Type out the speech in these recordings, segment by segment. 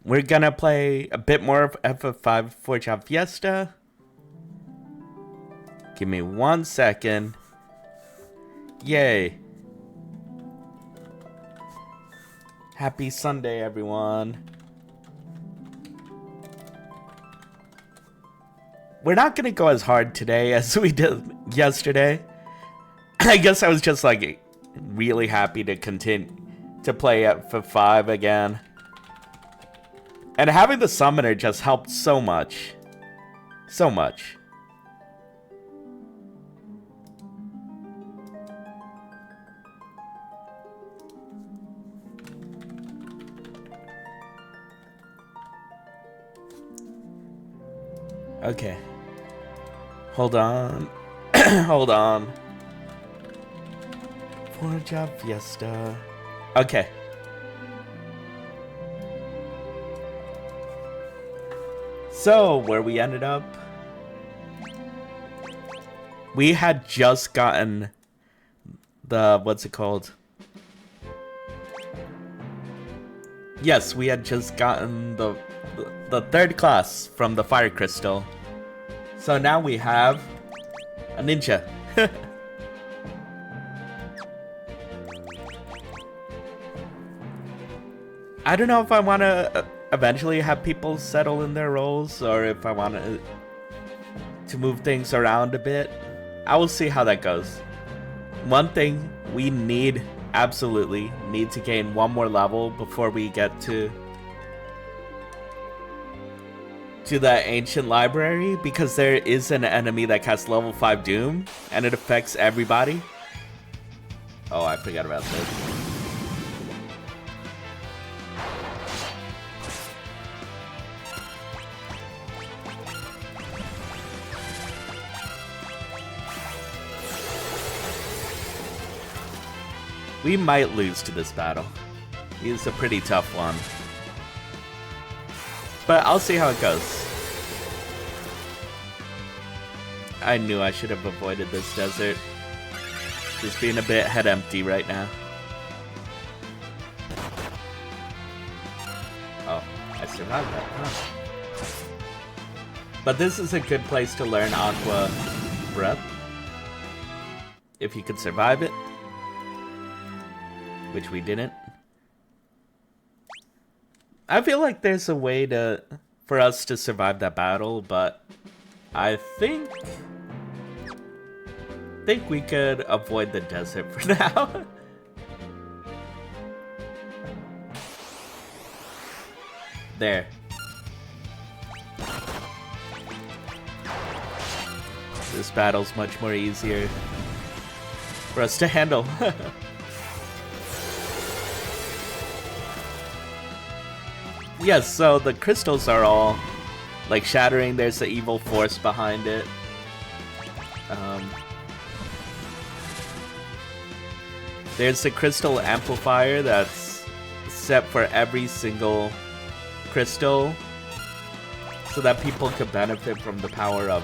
we're gonna play a bit more of FF5 Forge on Fiesta. Give me 1 second. Yay. Happy Sunday, everyone. We're not gonna go as hard today as we did yesterday. I guess I was just like really happy to continue to play FF5 again. And having the summoner just helped so much. So much. Okay. Hold on. Hold on. Forge of Fiesta. Okay. So, where we ended up, we had just gotten the, what's it called? Yes, we had just gotten the third class from the fire crystal. So now we have a ninja. I don't know if I want to eventually have people settle in their roles, or if I want to move things around a bit. I will see how that goes. One thing we absolutely need to gain one more level before we get to the ancient library, because there is an enemy that casts level 5 Doom and it affects everybody. Oh, I forgot about this. We might lose to this battle. It's a pretty tough one. But I'll see how it goes. I knew I should have avoided this desert. Just being a bit head empty right now. Oh, I survived that, huh? But this is a good place to learn Aqua Breath. If you could survive it. Which we didn't. I feel like there's a way for us to survive that battle, but I think we could avoid the desert for now. There. This battle's much more easier for us to handle. Yes, so the crystals are all like shattering. There's the evil force behind it. There's the crystal amplifier that's set for every single crystal so that people can benefit from the power of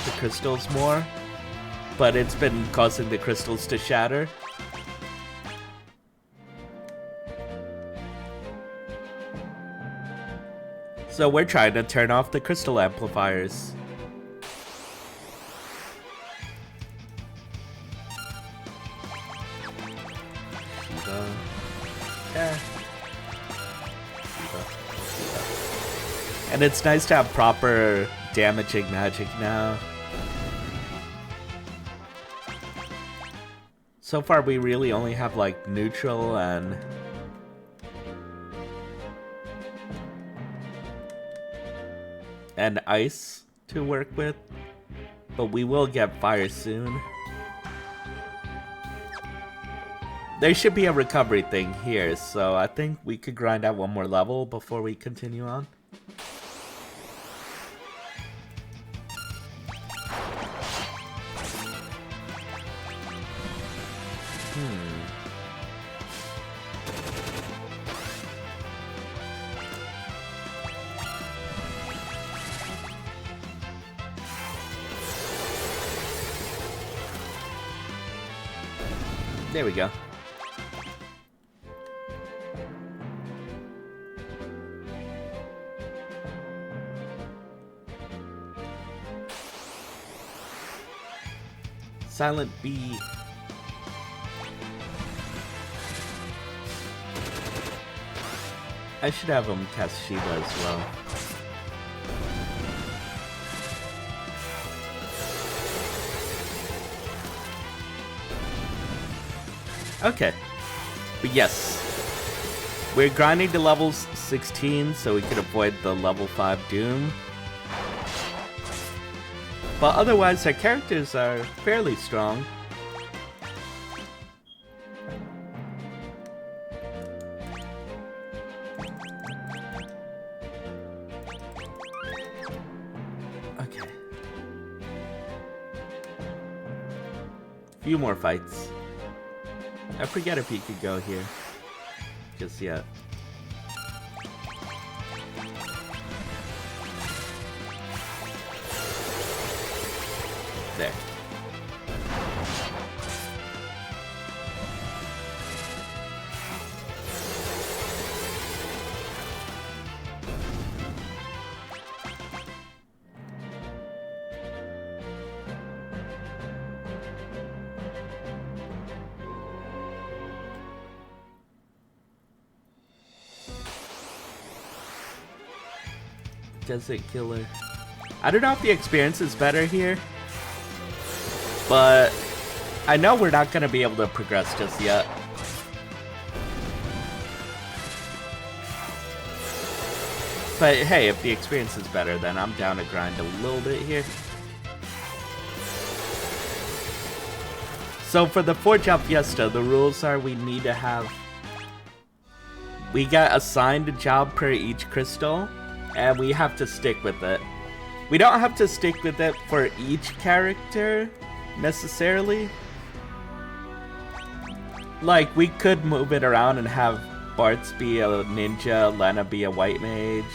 the crystals more. But it's been causing the crystals to shatter. So we're trying to turn off the crystal amplifiers. Shiva. Yeah. Shiva. And it's nice to have proper damaging magic now. So far we really only have like neutral and ice to work with, but we will get fire soon. There should be a recovery thing here, so I think we could grind out one more level before we continue on. There we go. Silent B. I should have him cast Shiva as well. Okay. But yes. We're grinding to levels 16 so we can avoid the level 5 Doom. But otherwise, our characters are fairly strong. Okay. Few more fights. I forget if he could go here just yet. There. Desert Killer. I don't know if the experience is better here, but I know we're not going to be able to progress just yet. But hey, if the experience is better, then I'm down to grind a little bit here. So for the 4-job Fiesta, the rules are we need to have... We get assigned a job per each crystal, and we have to stick with it. We don't have to stick with it for each character, necessarily. Like, we could move it around and have Bartz be a ninja, Lena be a white mage,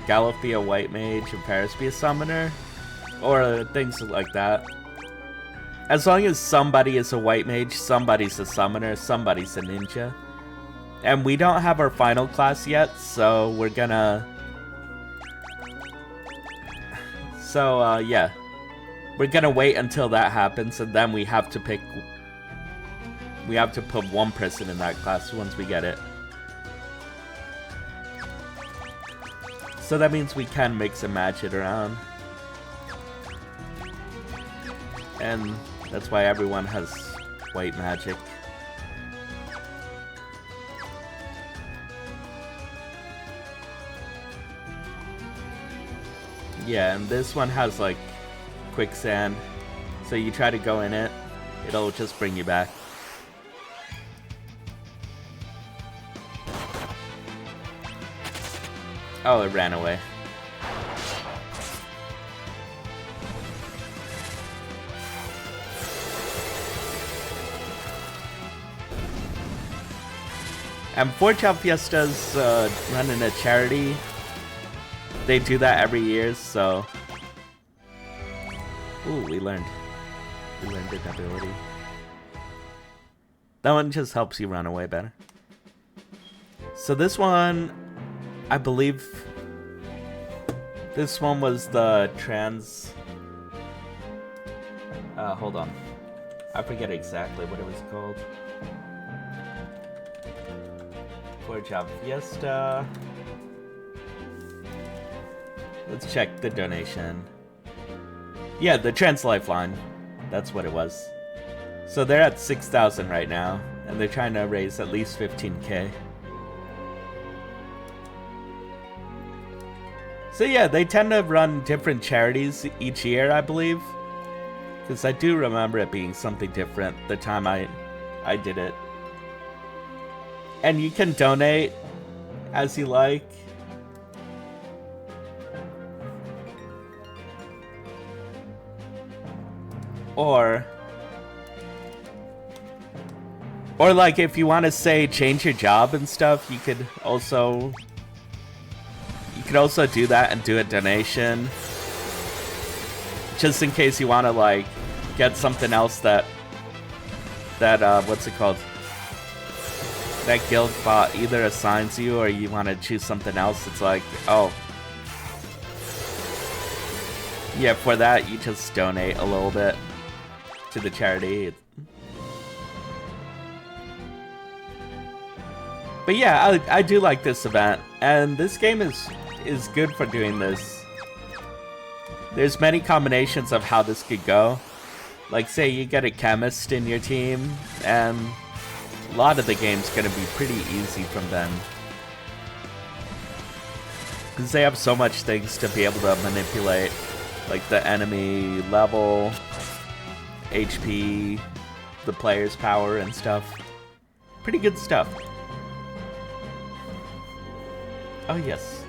Galuf be a white mage, and Paris be a summoner. Or things like that. As long as somebody is a white mage, somebody's a summoner, somebody's a ninja. And we don't have our final class yet, so we're gonna... So, yeah. We're gonna wait until that happens, and then we have to pick... We have to put one person in that class once we get it. So that means we can mix and match it around. And that's why everyone has white magic. Yeah, and this one has like quicksand, so you try to go in it, it'll just bring you back. Oh, it ran away. And 4-job Fiesta's running a charity. They do that every year, so... Ooh, we learned an ability. That one just helps you run away better. So this one, I believe... This one was the trans... hold on. I forget exactly what it was called. 4-job Fiesta... Let's check the donation. Yeah, the Trans Lifeline. That's what it was. So they're at 6,000 right now, and they're trying to raise at least 15k. So yeah, they tend to run different charities each year, I believe. Because I do remember it being something different the time I did it. And you can donate as you like. Or like if you want to say change your job and stuff, you could also do that and do a donation. Just in case you want to like get something else that what's it called? That guild bot either assigns you or you want to choose something else. It's like, oh. Yeah, for that you just donate a little bit. to the charity. But yeah, I do like this event, and this game is good for doing this. There's many combinations of how this could go. Like, say you get a Chemist in your team, and a lot of the game's gonna be pretty easy from them. Because they have so much things to be able to manipulate. Like the enemy level, HP, the player's power and stuff. Pretty good stuff. Oh, yes.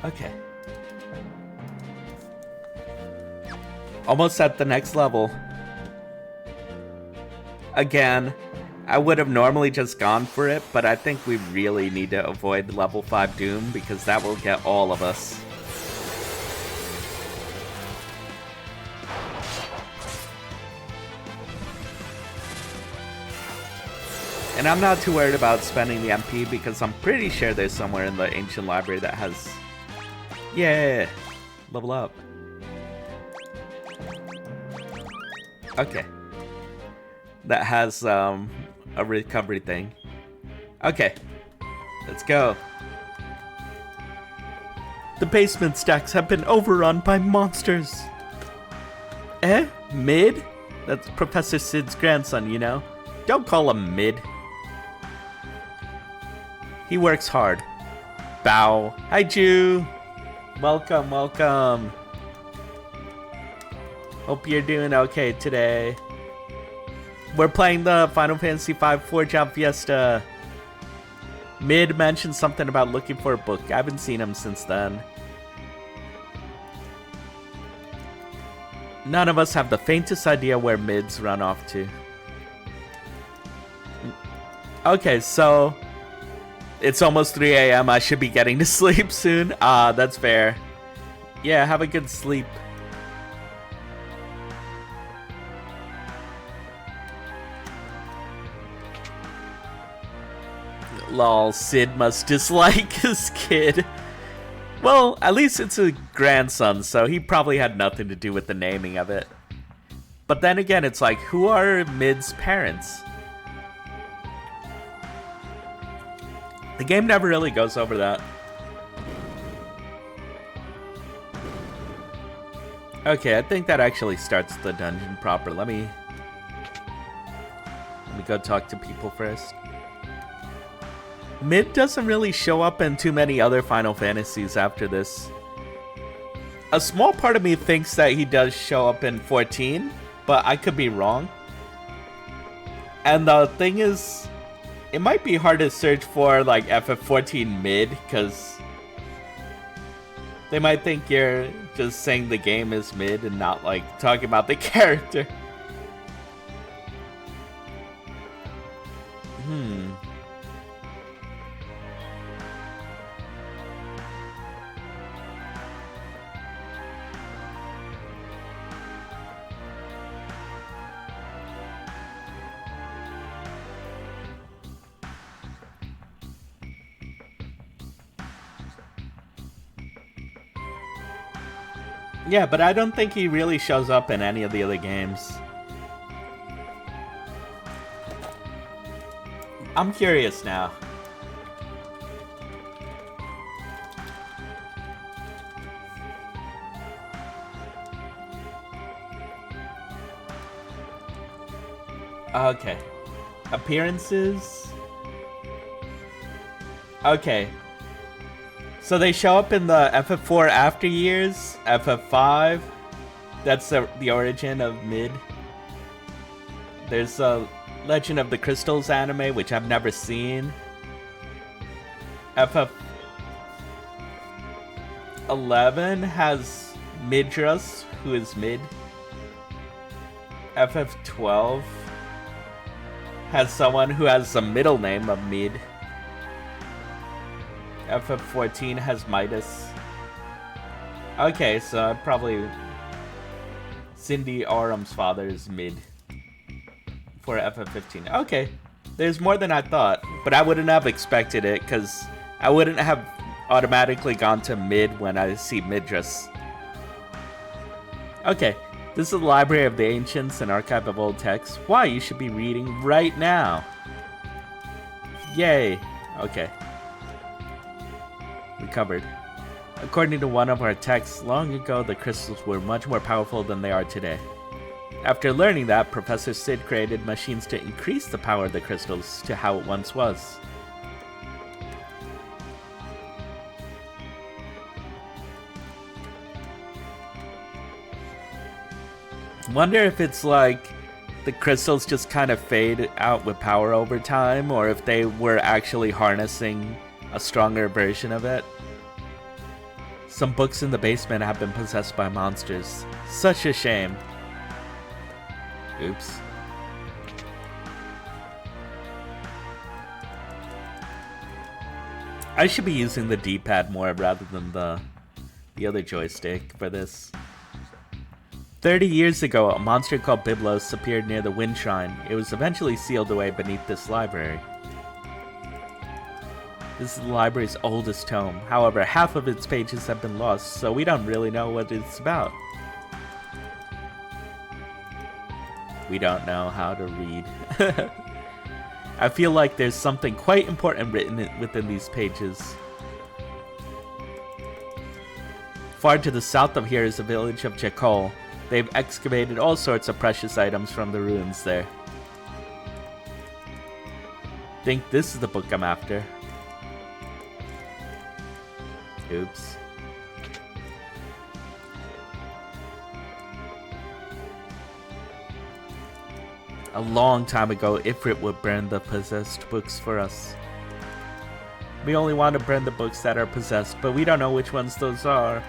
Okay. Almost at the next level. Again, I would have normally just gone for it, but I think we really need to avoid level 5 Doom because that will get all of us. And I'm not too worried about spending the MP because I'm pretty sure there's somewhere in the ancient library that has... Yeah! Level up. Okay. That has a recovery thing. Okay. Let's go. The basement stacks have been overrun by monsters. Eh? Mid? That's Professor Sid's grandson, you know. Don't call him Mid. He works hard. Bow. Hi, Jew. Welcome, welcome. Hope you're doing okay today. We're playing the Final Fantasy V 4-job Fiesta. Mid mentioned something about looking for a book. I haven't seen him since then. None of us have the faintest idea where Mid's run off to. Okay, so... It's almost 3 a.m. I should be getting to sleep soon. That's fair. Yeah, have a good sleep. Lol, Sid must dislike his kid. Well, at least it's a grandson, so he probably had nothing to do with the naming of it. But then again, it's like, who are Mid's parents? The game never really goes over that. Okay, I think that actually starts the dungeon proper. Let me go talk to people first. Mid doesn't really show up in too many other Final Fantasies after this. A small part of me thinks that he does show up in 14, but I could be wrong. And the thing is, it might be hard to search for like FF14 Mid, because they might think you're just saying the game is mid and not like talking about the character. Yeah, but I don't think he really shows up in any of the other games. I'm curious now. Okay. Appearances? Okay. So they show up in the FF4 After Years, FF5. That's the origin of Mid. There's a Legend of the Crystals anime, which I've never seen. FF11 has Midras, who is Mid. FF12 has someone who has a middle name of Mid. FF14 has Midas. Okay, so probably Cindy Auram's father is mid for FF15. Okay, there's more than I thought, but I wouldn't have expected it because I wouldn't have automatically gone to mid when I see Midras. Okay, this is the Library of the Ancients, an archive of old texts. Why, you should be reading right now. Yay. Okay. Recovered. According to one of our texts, long ago the crystals were much more powerful than they are today. After learning that, Professor Sid created machines to increase the power of the crystals to how it once was. Wonder if it's like the crystals just kind of fade out with power over time, or if they were actually harnessing a stronger version of it. Some books in the basement have been possessed by monsters. Such a shame. Oops. I should be using the D-pad more rather than the other joystick for this. 30 years ago, a monster called Biblos appeared near the Wind Shrine. It was eventually sealed away beneath this library. This is the library's oldest tome. However, half of its pages have been lost, so we don't really know what it's about. We don't know how to read. I feel like there's something quite important written within these pages. Far to the south of here is the village of Jekol. They've excavated all sorts of precious items from the ruins there. Think this is the book I'm after. Oops. A long time ago, Ifrit would burn the possessed books for us. We only want to burn the books that are possessed, but we don't know which ones those are.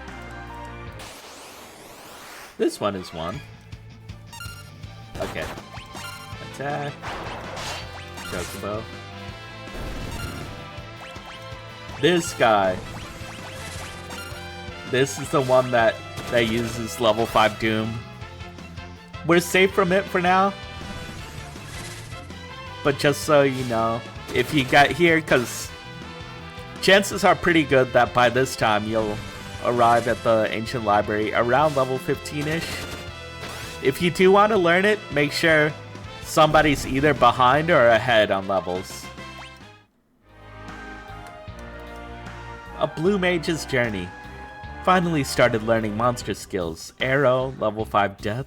This one is one. Okay. Attack. Chocobo. This guy. This is the one that uses level 5 Doom. We're safe from it for now. But just so you know, if you got here, because chances are pretty good that by this time you'll arrive at the ancient library around level 15-ish. If you do want to learn it, make sure somebody's either behind or ahead on levels. A Blue Mage's Journey. Finally started learning monster skills. Arrow, level 5 death.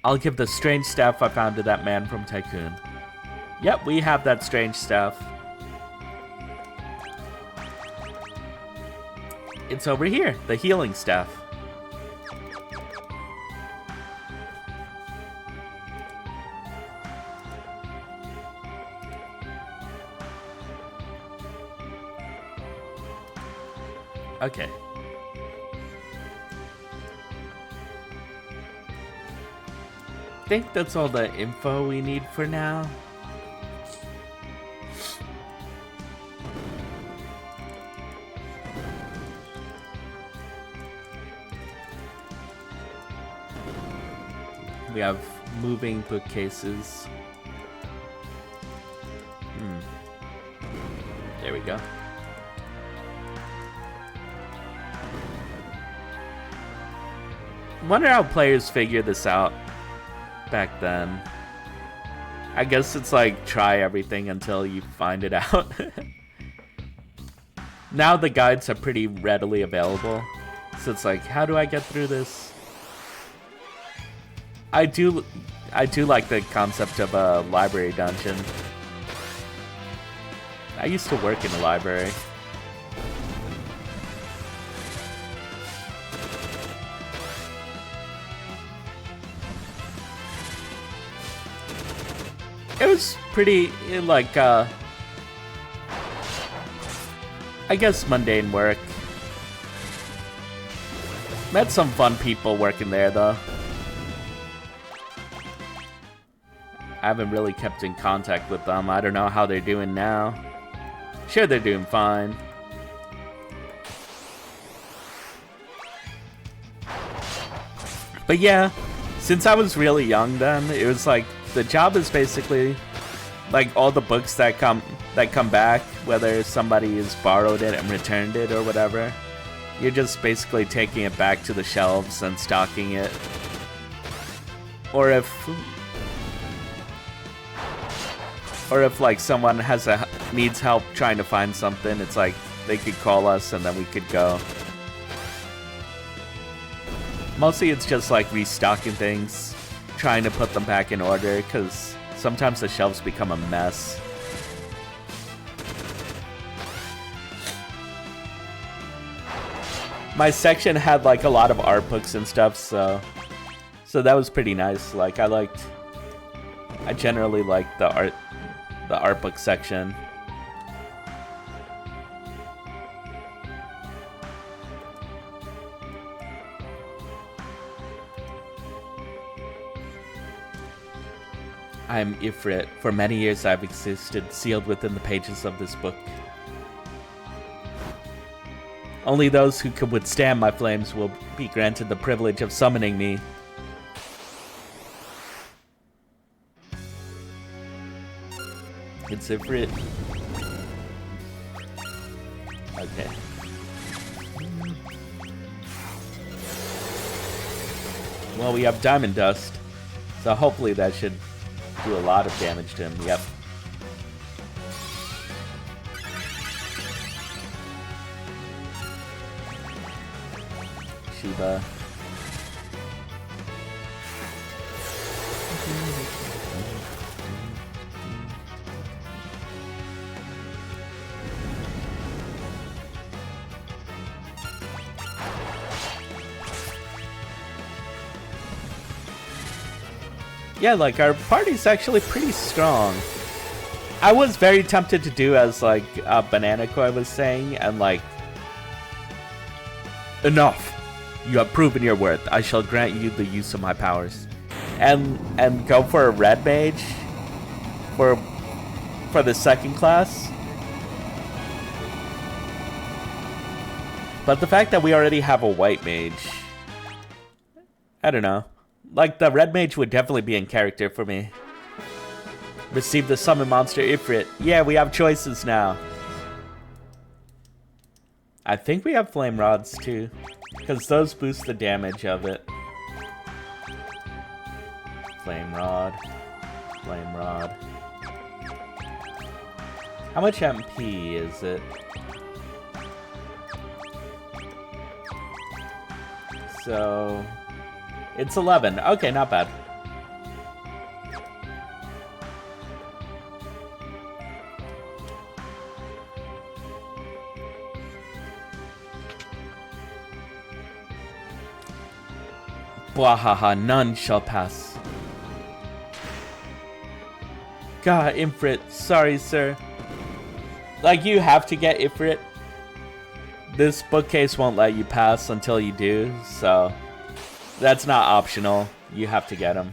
I'll give the strange staff I found to that man from Tycoon. Yep, we have that strange staff. It's over here, the healing staff. Okay. I think that's all the info we need for now. We have moving bookcases. There we go. Wonder how players figure this out back then. I guess it's like try everything until you find it out. Now the guides are pretty readily available, so it's like, how do I get through this? I do like the concept of a library dungeon. I used to work in a library. It was pretty, like, I guess mundane work. Met some fun people working there, though. I haven't really kept in contact with them. I don't know how they're doing now. Sure, they're doing fine. But yeah, since I was really young then, it was like the job is basically like all the books that come back, whether somebody has borrowed it and returned it or whatever. You're just basically taking it back to the shelves and stocking it. Or if like someone needs help trying to find something, it's like they could call us and then we could go. Mostly it's just like restocking things, trying to put them back in order, because sometimes the shelves become a mess. My section had like a lot of art books and stuff, so that was pretty nice. Like I generally liked the art book section. I am Ifrit. For many years I've existed, sealed within the pages of this book. Only those who can withstand my flames will be granted the privilege of summoning me. It's Ifrit. Okay. Well, we have Diamond Dust, so hopefully that should do a lot of damage to him. Yep. Shiva. Yeah, like, our party's actually pretty strong. I was very tempted to do as, like, Banana Koi was saying, and, like, enough! You have proven your worth. I shall grant you the use of my powers. And go for a red mage for the second class. But the fact that we already have a white mage, I don't know. Like, the red mage would definitely be in character for me. Receive the summon monster Ifrit. Yeah, we have choices now. I think we have flame rods too, because those boost the damage of it. Flame rod. Flame rod. How much MP is it? So it's 11. Okay, not bad. Bwahaha, none shall pass. God, Ifrit, sorry, sir. Like, you have to get Ifrit. This bookcase won't let you pass until you do, so that's not optional. You have to get him.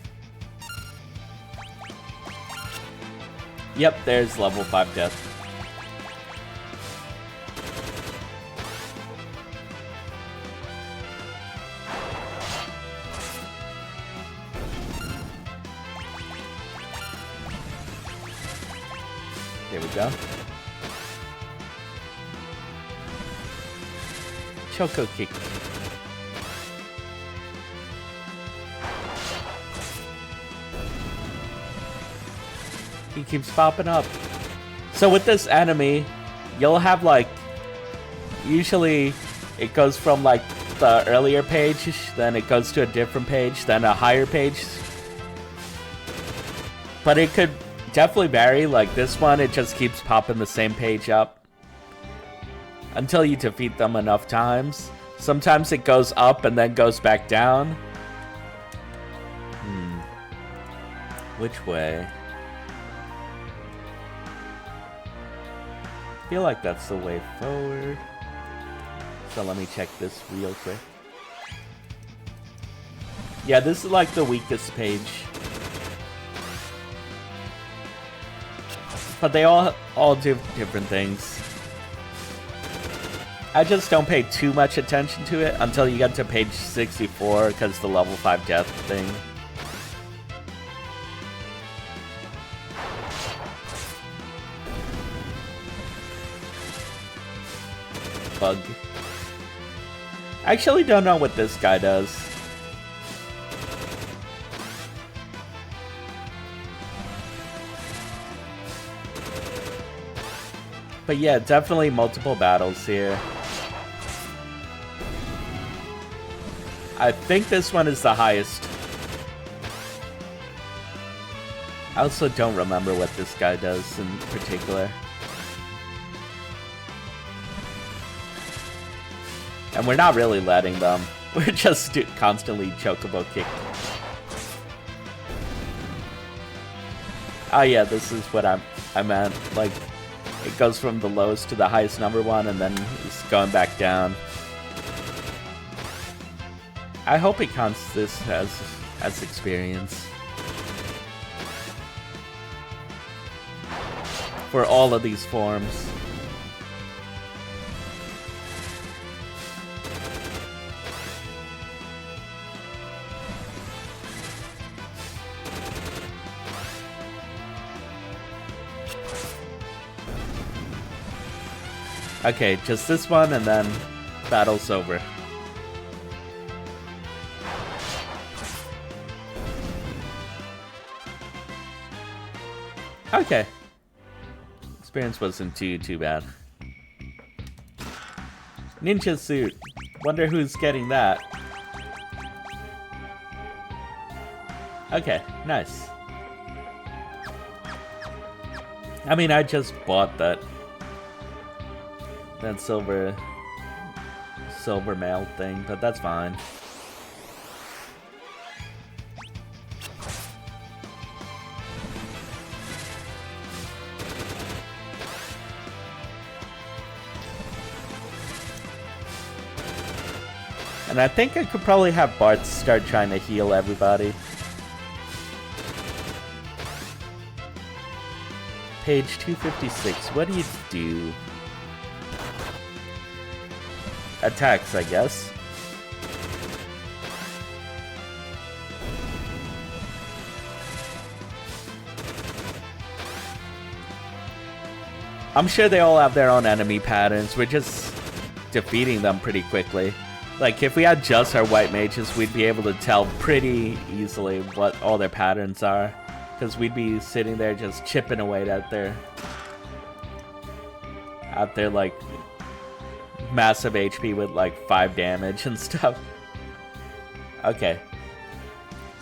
Yep, there's level 5 death. There we go. Choco kick. He keeps popping up. So with this enemy, you'll have like, usually it goes from like the earlier page, then it goes to a different page, then a higher page. But it could definitely vary. Like this one, it just keeps popping the same page up until you defeat them enough times. Sometimes it goes up and then goes back down. Which way? I feel like that's the way forward. So let me check this real quick. Yeah, this is like the weakest page. But they all do different things. I just don't pay too much attention to it until you get to page 64 because the level 5 death thing. Bug. I actually don't know what this guy does. But yeah, definitely multiple battles here. I think this one is the highest. I also don't remember what this guy does in particular. And we're not really letting them. We're just constantly chocobo kick. Oh yeah, this is what I meant. Like, it goes from the lowest to the highest number one, and then it's going back down. I hope it counts this as experience for all of these forms. Okay, just this one, and then battle's over. Okay. Experience wasn't too bad. Ninja suit. Wonder who's getting that. Okay, nice. I mean, I just bought that silver mail thing, but that's fine. And I think I could probably have Bart start trying to heal everybody. Page 256, what do you do? Attacks, I guess. I'm sure they all have their own enemy patterns. We're just defeating them pretty quickly. Like, if we had just our white mages, we'd be able to tell pretty easily what all their patterns are. Because we'd be sitting there just chipping away at their like massive HP with like 5 damage and stuff. Okay.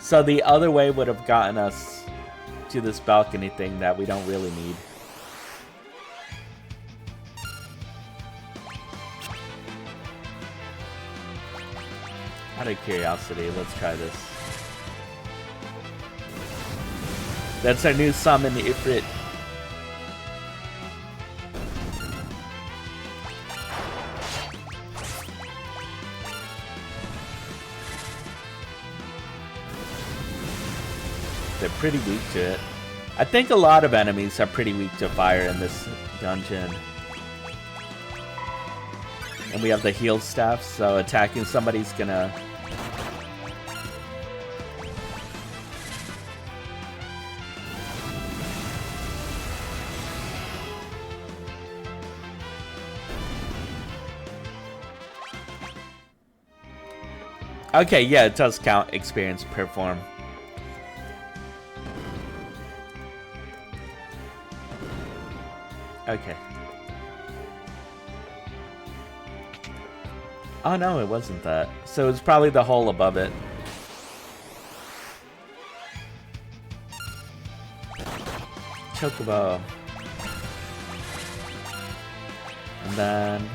So the other way would have gotten us to this balcony thing that we don't really need. Out of curiosity, let's try this. That's our new summon, Ifrit. They're pretty weak to it. I think a lot of enemies are pretty weak to fire in this dungeon. And we have the heal staff, so attacking somebody's gonna... Okay, yeah, it does count experience per form. Okay. Oh no, it wasn't that. So it's probably the hole above it. Chocobo. And then...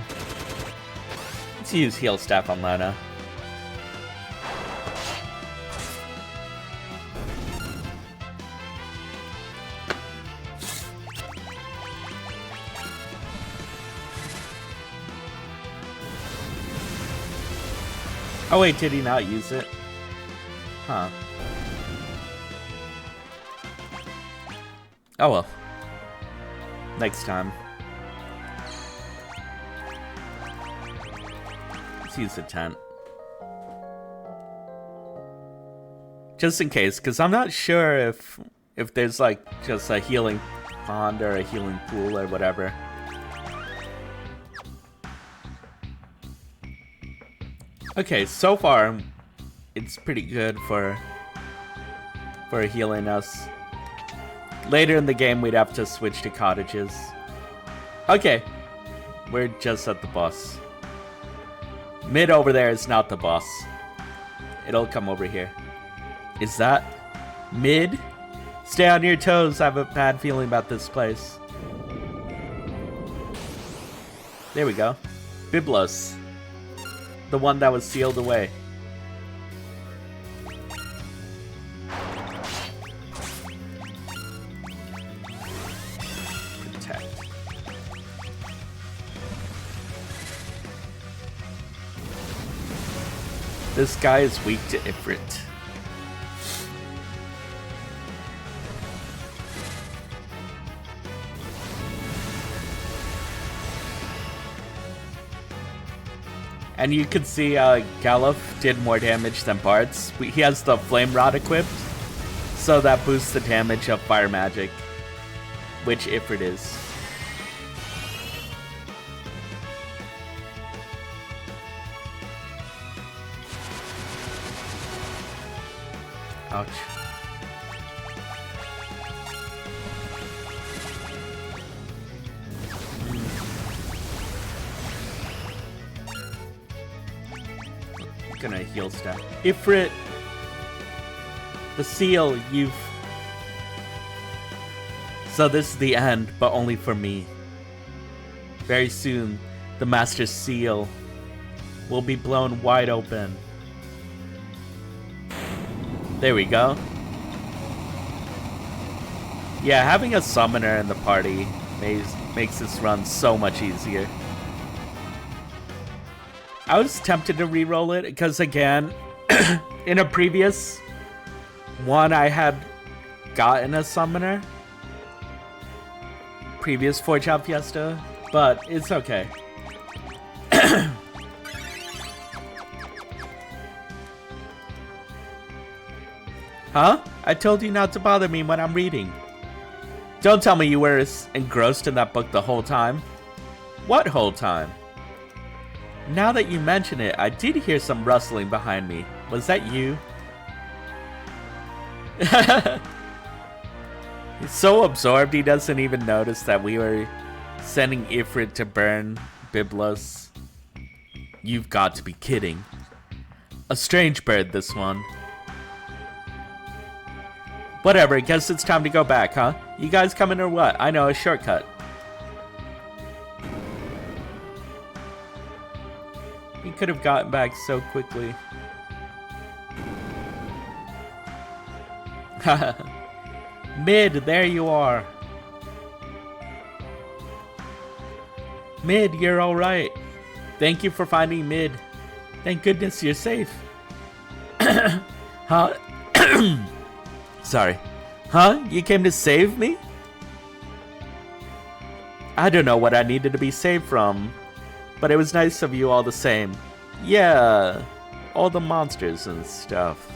let's use heal staff on Lana. Oh wait, did he not use it? Huh. Oh well. Next time. Let's use a tent. Just in case, because I'm not sure if there's like just a healing pond or a healing pool or whatever. Okay, so far it's pretty good for healing us. Later in the game we'd have to switch to cottages. Okay, we're just at the boss. Mid over there is not the boss. It'll come over here. Is that Mid? Stay on your toes. I have a bad feeling about this place. There we go. Biblos. The one that was sealed away. Protect. This guy is weak to Ifrit. And you can see Galuf did more damage than Bart's. He has the Flame Rod equipped, so that boosts the damage of Fire Magic, which Ifrit is. Ouch. Gonna heal staff. Ifrit, the seal, you've... So this is the end, but only for me. Very soon, the Master Seal will be blown wide open. There we go. Yeah, having a summoner in the party makes this run so much easier. I was tempted to re-roll it because, again, in a previous one I had gotten a summoner. Previous 4-job Fiesta, but it's okay. Huh? I told you not to bother me when I'm reading. Don't tell me you were engrossed in that book the whole time. What whole time? Now that you mention it, I did hear some rustling behind me. Was that you? He's so absorbed he doesn't even notice that we were sending Ifrit to burn Biblos. You've got to be kidding. A strange bird, this one. Whatever, guess it's time to go back, huh? You guys coming or what? I know a shortcut. He could have gotten back so quickly. Mid, there you are. Mid, you're alright. Thank you for finding Mid. Thank goodness you're safe. Huh? Sorry. Huh? You came to save me? I don't know what I needed to be saved from, but it was nice of you all the same. Yeah, all the monsters and stuff.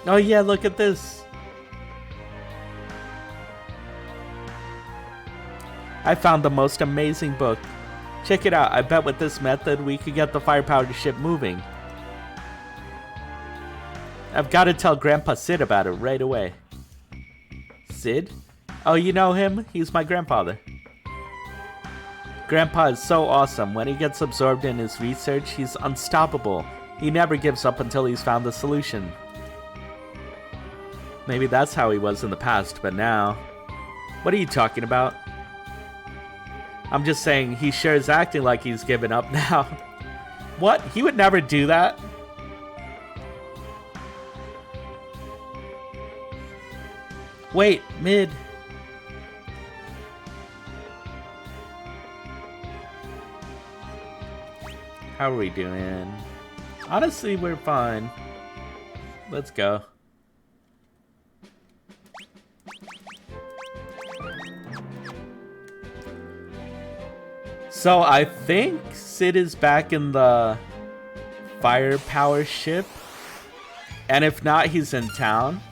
Oh yeah, look at this. I found the most amazing book. Check it out. I bet with this method we could get the fire-powered ship moving. I've got to tell Grandpa Sid about it right away. Sid? Oh, you know him? He's my grandfather. Grandpa is so awesome. When he gets absorbed in his research, he's unstoppable. He never gives up until he's found the solution. Maybe that's how he was in the past, but now... What are you talking about? I'm just saying, he sure is acting like he's given up now. What? He would never do that? Wait, Mid. How are we doing? Honestly, we're fine. Let's go. So I think Sid is back in the firepower ship. And if not, he's in town.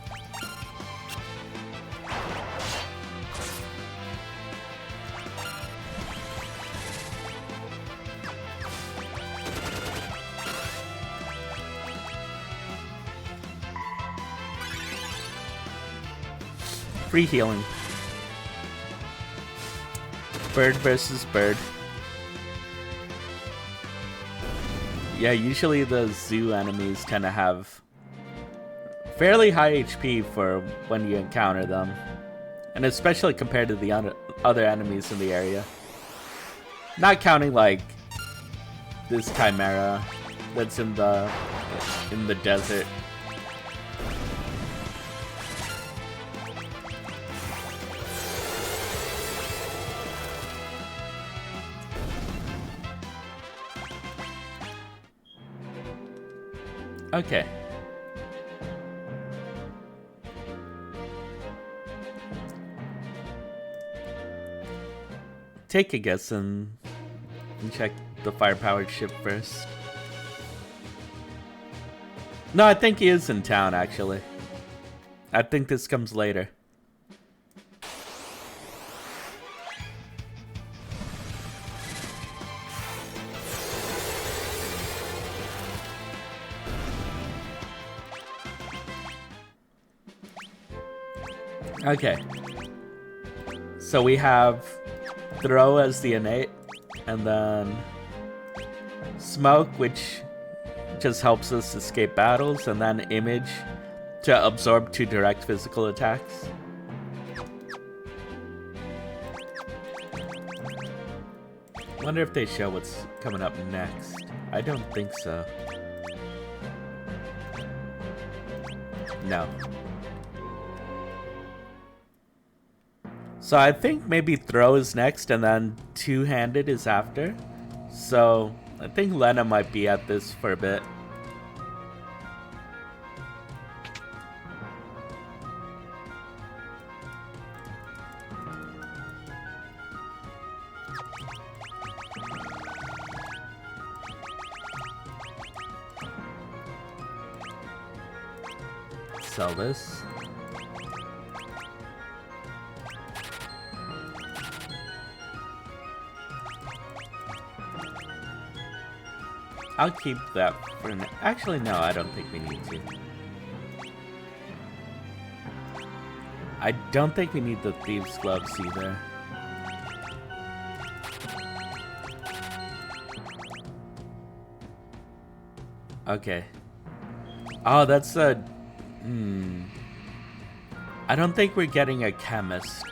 Free healing. Bird versus bird. Yeah, usually the zoo enemies tend to have fairly high HP for when you encounter them. And especially compared to the other enemies in the area. Not counting like this Chimera that's in the desert. Okay. Take a guess and check the firepowered ship first. No, I think he is in town, actually. I think this comes later. Okay. So we have Throw as the innate, and then Smoke, which just helps us escape battles, and then Image to absorb 2 direct physical attacks. Wonder if they show what's coming up next. I don't think so. No. So I think maybe Throw is next and then Two-Handed is after. So I think Lena might be at this for a bit. Sell this. I'll keep that for now. Actually, no, I don't think we need to. I don't think we need the Thieves' Gloves either. Okay. Oh, that's a... I don't think we're getting a Chemist.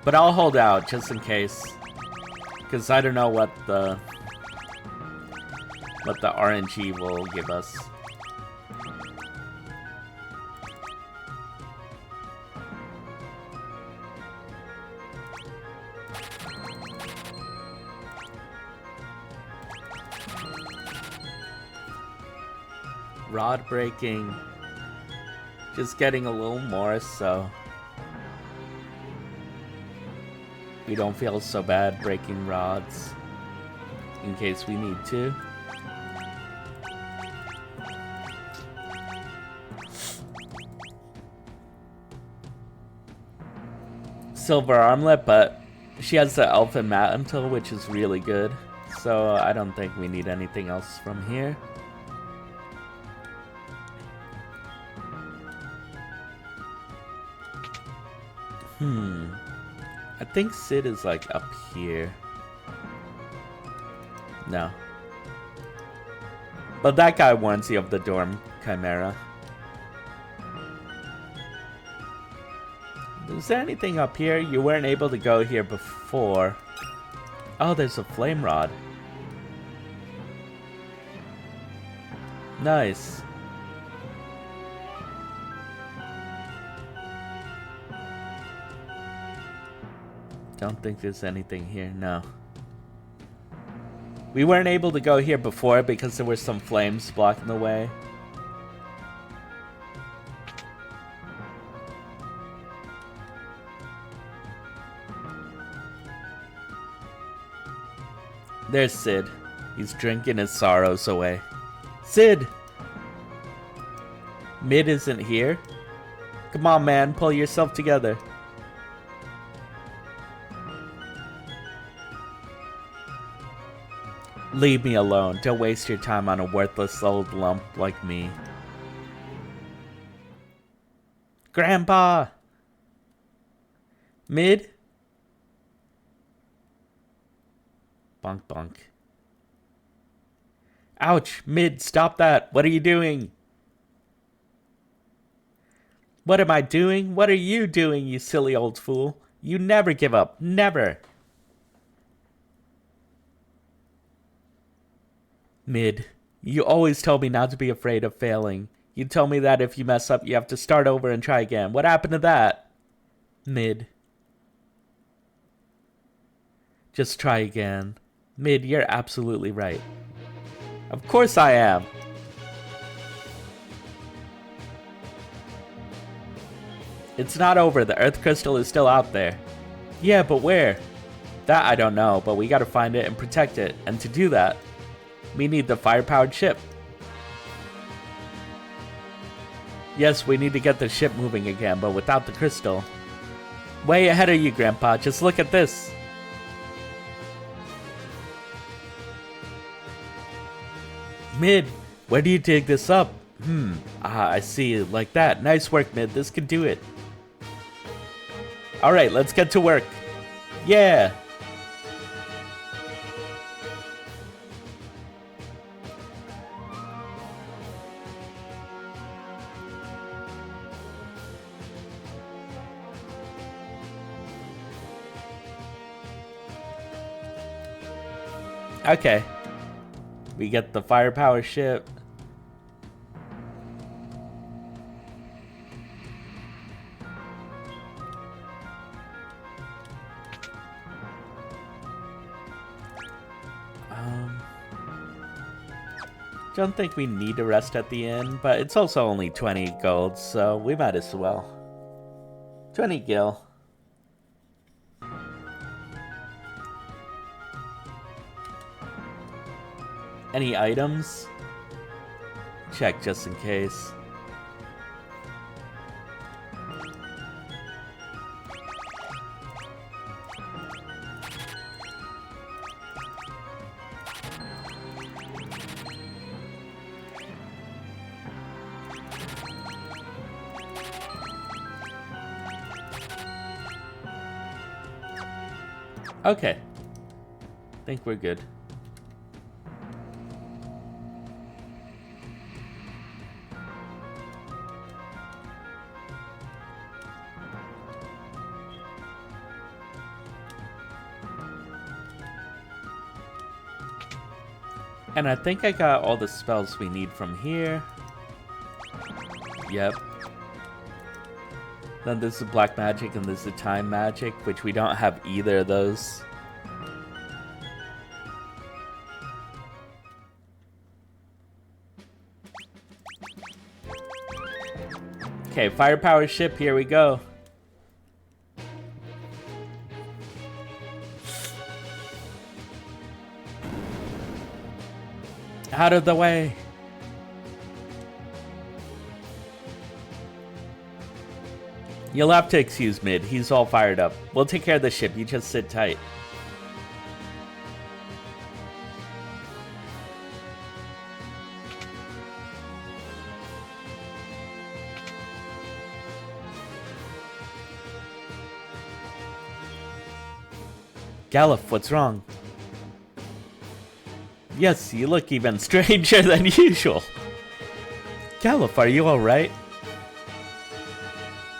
But I'll hold out just in case. Because I don't know what the RNG will give us. Rod breaking. Just getting a little more so we don't feel so bad breaking rods in case we need to. Silver armlet, but she has the Elfin Mantle, which is really good. So I don't think we need anything else from here. I think Sid is like up here. No. But that guy warns you of the Dorm Chimera. Is there anything up here? You weren't able to go here before. Oh, there's a flame rod. Nice. Don't think there's anything here, no. We weren't able to go here before because there were some flames blocking the way. There's Sid. He's drinking his sorrows away. Sid! Mid isn't here? Come on, man, pull yourself together. Leave me alone. Don't waste your time on a worthless old lump like me. Grandpa! Mid? Bonk, bonk. Ouch! Mid, stop that! What are you doing? What am I doing? What are you doing, you silly old fool? You never give up. Never! Mid, you always told me not to be afraid of failing. You told me that if you mess up, you have to start over and try again. What happened to that? Mid. Just try again. Mid, you're absolutely right. Of course I am. It's not over. The Earth Crystal is still out there. Yeah, but where? That I don't know, but we gotta find it and protect it. And to do that, we need the fire-powered ship. Yes, we need to get the ship moving again, but without the crystal. Way ahead of you, Grandpa. Just look at this. Mid, where do you dig this up? I see. Like that. Nice work, Mid. This could do it. Alright, let's get to work. Yeah! Okay. We get the firepower ship. Don't think we need to rest at the inn, but it's also only 20 gold, so we might as well. 20 gil. Any items? Check just in case. Okay. Think we're good. And I think I got all the spells we need from here. Yep. Then there's the black magic and there's the time magic, which we don't have either of those. Okay, firepower ship, here we go. Out of the way. You'll have to excuse Mid, he's all fired up. We'll take care of the ship, you just sit tight. Galuf, what's wrong? Yes, you look even stranger than usual. Galuf, are you alright?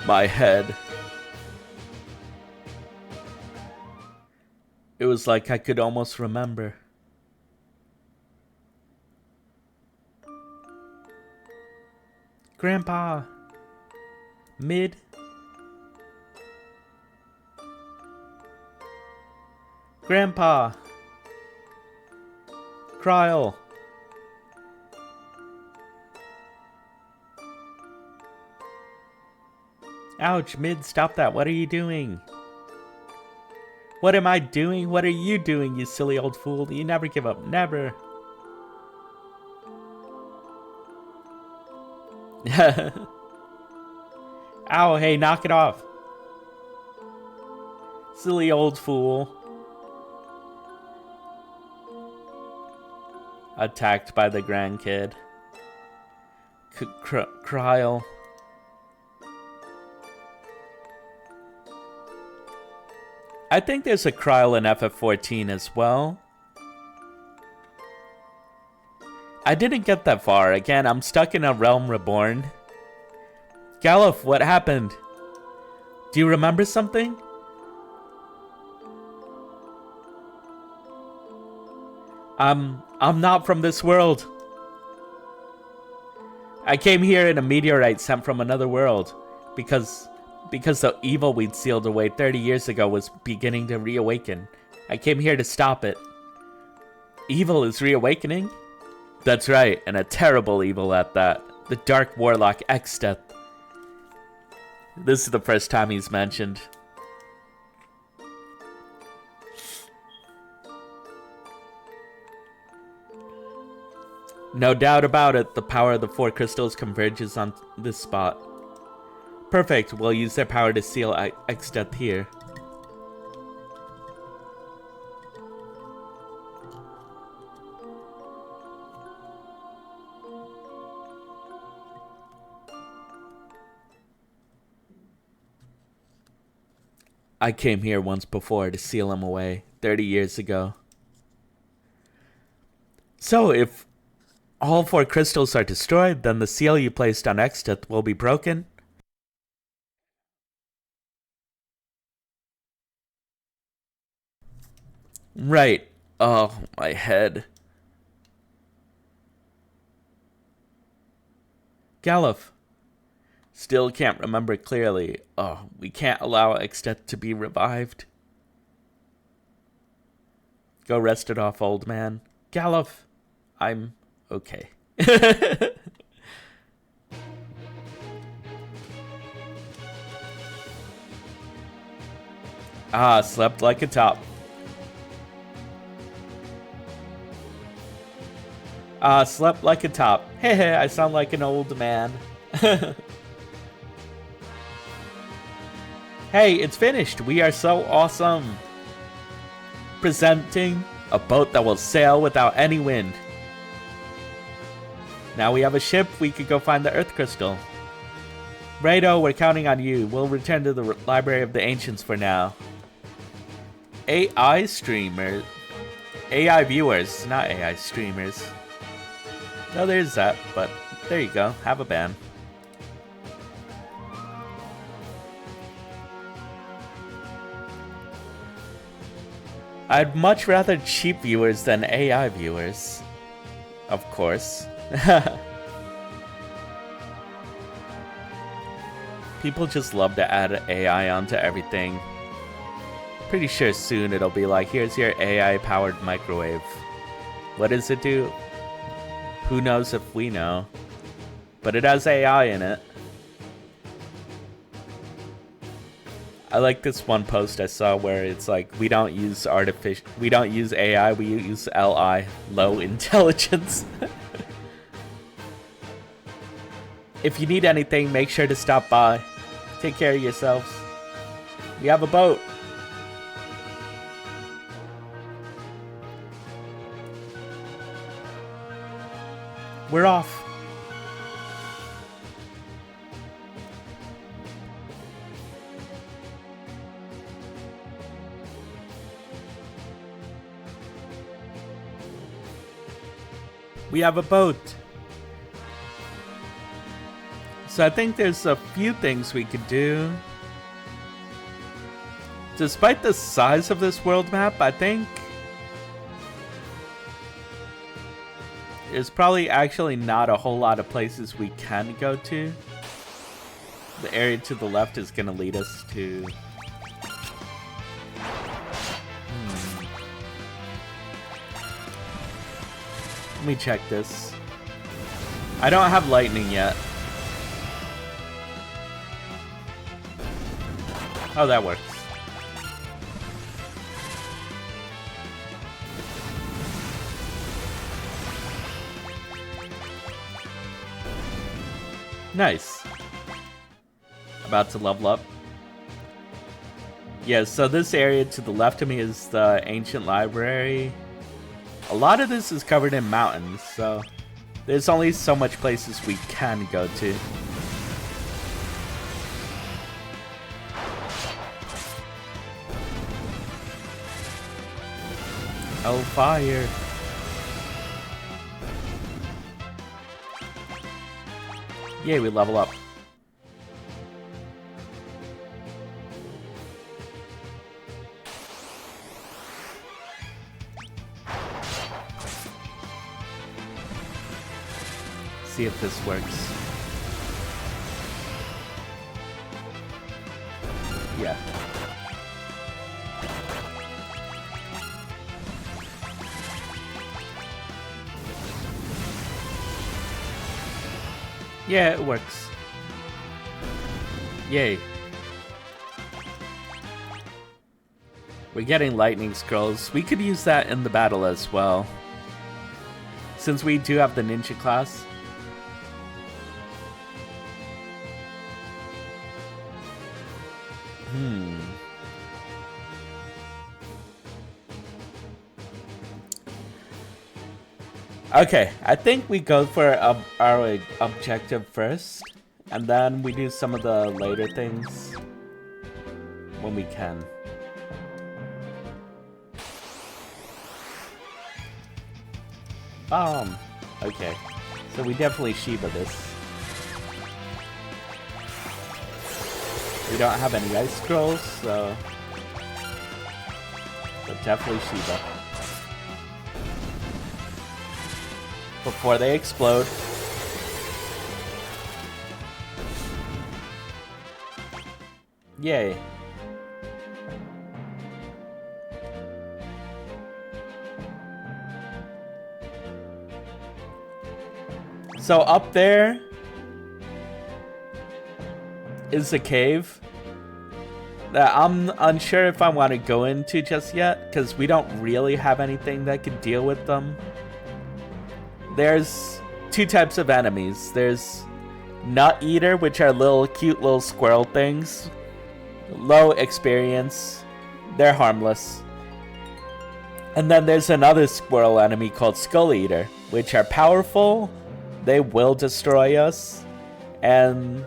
My head. It was like I could almost remember. Grandpa. Mid. Grandpa. Kryl. Ouch, Mid, stop that. What are you doing? What am I doing? What are you doing, you silly old fool? You never give up. Never. Ow, hey, knock it off. Silly old fool. Attacked by the grandkid. Kryl. I think there's a Kryl in FF14 as well. I didn't get that far. Again, I'm stuck in a realm reborn. Galuf, what happened? Do you remember something? I'm not from this world. I came here in a meteorite sent from another world because the evil we'd sealed away 30 years ago was beginning to reawaken. I came here to stop it. Evil is reawakening? That's right, and a terrible evil at that. The Dark Warlock Exdeath. This is the first time he's mentioned. No doubt about it, the power of the 4 crystals converges on this spot. Perfect, we'll use their power to seal Exdeath here. I came here once before to seal him away, 30 years ago. So, if all 4 crystals are destroyed, then the seal you placed on Exdeath will be broken? Right. Oh, my head. Galuf. Still can't remember clearly. Oh, we can't allow Exdeath to be revived. Go rest it off, old man. Galuf. I'm okay. Ah, slept like a top. Ah, slept like a top. Hehe, I sound like an old man. Hey, it's finished. We are so awesome. Presenting a boat that will sail without any wind. Now we have a ship, we could go find the Earth Crystal. Righto, we're counting on you. We'll return to the Library of the Ancients for now. AI streamers. AI viewers, not AI streamers. No, there's that, but there you go. Have a ban. I'd much rather cheap viewers than AI viewers. Of course. People just love to add AI onto everything. Pretty sure soon it'll be like, here's your AI-powered microwave. What does it do? Who knows if we know. But it has AI in it. I like this one post I saw where it's like, we don't use AI, we use LI, low intelligence. If you need anything, make sure to stop by. Take care of yourselves. We have a boat. We're off. We have a boat. So I think there's a few things we could do. Despite the size of this world map, I think there's probably actually not a whole lot of places we can go to. The area to the left is going to lead us to... Let me check this. I don't have lightning yet. Oh, that works. Nice. About to level up. Yeah, so this area to the left of me is the ancient library. A lot of this is covered in mountains, so there's only so much places we can go to. Hellfire. Yay, we level up. See if this works. Yeah. Yeah, it works. Yay. We're getting lightning scrolls. We could use that in the battle as well. Since we do have the ninja class. Okay, I think we go for our objective first, and then we do some of the later things when we can. Okay. So we definitely Shiba this. We don't have any ice scrolls, so... But definitely Shiba. Before they explode. Yay. So up there is a cave that I'm unsure if I want to go into just yet, because we don't really have anything that could deal with them. There's two types of enemies. There's Nut Eater, which are cute little squirrel things. Low experience. They're harmless. And then there's another squirrel enemy called Skull Eater, which are powerful. They will destroy us. And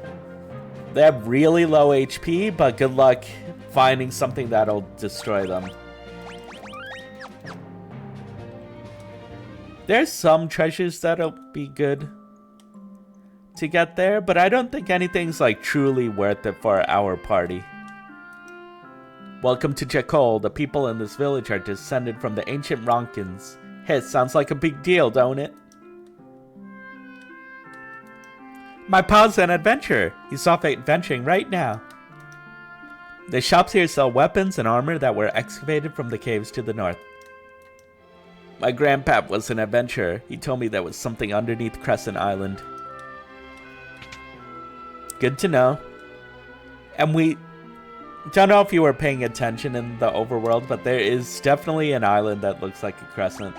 they have really low HP, but good luck finding something that'll destroy them. There's some treasures that'll be good to get there, but I don't think anything's like truly worth it for our party. Welcome to Jakol. The people in this village are descended from the ancient Ronkins. Hey, it sounds like a big deal, don't it? My pa's an adventurer. He's off adventuring right now. The shops here sell weapons and armor that were excavated from the caves to the north. My grandpap was an adventurer. He told me there was something underneath Crescent Island. Good to know. And we don't know if you were paying attention in the overworld, but there is definitely an island that looks like a crescent.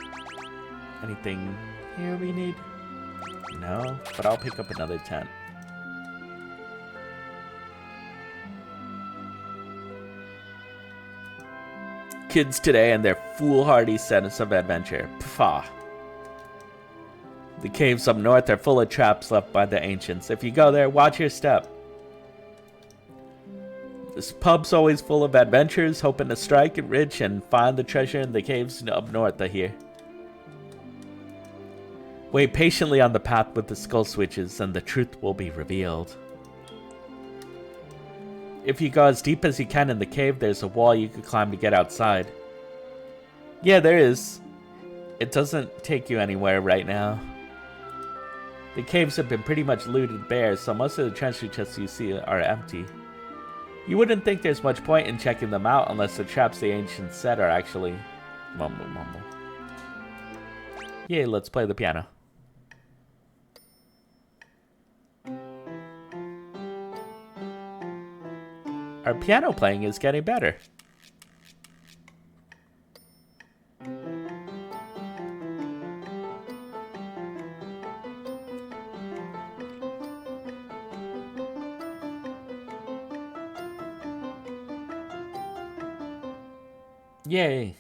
Anything here we need? No, but I'll pick up another tent. Kids today and their foolhardy sense of adventure. Pfah. The caves up north are full of traps left by the ancients. If you go there, watch your step. This pub's always full of adventurers hoping to strike it rich and find the treasure in the caves up north, I hear. Wait patiently on the path with the skull switches and the truth will be revealed. If you go as deep as you can in the cave, there's a wall you could climb to get outside. Yeah, there is. It doesn't take you anywhere right now. The caves have been pretty much looted bare, so most of the treasure chests you see are empty. You wouldn't think there's much point in checking them out unless the traps the ancients set are actually... Mumble, mumble. Yay, let's play the piano. Our piano playing is getting better. Yay.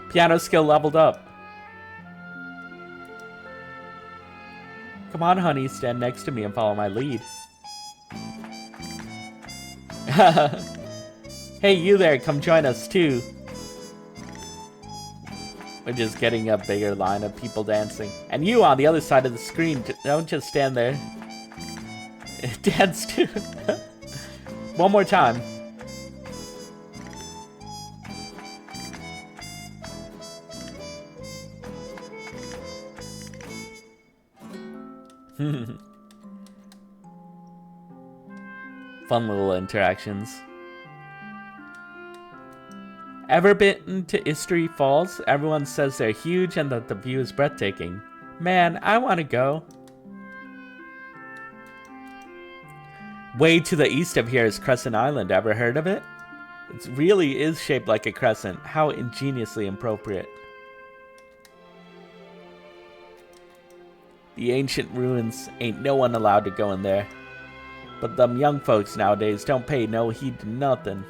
Piano skill leveled up. Come on, honey, stand next to me and follow my lead. Hey, you there, come join us too. We're just getting a bigger line of people dancing. And you on the other side of the screen, don't just stand there. Dance too. One more time. Fun little interactions. Ever been to Eastery Falls? Everyone says they're huge and that the view is breathtaking. Man, I want to go. Way to the east of here is Crescent Island. Ever heard of it? It really is shaped like a crescent. How ingeniously appropriate. The ancient ruins, ain't no one allowed to go in there. But them young folks nowadays don't pay no heed to nothing.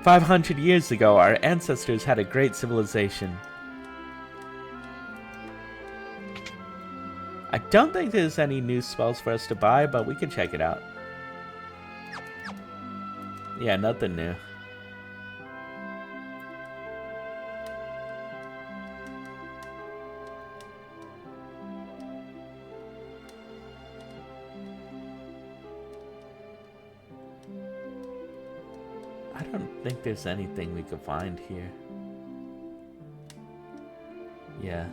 500 years ago, our ancestors had a great civilization. I don't think there's any new spells for us to buy, but we can check it out. Yeah, nothing new. I don't think there's anything we could find here. Yeah.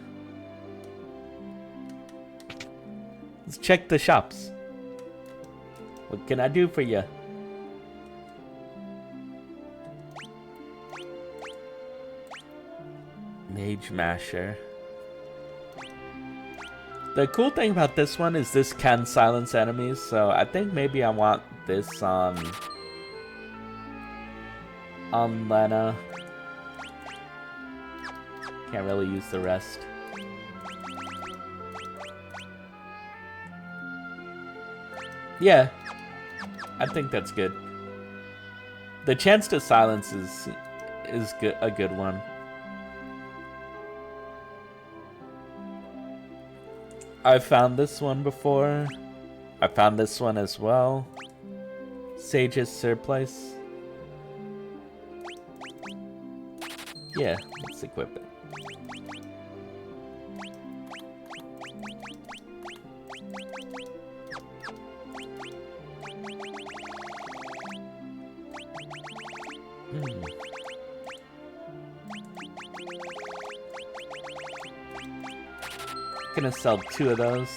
Let's check the shops. What can I do for you? Mage Masher. The cool thing about this one is this can silence enemies, so I think maybe I want this on Lena. Can't really use the rest. Yeah, I think that's good. The chance to silence is good, a good one. I've found this one before. I found this one as well. Sage's Surplice. Yeah, let's equip it. Gonna sell 2 of those.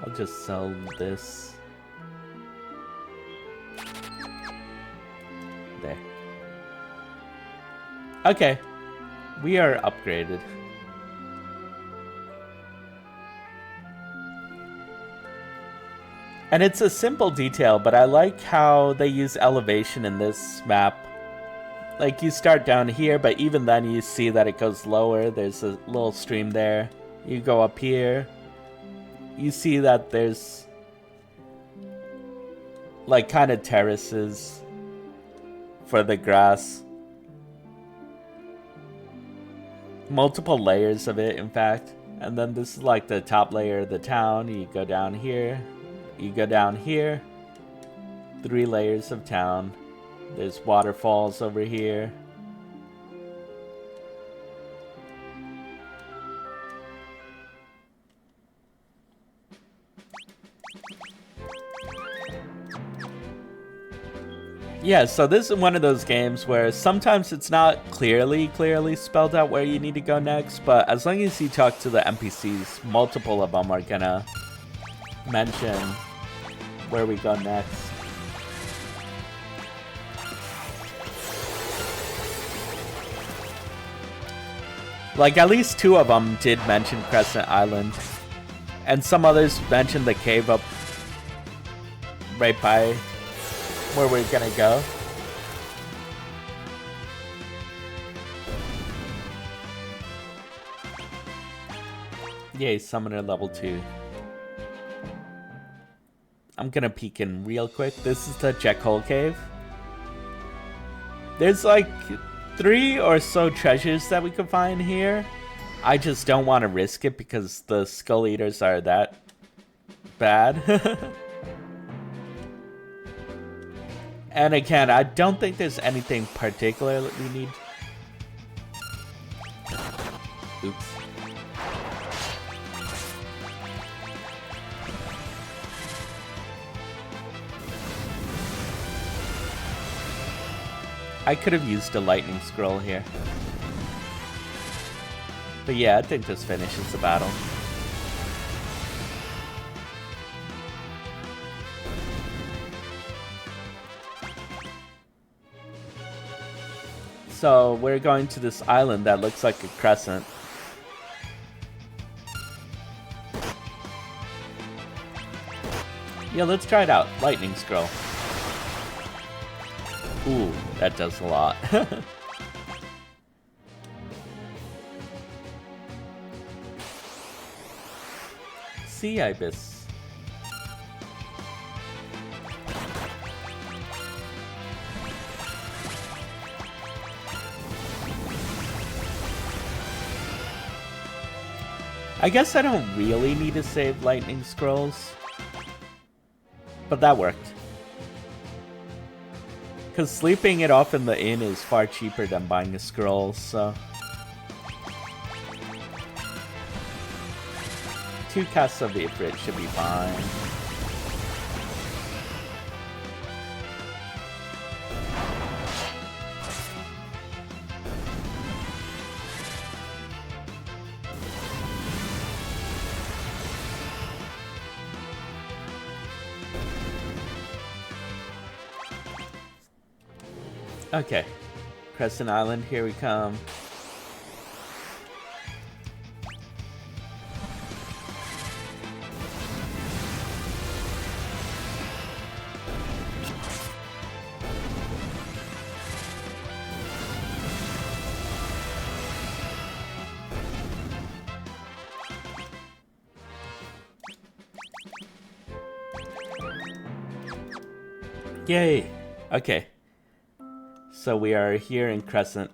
I'll just sell this. There. Okay. We are upgraded. And it's a simple detail, but I like how they use elevation in this map. Like, you start down here, but even then you see that it goes lower. There's a little stream there. You go up here, you see that there's like kind of terraces for the grass. Multiple layers of it, in fact. And then this is like the top layer of the town. You go down here, you go down here. 3 layers of town. There's waterfalls over here. Yeah, so this is one of those games where sometimes it's not clearly spelled out where you need to go next, but as long as you talk to the NPCs, multiple of them are gonna mention where we go next. Like, at least 2 of them did mention Crescent Island, and some others mentioned the cave up right by where we're gonna go. Yay, Summoner level 2. I'm gonna peek in real quick. This is the Jackhole Cave. There's like 3 or so treasures that we could find here. I just don't want to risk it because the Skull Eaters are that bad. And again, I don't think there's anything particular that we need. Oops. I could have used a lightning scroll here. But yeah, I think this finishes the battle. So we're going to this island that looks like a crescent. Yeah, let's try it out. Lightning scroll. Ooh, that does a lot. Sea Ibis. I guess I don't really need to save lightning scrolls, but that worked. Because sleeping it off in the inn is far cheaper than buying a scroll, so... 2 casts of the Ifrit should be fine. Okay, Crescent Island, here we come. Yay! Okay. So we are here in Crescent.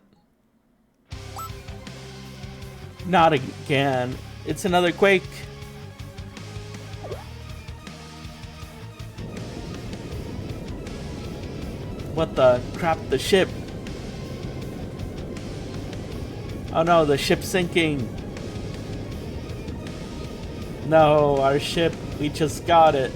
Not again. It's another quake. What the crap? The ship. Oh no, the ship's sinking. No, our ship. We just got it.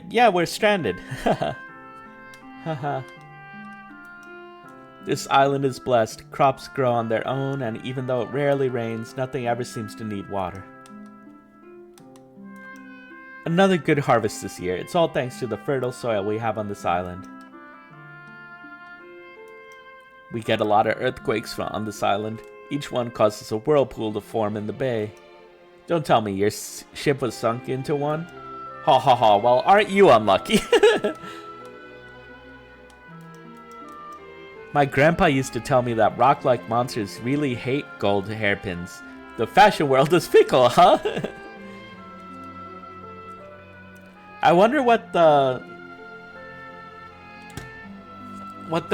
Yeah, we're stranded. Haha. This island is blessed. Crops grow on their own, and even though it rarely rains, nothing ever seems to need water. Another good harvest this year. It's all thanks to the fertile soil we have on this island. We get a lot of earthquakes on this island. Each one causes a whirlpool to form in the bay. Don't tell me your ship was sunk into one. Ha ha ha, well, aren't you unlucky? My grandpa used to tell me that rock-like monsters really hate gold hairpins. The fashion world is fickle, huh? I wonder what the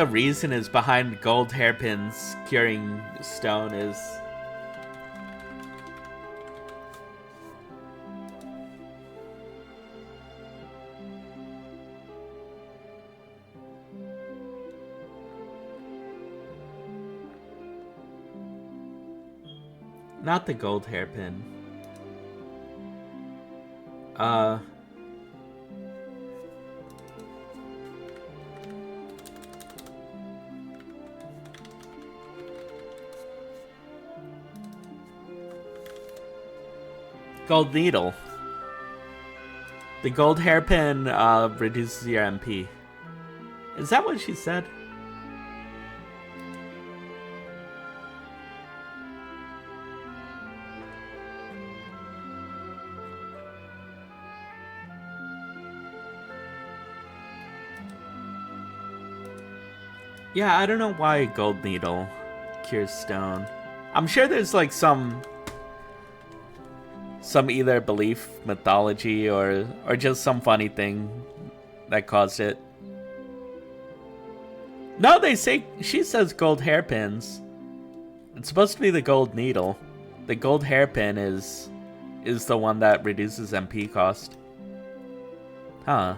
reason is behind gold hairpins curing stone is. Not the gold hairpin. Gold needle. The gold hairpin reduces your MP. Is that what she said? Yeah, I don't know why gold needle cures stone. I'm sure there's like some either belief, mythology, or just some funny thing that caused it. No, she says gold hairpins. It's supposed to be the gold needle. The gold hairpin is the one that reduces MP cost. Huh.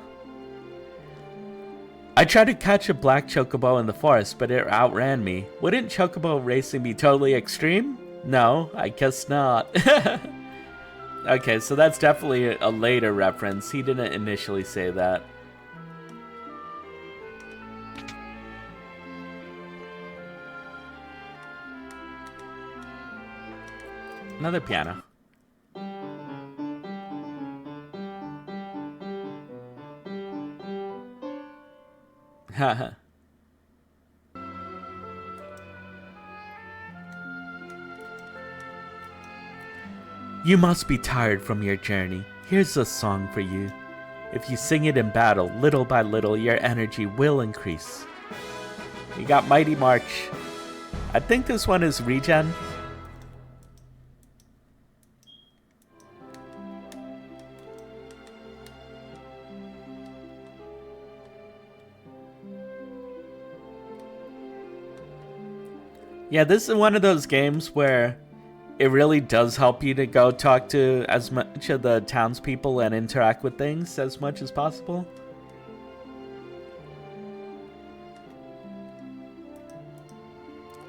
I tried to catch a black chocobo in the forest, but it outran me. Wouldn't chocobo racing be totally extreme? No, I guess not. Okay, so that's definitely a later reference. He didn't initially say that. Another piano. Haha. You must be tired from your journey. Here's a song for you. If you sing it in battle, little by little, your energy will increase. You got Mighty March. I think this one is regen. Yeah, this is one of those games where it really does help you to go talk to as much of the townspeople and interact with things as much as possible.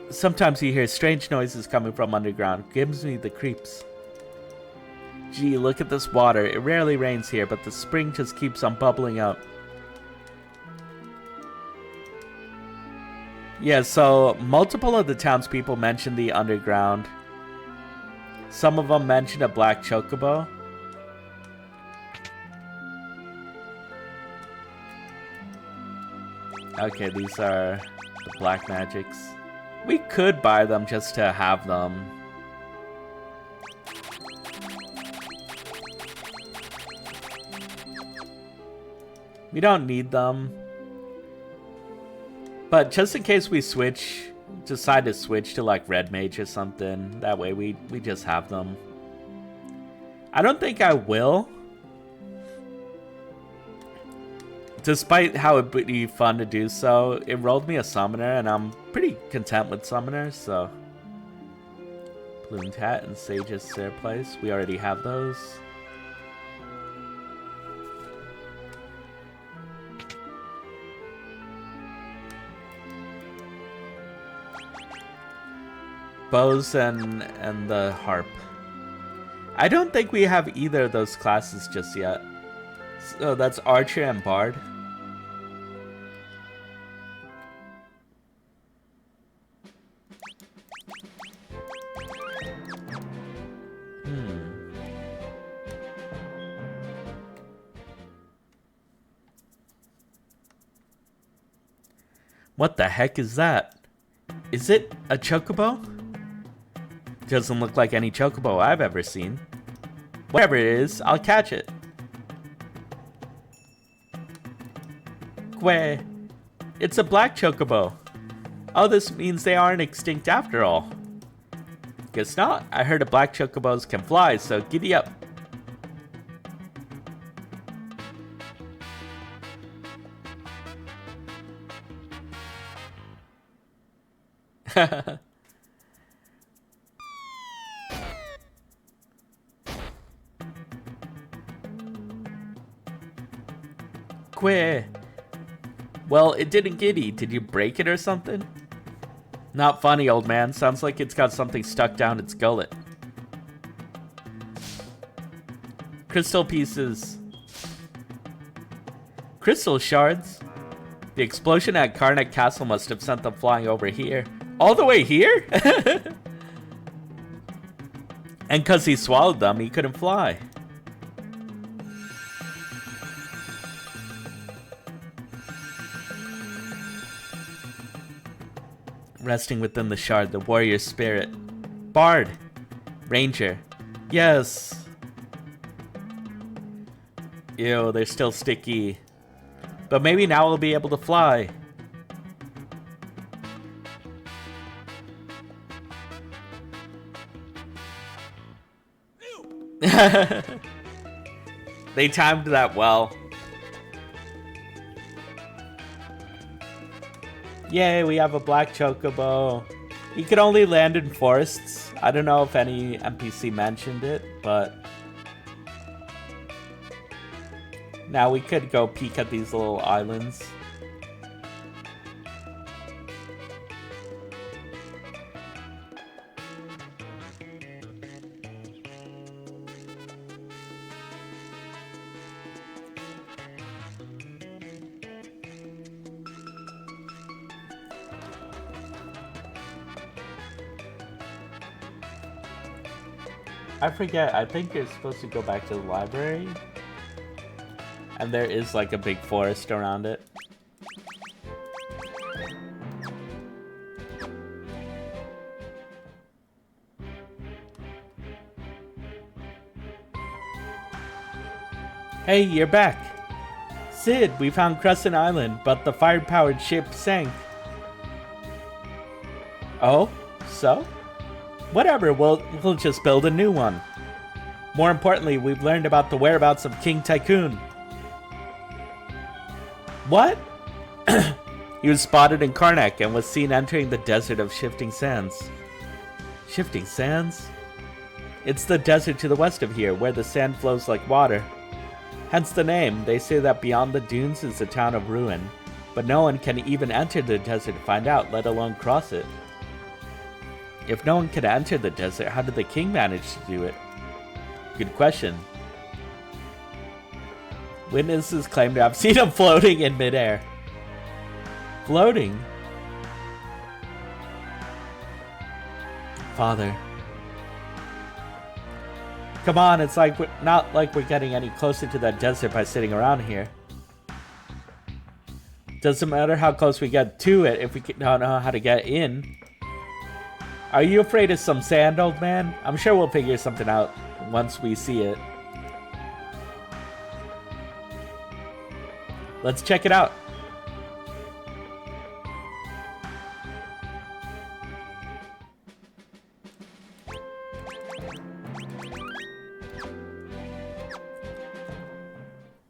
Sometimes you hear strange noises coming from underground. Gives me the creeps. Gee, look at this water. It rarely rains here, but the spring just keeps on bubbling up. Yeah, so multiple of the townspeople mentioned the underground. Some of them mentioned a black chocobo. Okay, these are the black magics. We could buy them just to have them. We don't need them. But just in case we decide to switch to like red mage or something, that way we just have them. I don't think I will. Despite how it would be fun to do so, it rolled me a summoner and I'm pretty content with summoners, so. Plumed Hat and Sage's Stair Place, we already have those. Bows and the harp. I don't think we have either of those classes just yet. So that's archer and bard. What the heck is that? Is it a chocobo? Doesn't look like any chocobo I've ever seen. Whatever it is, I'll catch it. Quay. It's a black chocobo. Oh, this means they aren't extinct after all. Guess not. I heard the black chocobos can fly, so giddy up. Quay. Well, it didn't giddy. Did you break it or something? Not funny, old man. Sounds like it's got something stuck down its gullet. Crystal pieces. Crystal shards? The explosion at Karnak Castle must have sent them flying over here. All the way here? And because he swallowed them, he couldn't fly. Resting within the shard, the warrior spirit. Bard. Ranger. Yes. Ew, they're still sticky. But maybe now we'll be able to fly. They timed that well. Yay, we have a black chocobo. You can only land in forests. I don't know if any NPC mentioned it, but now we could go peek at these little islands. I forget, I think you're supposed to go back to the library. And there is like a big forest around it. Hey, you're back. Sid, we found Crescent Island, but the fire-powered ship sank. Oh? So? Whatever, we'll just build a new one. More importantly, we've learned about the whereabouts of King Tycoon. What? He was spotted in Karnak and was seen entering the desert of Shifting Sands. Shifting Sands? It's the desert to the west of here, where the sand flows like water. Hence the name. They say that beyond the dunes is the town of Ruin, but no one can even enter the desert to find out, let alone cross it. If no one could enter the desert, how did the king manage to do it? Good question. Witnesses claim to have seen him floating in midair. Floating? Father. Come on, it's like not like we're getting any closer to that desert by sitting around here. Doesn't matter how close we get to it if we don't know how to get in. Are you afraid of some sand, old man? I'm sure we'll figure something out once we see it. Let's check it out.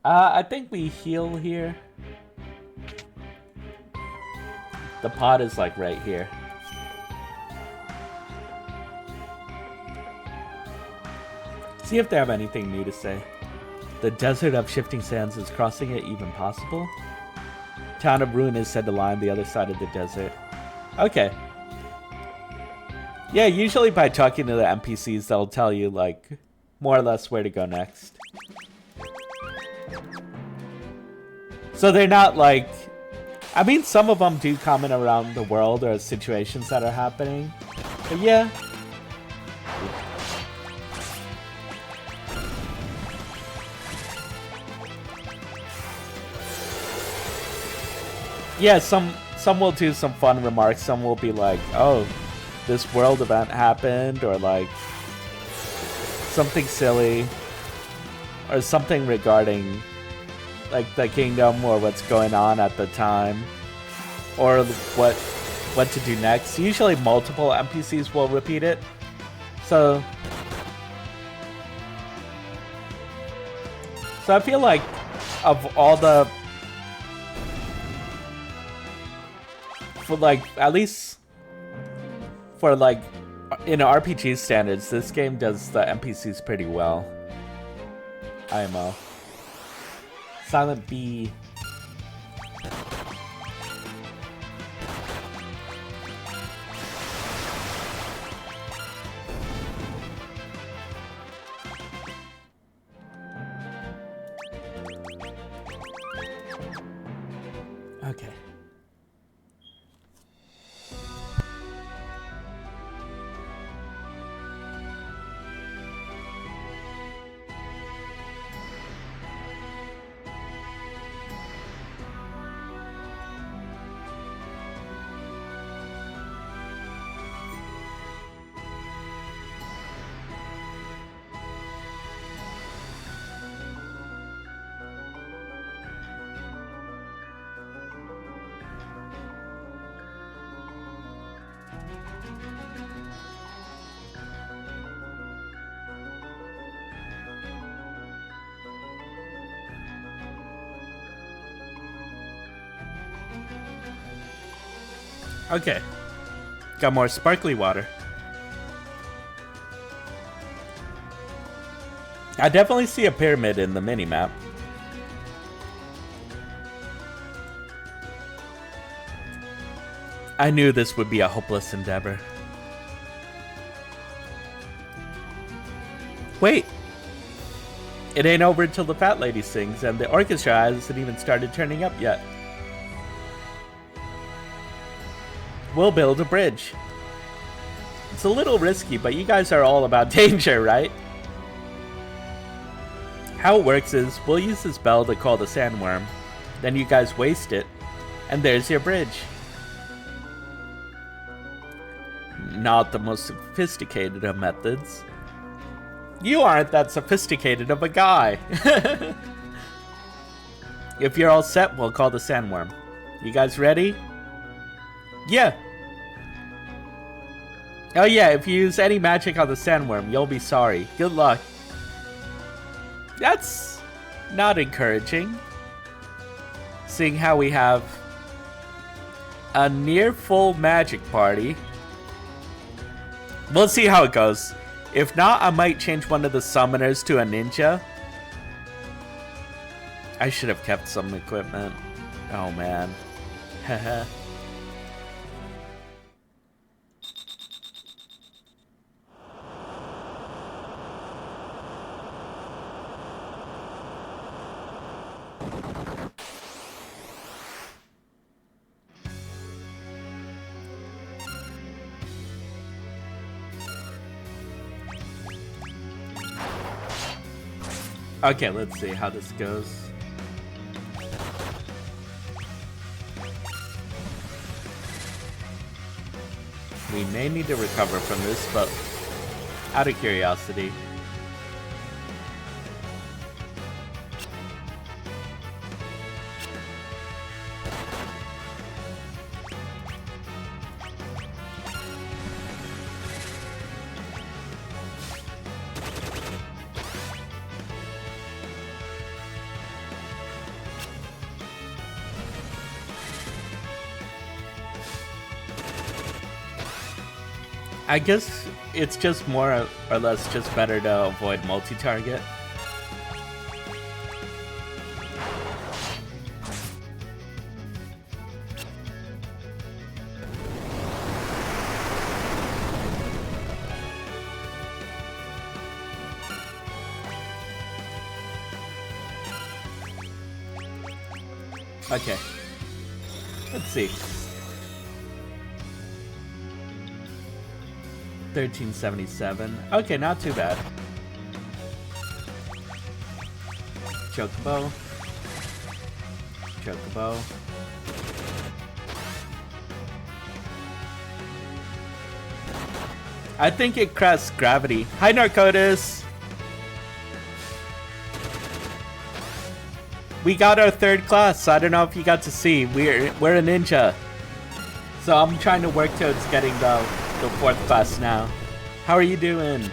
I think we heal here. The pot is like right here. See if they have anything new to say. The desert of Shifting Sands, is crossing it even possible? Town of Ruin is said to lie on the other side of the desert. Okay. Yeah, usually by talking to the NPCs, they'll tell you, like, more or less where to go next. So they're not like... I mean, some of them do comment around the world or situations that are happening. But yeah. Yeah, some will do some fun remarks. Some will be like, oh, this world event happened, or like something silly, or something regarding like the kingdom or what's going on at the time, or what to do next. Usually multiple NPCs will repeat it. So I feel like of all the, for like, at least for like in RPG standards, this game does the NPCs pretty well. IMO. Silent B. Okay. Okay. Got more sparkly water. I definitely see a pyramid in the mini-map. I knew this would be a hopeless endeavor. Wait! It ain't over until the fat lady sings, and the orchestra hasn't even started turning up yet. We'll build a bridge. It's a little risky, but you guys are all about danger, right? How it works is, we'll use this bell to call the sandworm, then you guys waste it, and there's your bridge. Not the most sophisticated of methods. You aren't that sophisticated of a guy. If you're all set, we'll call the sandworm. You guys ready? Yeah. Oh yeah, if you use any magic on the sandworm, you'll be sorry. Good luck. That's not encouraging. Seeing how we have a near full magic party. We'll see how it goes. If not, I might change one of the summoners to a ninja. I should have kept some equipment. Oh man. Haha. Okay, let's see how this goes. We may need to recover from this, but out of curiosity. I guess it's just more or less just better to avoid multi-target. Okay. Let's see. 1377. Okay, not too bad. Chocobo. Chocobo. I think it crashed gravity. Hi, Narcotis! We got our third class. I don't know if you got to see. We're a ninja. So I'm trying to work towards getting the fourth class now. How are you doing?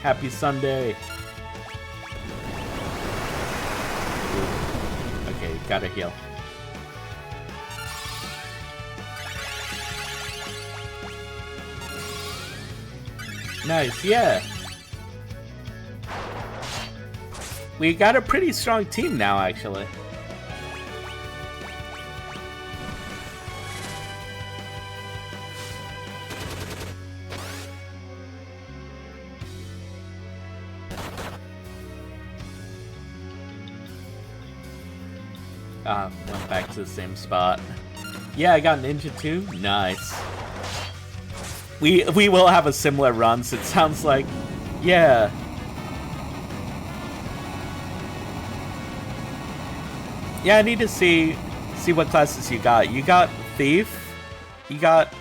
Happy Sunday. Okay, gotta heal. Nice, yeah. We got a pretty strong team now, actually. Went back to the same spot. Yeah, I got Ninja too. Nice. We will have a similar run, so it sounds like. Yeah. Yeah, I need to see what classes you got. You got Thief. You got.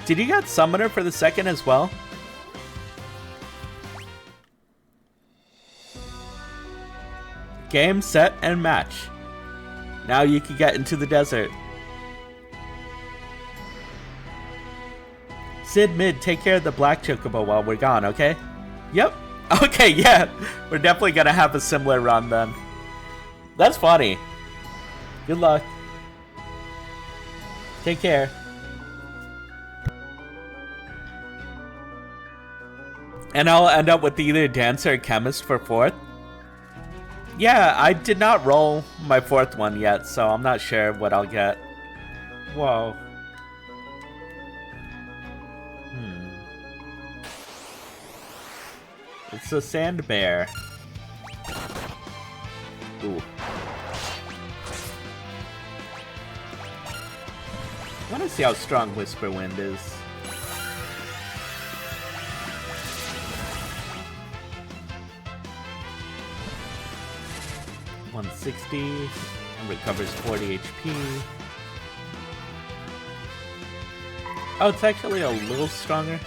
Did you got Summoner for the second as well? Game, set, and match. Now you can get into the desert. Sid Mid, take care of the black chocobo while we're gone, okay? Yep. Okay, yeah. We're definitely gonna have a similar run then. That's funny. Good luck. Take care. And I'll end up with either Dancer or Chemist for 4th. Yeah, I did not roll my 4th one yet, so I'm not sure what I'll get. Whoa. It's a sand bear. Ooh. I want to see how strong Whisper Wind is. $160 and recovers 40 HP. Oh, it's actually a little stronger.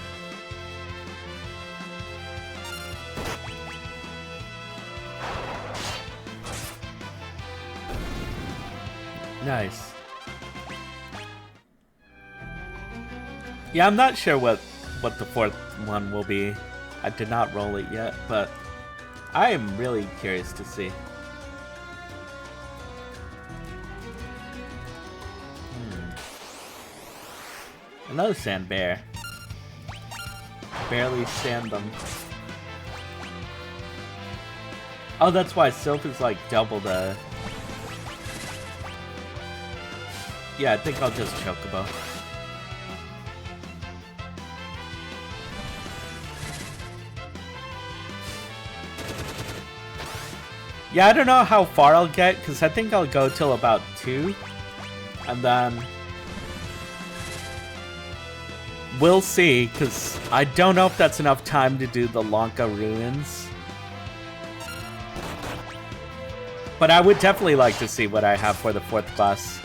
Nice. Yeah, I'm not sure what the 4th one will be. I did not roll it yet, but I am really curious to see. Another sand bear. Barely stand them. Oh, that's why Sylph is like double the... Yeah, I think I'll just Chocobo. Yeah, I don't know how far I'll get, because I think I'll go till about 2. And then... we'll see, because I don't know if that's enough time to do the Lanka Ruins. But I would definitely like to see what I have for the 4th class.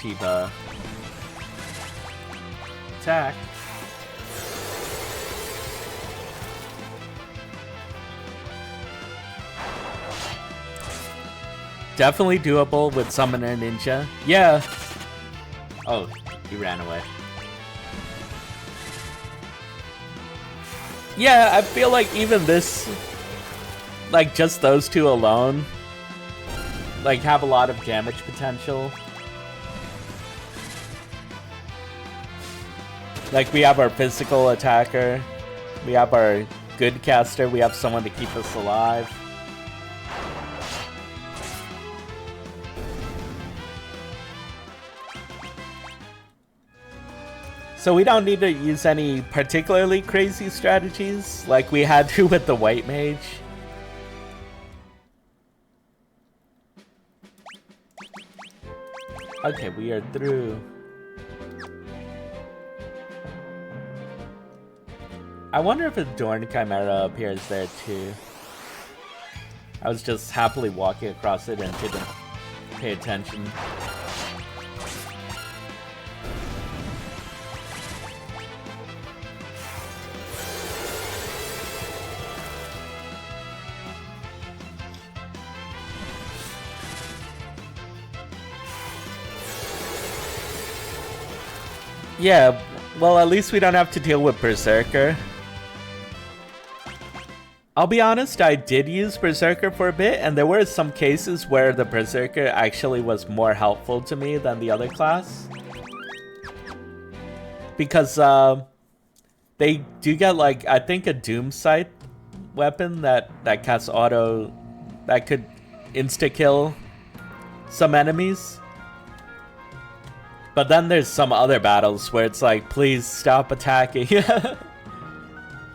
Shiba. Attack. Definitely doable with Summoner Ninja. Yeah. Oh, he ran away. Yeah, I feel like even this, like just those two alone, like have a lot of damage potential. Like we have our physical attacker, we have our good caster, we have someone to keep us alive. So we don't need to use any particularly crazy strategies like we had to with the White Mage. Okay, we are through. I wonder if a Dorn Chimera appears there too. I was just happily walking across it and didn't pay attention. Yeah, well, at least we don't have to deal with Berserker. I'll be honest, I did use Berserker for a bit, and there were some cases where the Berserker actually was more helpful to me than the other class. Because they do get, like, I think a Doom Sight weapon that casts auto, that could insta-kill some enemies. But then there's some other battles where it's like, please stop attacking.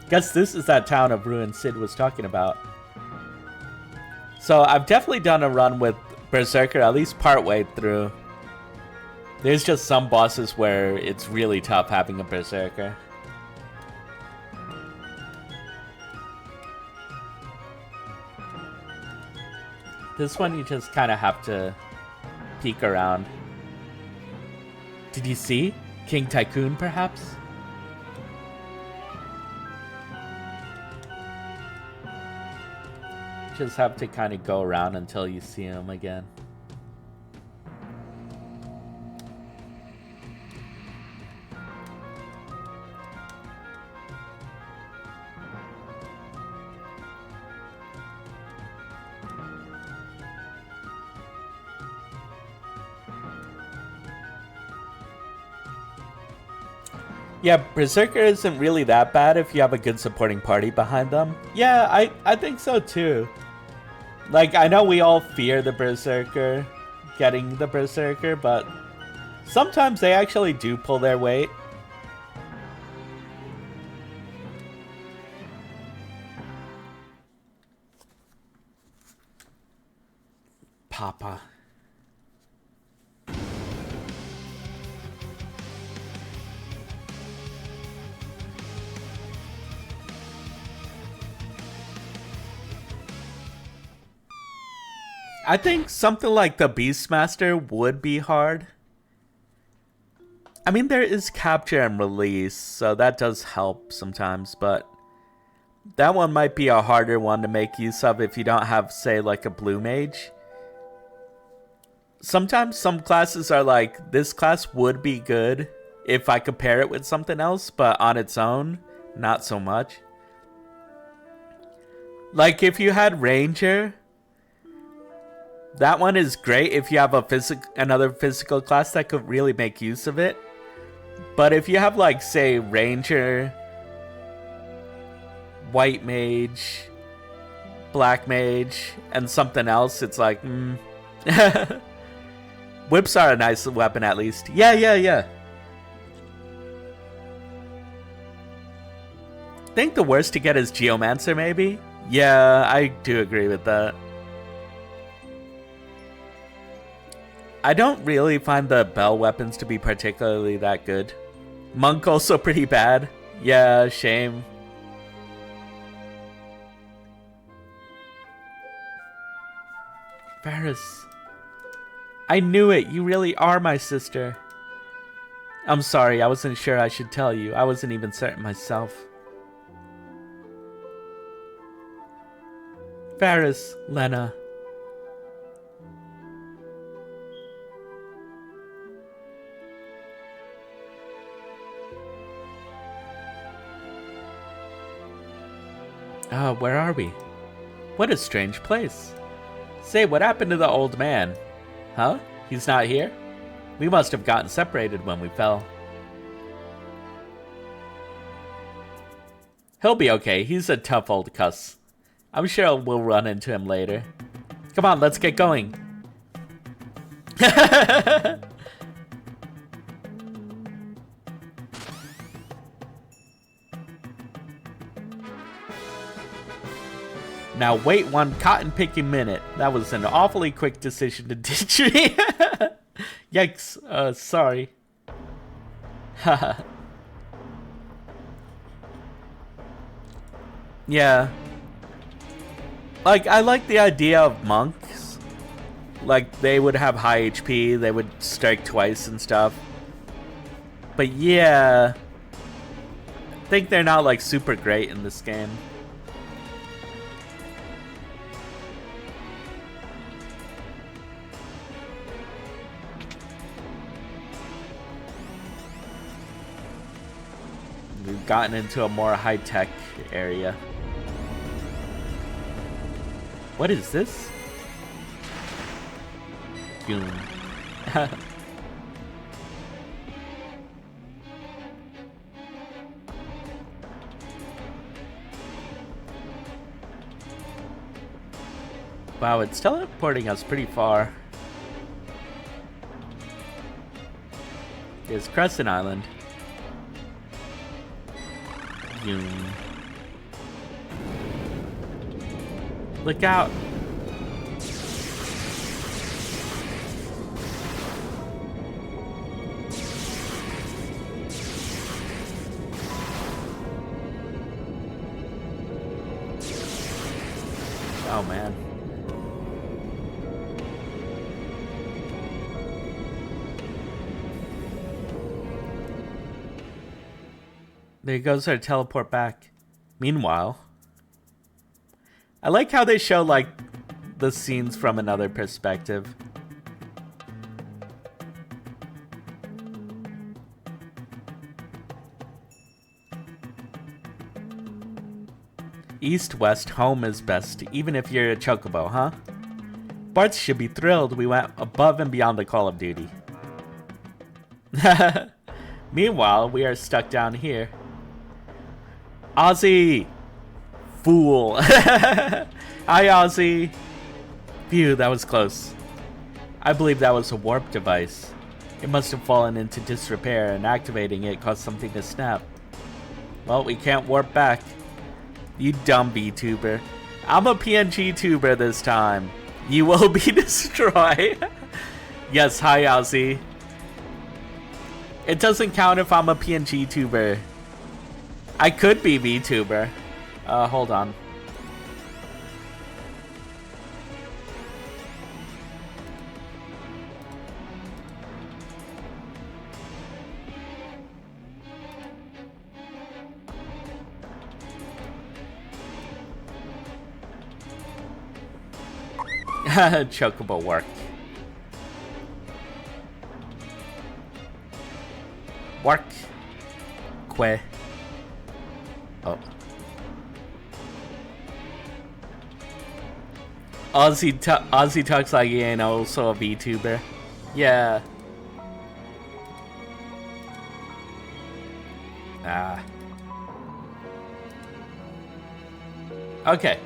Guess this is that town of Ruined Sid was talking about. So I've definitely done a run with Berserker, at least partway through. There's just some bosses where it's really tough having a Berserker. This one you just kind of have to peek around. Did you see? King Tycoon, perhaps? Just have to kind of go around until you see him again. Yeah, Berserker isn't really that bad if you have a good supporting party behind them. Yeah, I think so too. Like, I know we all fear the Berserker, getting the Berserker, but sometimes they actually do pull their weight. Papa. I think something like the Beastmaster would be hard. I mean, there is capture and release, so that does help sometimes, but that one might be a harder one to make use of if you don't have, say, like a blue mage. Sometimes some classes are like, this class would be good if I compare it with something else, but on its own, not so much. Like if you had Ranger, that one is great if you have another physical class that could really make use of it. But if you have, like, say, Ranger, White Mage, Black Mage, and something else, it's like, Whips are a nice weapon, at least. Yeah. I think the worst to get is Geomancer, maybe? Yeah, I do agree with that. I don't really find the bell weapons to be particularly that good. Monk also pretty bad. Yeah, shame. Varus. I knew it. You really are my sister. I'm sorry. I wasn't sure I should tell you. I wasn't even certain myself. Varus, Lena. Where are we? What a strange place. Say, what happened to the old man? Huh? He's not here? We must have gotten separated when we fell. He'll be okay. He's a tough old cuss. I'm sure we'll run into him later. Come on, let's get going. Now wait one cotton-picking minute. That was an awfully quick decision to ditch me. Yikes. Sorry. Yeah. Like, I like the idea of monks. Like, they would have high HP, they would strike twice and stuff. But yeah, I think they're not, like, super great in this game. We've gotten into a more high-tech area. What is this? Goon. Wow, it's teleporting us pretty far. Here's Crescent Island. Goon. Look out! Oh man. There goes our teleport back. Meanwhile, I like how they show, like, the scenes from another perspective. East, west, home is best, even if you're a chocobo, huh? Barts should be thrilled we went above and beyond the Call of Duty. Meanwhile, we are stuck down here. Ozzy! Fool! Hi, Ozzy! Phew, that was close. I believe that was a warp device. It must have fallen into disrepair, and activating it caused something to snap. Well, we can't warp back. You dumb VTuber. I'm a PNG tuber this time. You will be destroyed. Yes, hi, Ozzy. It doesn't count if I'm a PNG tuber. I could be VTuber. Hold on. Chocobo work. Work. Que. Oh. Ozzy talks like he ain't also a VTuber. Yeah. Ah. Okay.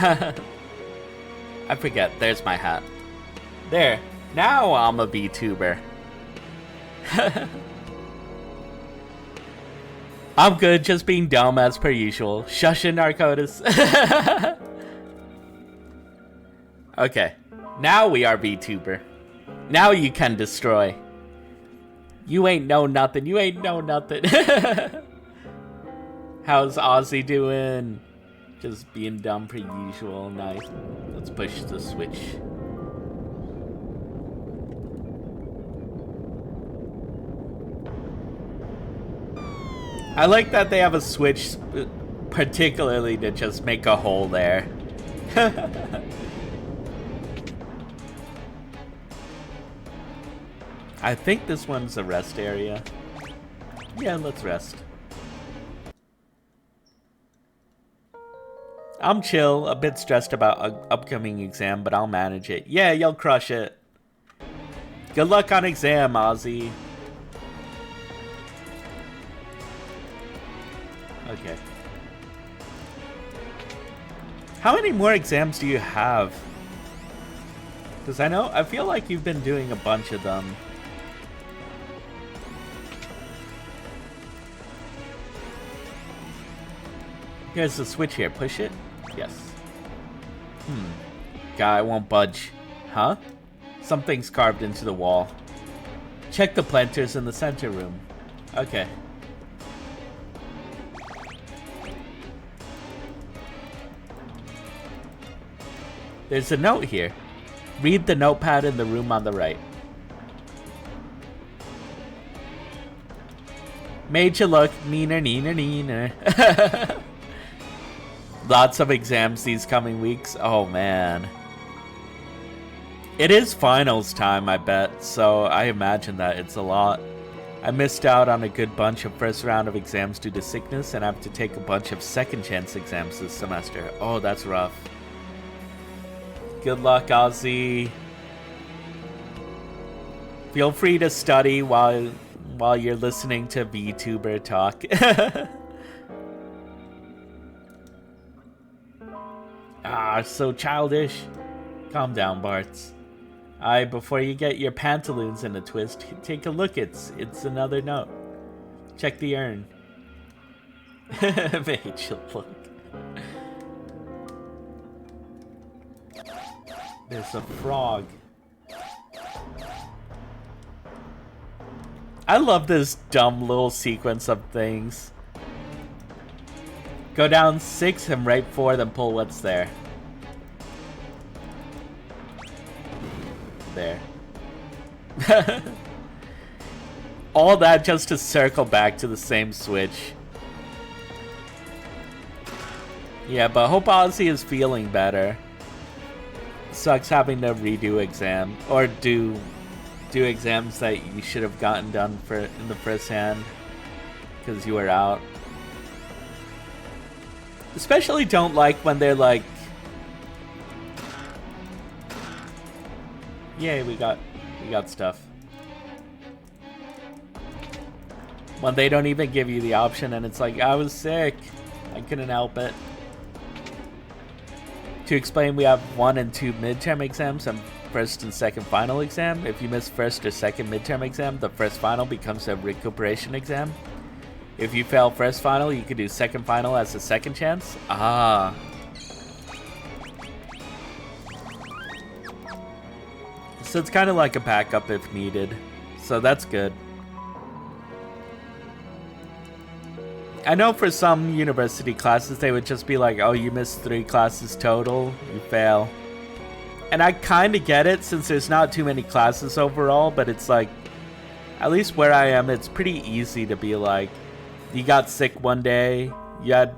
I forget. There's my hat. There. Now I'm a VTuber. I'm good, just being dumb as per usual. Shushin' Narcotis. Okay. Now we are VTuber. Now you can destroy. You ain't know nothing. You ain't know nothing. How's Ozzy doing? Just being dumb per usual. Nice. Let's push the switch. I like that they have a switch particularly to just make a hole there. I think this one's a rest area. Yeah, let's rest. I'm chill, a bit stressed about an upcoming exam, but I'll manage it. Yeah, you'll crush it. Good luck on exam, Ozzy. Okay. How many more exams do you have? Because I feel like you've been doing a bunch of them. Here's the switch here. Push it? Yes. Guy won't budge. Huh? Something's carved into the wall. Check the planters in the center room. Okay. There's a note here. Read the notepad in the room on the right. Made you look neener, neener, neener. Lots of exams these coming weeks. Oh, man. It is finals time, I bet, so I imagine that it's a lot. I missed out on a good bunch of first round of exams due to sickness, and I have to take a bunch of second chance exams this semester. Oh, that's rough. Good luck, Ozzy. Feel free to study while you're listening to VTuber talk. Ah, so childish. Calm down, Bartz. Before you get your pantaloons in a twist, take a look. It's another note. Check the urn. Mage, look. There's a frog. I love this dumb little sequence of things. Go down 6 and right 4, then pull what's there. There. All that just to circle back to the same switch. Yeah, but hope Ozzy is feeling better. Sucks having to redo exam or do exams that you should have gotten done in the first hand because you were out. Especially don't like when they're like, yay, we got We got stuff. When they don't even give you the option and it's like, I was sick. I couldn't help it. To explain, we have 1 and 2 midterm exams and first and second final exam. If you miss first or second midterm exam, the first final becomes a recuperation exam. If you fail first final, you could do second final as a second chance. Ah. So it's kind of like a backup if needed. So that's good. I know for some university classes, they would just be like, oh, you missed 3 classes total, you fail. And I kind of get it since there's not too many classes overall, but it's like, at least where I am, it's pretty easy to be like, you got sick one day, you had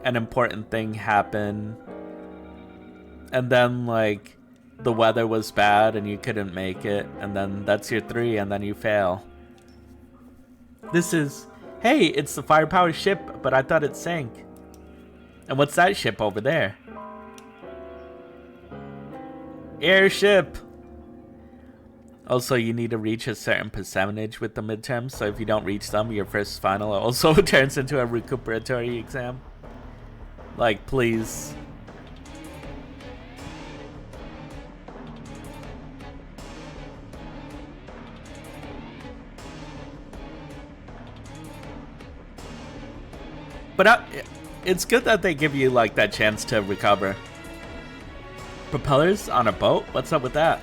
an important thing happen, and then like, the weather was bad and you couldn't make it, and then that's your 3, and then you fail. This is... Hey, it's the firepower ship, but I thought it sank. And what's that ship over there? Airship! Also, you need to reach a certain percentage with the midterms, so if you don't reach them, your first final also turns into a recuperatory exam. Like, please. But it's good that they give you like that chance to recover. Propellers on a boat? What's up with that?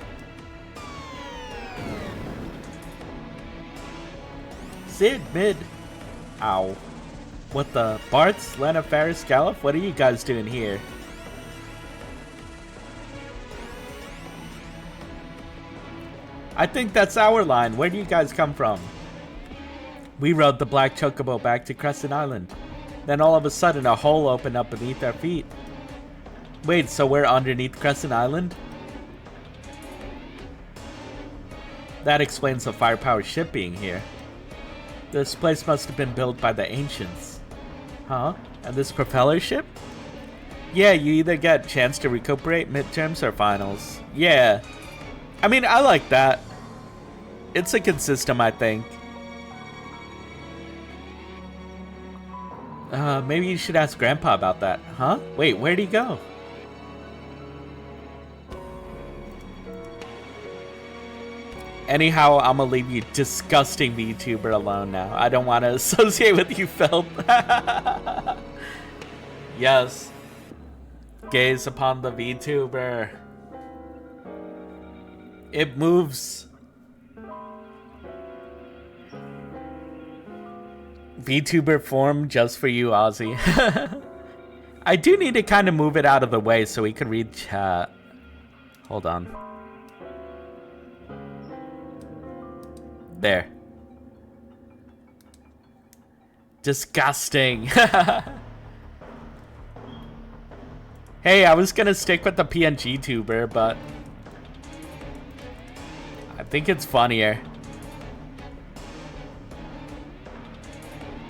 Sid, mid. Ow. What the? Bart's, Lena, Ferris, Gallop? What are you guys doing here? I think that's our line. Where do you guys come from? We rode the Black Chocobo back to Crescent Island. Then all of a sudden a hole opened up beneath our feet. Wait, so we're underneath Crescent Island? That explains the firepower ship being here. This place must have been built by the ancients. Huh? And this propeller ship? Yeah, you either get a chance to recuperate midterms or finals. Yeah. I mean, I like that. It's a good system, I think. Maybe you should ask Grandpa about that. Huh? Wait, where'd he go? Anyhow, I'm gonna leave you disgusting VTuber alone now. I don't want to associate with you, filth. Yes. Gaze upon the VTuber. It moves. VTuber form just for you, Ozzy. I do need to kind of move it out of the way so we can read chat. Hold on. There. Disgusting. Hey, I was gonna stick with the PNG tuber, but I think it's funnier.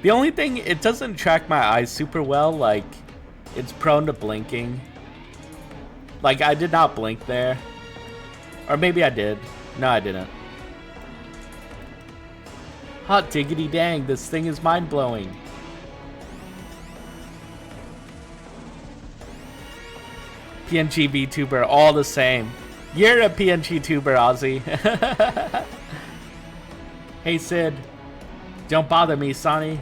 The only thing, it doesn't track my eyes super well, like, it's prone to blinking. Like, I did not blink there. Or maybe I did. No, I didn't. Hot diggity dang, this thing is mind-blowing. PNG VTuber, all the same. You're a PNG tuber, Ozzy. Hey, Sid. Don't bother me, Sonny.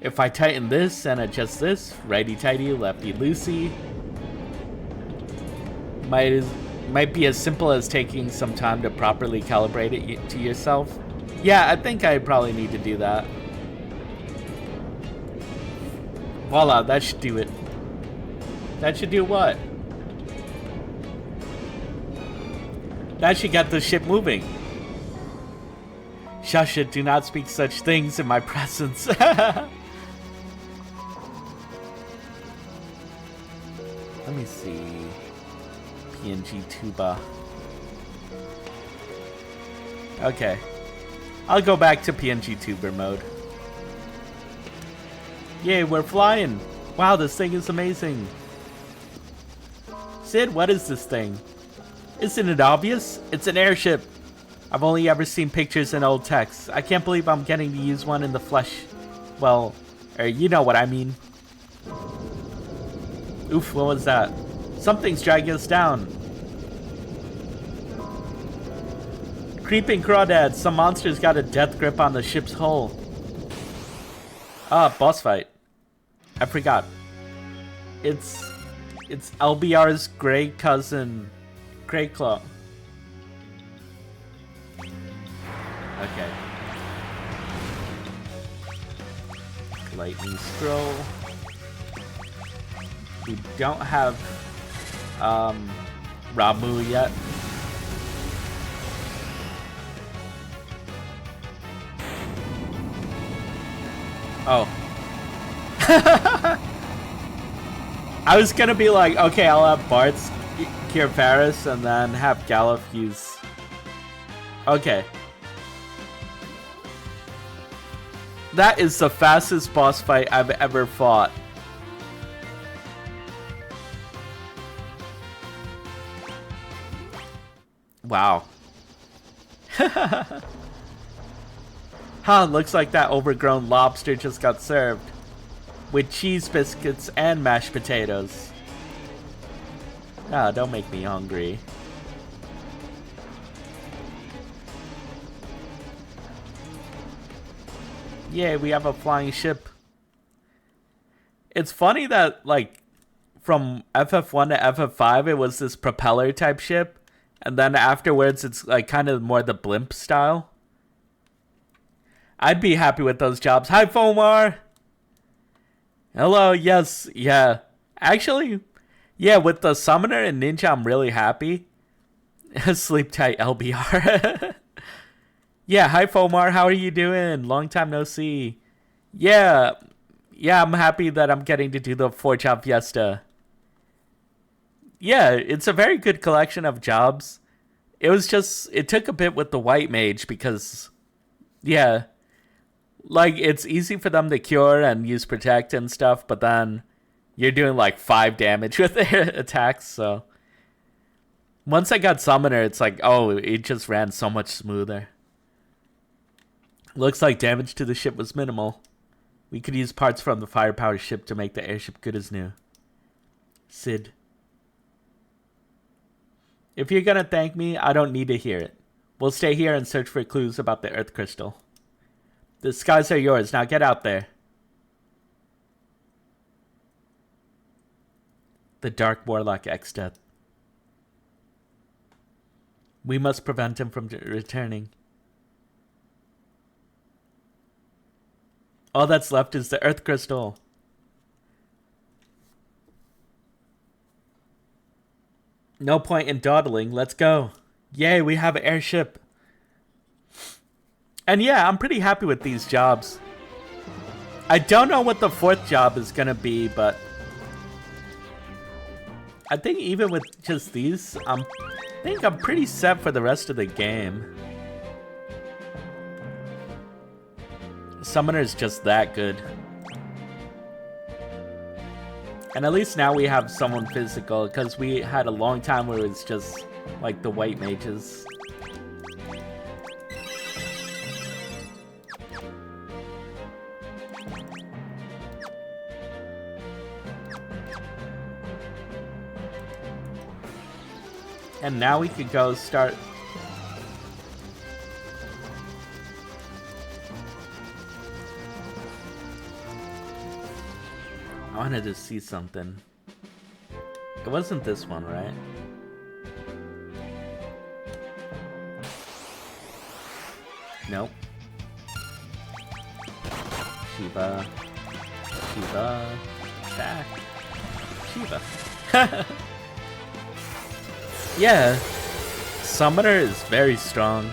If I tighten this and adjust this, righty-tighty, lefty-loosey. Might be as simple as taking some time to properly calibrate it to yourself. Yeah, I think I probably need to do that. Voila, that should do it. That should do what? That should get the ship moving. Shusha, do not speak such things in my presence. Let me see. PNG tuba. Okay. I'll go back to PNG tuber mode. Yay, we're flying. Wow, this thing is amazing. Sid, what is this thing? Isn't it obvious? It's an airship. I've only ever seen pictures in old texts. I can't believe I'm getting to use one in the flesh. Well, you know what I mean. Oof, what was that? Something's dragging us down. Creeping crawdads. Some monsters got a death grip on the ship's hull. Ah, boss fight. I forgot. It's LBR's gray cousin, Grey Claw. Okay. Lightning scroll. We don't have Ramu yet. Oh. I was gonna be like, okay, I'll have Bart's cure Paris and then have Galuf use. Okay. That is the fastest boss fight I've ever fought. Wow. Huh, looks like that overgrown lobster just got served. With cheese biscuits and mashed potatoes. Ah, don't make me hungry. Yay, we have a flying ship. It's funny that, like, from FF1 to FF5, it was this propeller type ship. And then afterwards, it's, like, kind of more the blimp style. I'd be happy with those jobs. Hi, Fomar! Hello, yes, yeah. Actually, yeah, with the Summoner and Ninja, I'm really happy. Sleep tight, LBR. Yeah, hi, Fomar. How are you doing? Long time no see. Yeah, I'm happy that I'm getting to do the 4-job Fiesta. Yeah, it's a very good collection of jobs. It took a bit with the White Mage because, yeah, like, it's easy for them to cure and use protect and stuff, but then you're doing like 5 damage with their attacks, so. Once I got Summoner, it's like, oh, it just ran so much smoother. Looks like damage to the ship was minimal. We could use parts from the firepower ship to make the airship good as new. Sid. If you're gonna thank me, I don't need to hear it. We'll stay here and search for clues about the Earth Crystal. The skies are yours. Now get out there. The Dark Warlock X-Death. We must prevent him from returning. All that's left is the Earth Crystal. No point in dawdling. Let's go. Yay, we have an airship. And yeah, I'm pretty happy with these jobs. I don't know what the 4th job is gonna be, but I think even with just these, I think I'm pretty set for the rest of the game. Summoner's just that good. And at least now we have someone physical, because we had a long time where it was just like the White Mages. And now we could go start. I wanted to see something. It wasn't this one, right? Nope. Shiva. Shiva. Attack. Shiva. Yeah. Summoner is very strong.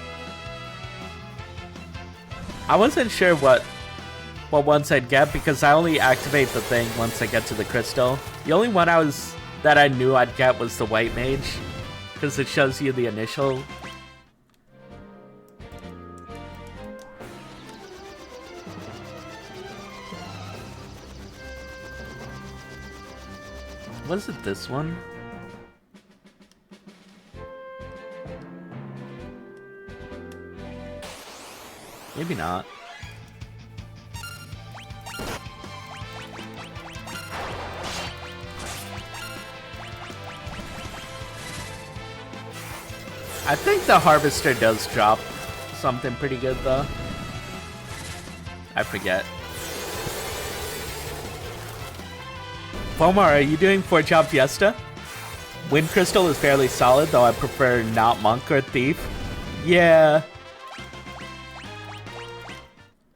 I wasn't sure what ones I'd get because I only activate the thing once I get to the crystal. The only one that I knew I'd get was the White Mage, because it shows you the initial. Was it this one? Maybe not. I think the Harvester does drop something pretty good, though. I forget. Pomar, are you doing 4-job Fiesta? Wind Crystal is fairly solid, though I prefer not Monk or Thief. Yeah.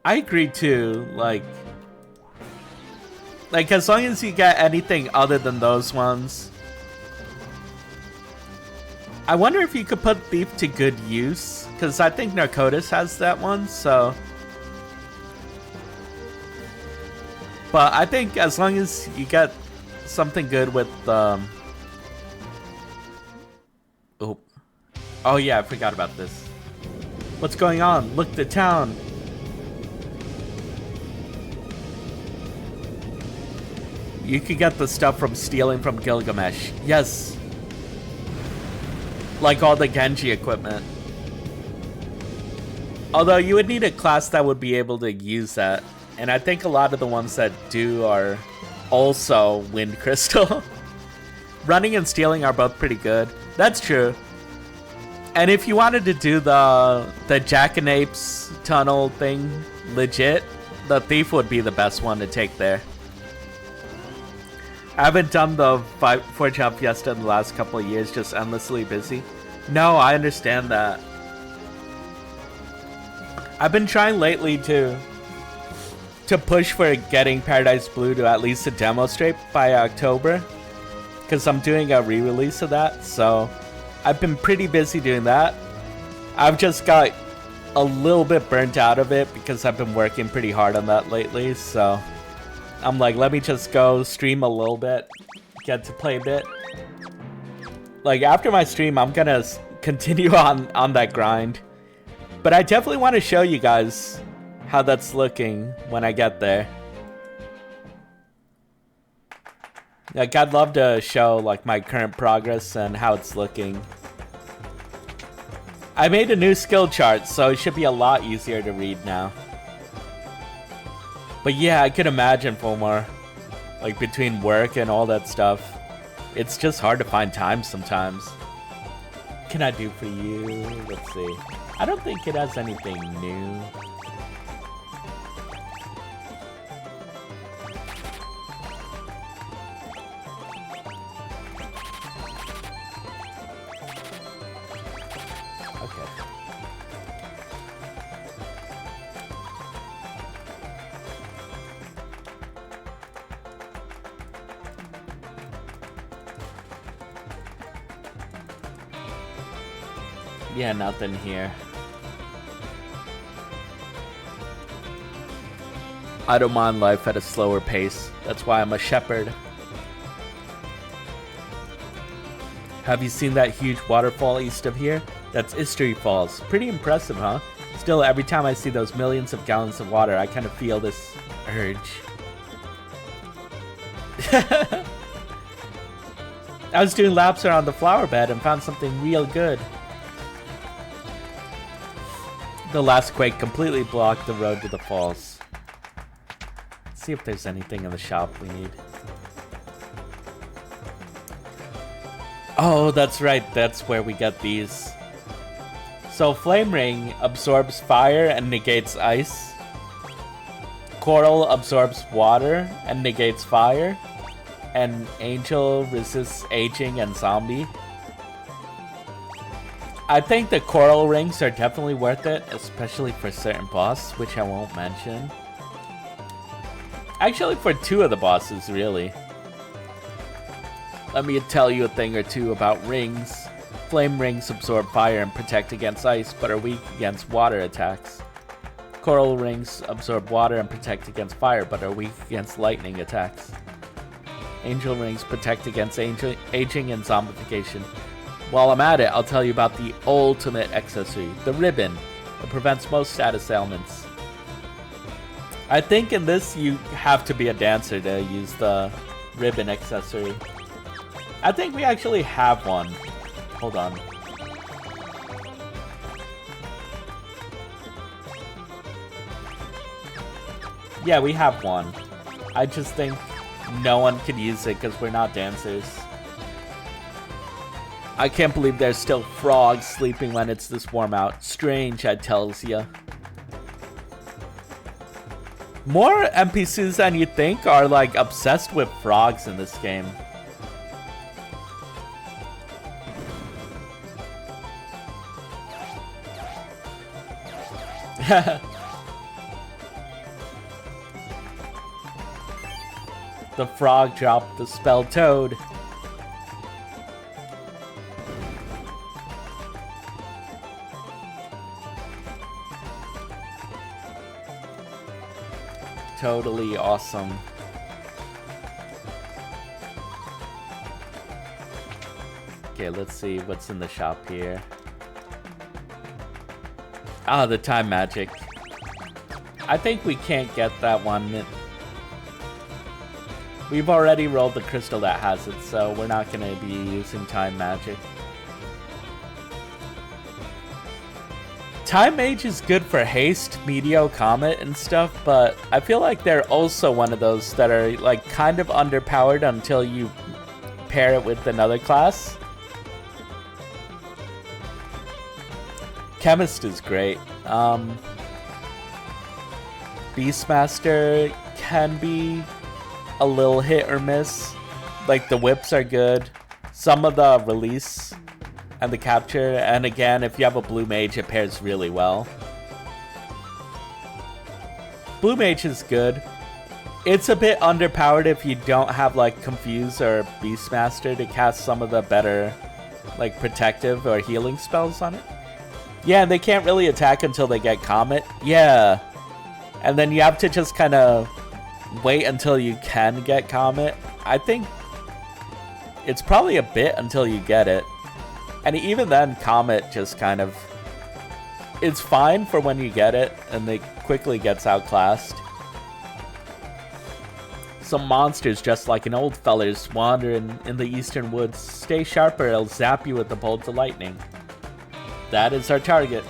I agree, too. Like, as long as you get anything other than those ones. I wonder if you could put Thief to good use, because I think Narcotis has that one, so... But I think as long as you get something good with, Oh yeah, I forgot about this. What's going on? Look, the town! You could get the stuff from stealing from Gilgamesh. Yes! Like all the Genji equipment. Although you would need a class that would be able to use that. And I think a lot of the ones that do are also Wind Crystal. Running and stealing are both pretty good. That's true. And if you wanted to do the Jackanapes tunnel thing legit, the Thief would be the best one to take there. I haven't done the 4-job Fiesta in the last couple of years, just endlessly busy. No, I understand that. I've been trying lately to push for getting Paradise Blue to at least a demo straight by October, because I'm doing a re-release of that, so I've been pretty busy doing that. I've just got a little bit burnt out of it because I've been working pretty hard on that lately, so I'm like, let me just go stream a little bit, get to play a bit. Like, after my stream, I'm gonna continue on that grind. But I definitely want to show you guys how that's looking when I get there. Like, I'd love to show, like, my current progress and how it's looking. I made a new skill chart, so it should be a lot easier to read now. But yeah, I could imagine, Fomar, like, between work and all that stuff, it's just hard to find time sometimes. What can I do for you? Let's see. I don't think it has anything new. Okay. Yeah, nothing here. I don't mind life at a slower pace. That's why I'm a shepherd. Have you seen that huge waterfall east of here? That's History Falls. Pretty impressive, huh? Still, every time I see those millions of gallons of water, I kind of feel this urge. I was doing laps around the flower bed and found something real good. The last quake completely blocked the road to the falls. Let's see if there's anything in the shop we need. Oh, that's right. That's where we get these. So Flame Ring absorbs fire and negates ice. Coral absorbs water and negates fire. And Angel resists aging and zombie. I think the coral rings are definitely worth it, especially for certain boss, which I won't mention. Actually, for two of the bosses, really. Let me tell you a thing or two about rings. Flame rings absorb fire and protect against ice, but are weak against water attacks. Coral rings absorb water and protect against fire, but are weak against lightning attacks. Angel rings protect against aging and zombification. While I'm at it, I'll tell you about the ultimate accessory, the ribbon. It prevents most status ailments. I think in this you have to be a dancer to use the ribbon accessory. I think we actually have one. Hold on. Yeah, we have one. I just think no one can use it because we're not dancers. I can't believe there's still frogs sleeping when it's this warm out. Strange, I tells ya. More NPCs than you think are like obsessed with frogs in this game. The frog dropped the spell Toad. Totally awesome. Okay, let's see what's in the shop here. Ah, the time magic. I think we can't get that one. We've already rolled the crystal that has it, so we're not going to be using time magic. Time Mage is good for haste, Meteor, Comet, and stuff, but I feel like they're also one of those that are like kind of underpowered until you pair it with another class. Chemist is great. Beastmaster can be a little hit or miss. Like the whips are good. Some of the release and the capture, and again, if you have a blue mage, it pairs really well. Blue mage is good. It's a bit underpowered if you don't have like Confuse or Beastmaster to cast some of the better like protective or healing spells on it. Yeah, they can't really attack until they get Comet. Yeah. And then you have to just kind of wait until you can get Comet. I think it's probably a bit until you get it. And even then, Comet just kind of... It's fine for when you get it, and it quickly gets outclassed. Some monsters dressed like an old fellas wandering in the eastern woods. Stay sharp or it'll zap you with the bolts of lightning. That is our target.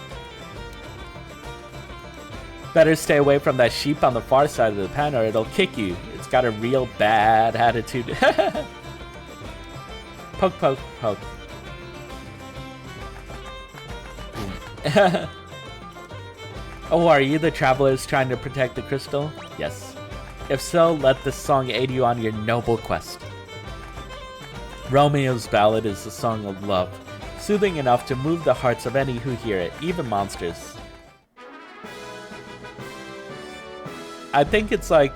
Better stay away from that sheep on the far side of the pen or it'll kick you. It's got a real bad attitude. Poke, poke, poke. Oh, are you the travelers trying to protect the crystal? Yes. If so, let this song aid you on your noble quest. Romeo's ballad is a song of love, soothing enough to move the hearts of any who hear it, even monsters. I think it's like...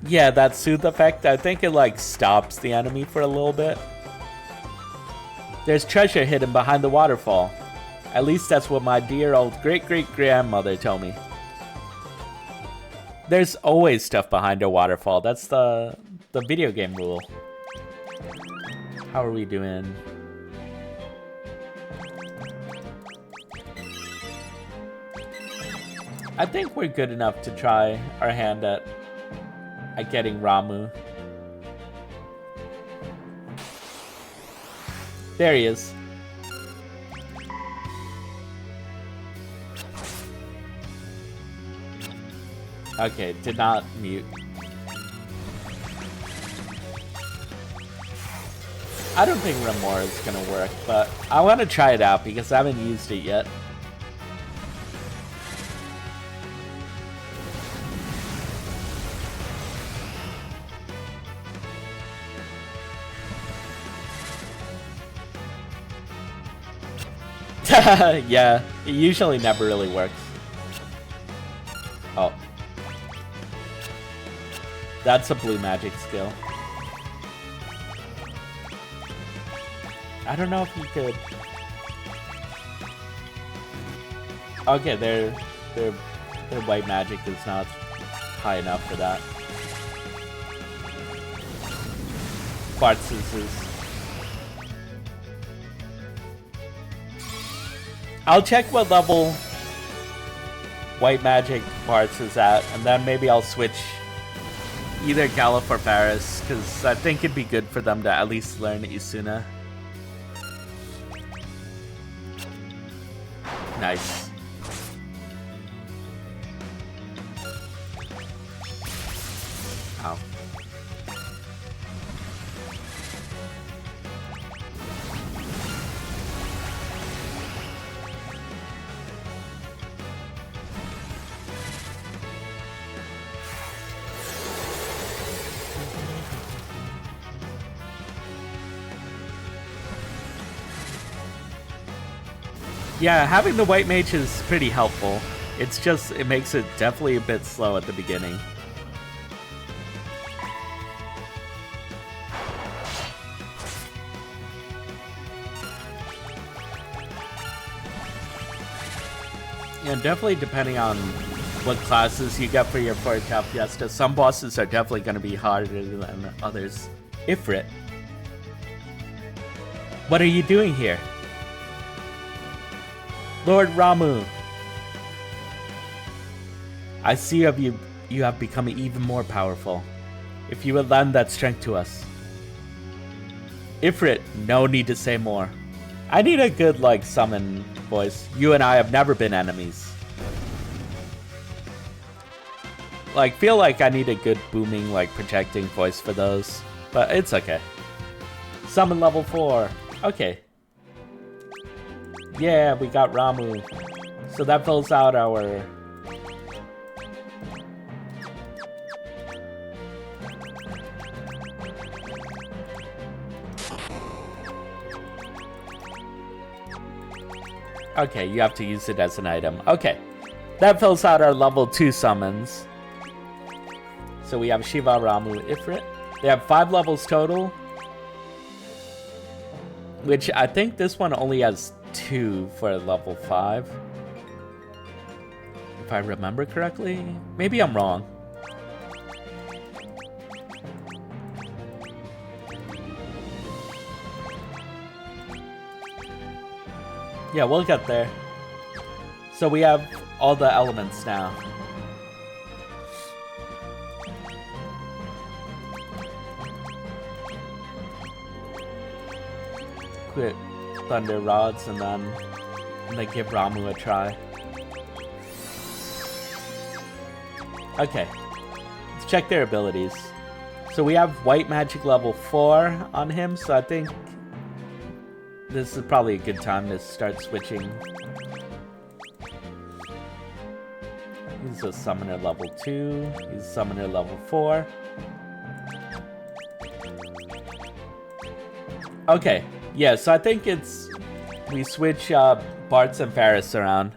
Yeah, that soothe effect, I think it like stops the enemy for a little bit. There's treasure hidden behind the waterfall. At least that's what my dear old great-great-grandmother told me. There's always stuff behind a waterfall. That's the video game rule. How are we doing? I think we're good enough to try our hand at getting Ramu. There he is. Okay, did not mute. I don't think Remora is gonna work, but I want to try it out because I haven't used it yet. Yeah, it usually never really works. Oh. That's a blue magic skill. I don't know if you could... Okay, their white magic is not high enough for that. Quartz's is... I'll check what level white magic parts is at, and then maybe I'll switch either Galuf or Paris, because I think it'd be good for them to at least learn Isuna. Nice. Ow. Yeah, having the white mage is pretty helpful. It's just, it makes it definitely a bit slow at the beginning. And definitely depending on what classes you get for your 4-cap Fiesta, some bosses are definitely going to be harder than others. Ifrit. What are you doing here? Lord Ramu, I see you have become even more powerful. If you would lend that strength to us. Ifrit, no need to say more. I need a good, like, summon voice. You and I have never been enemies. Like, feel like I need a good booming, like, projecting voice for those. But it's okay. Summon level 4. Okay. Yeah, we got Ramu. So that fills out our... Okay, you have to use it as an item. Okay. That fills out our level 2 summons. So we have Shiva, Ramu, Ifrit. They have 5 levels total. Which I think this one only has 2 for level 5. If I remember correctly. Maybe I'm wrong. Yeah, we'll get there. So we have all the elements now. Quit Thunder Rods and then give Ramu a try. Okay, let's check their abilities. So we have White Magic level 4 on him, so I think this is probably a good time to start switching. He's a Summoner level 2, he's a Summoner level 4. Okay, yeah, so I think it's... we switch Bartz and Faris around.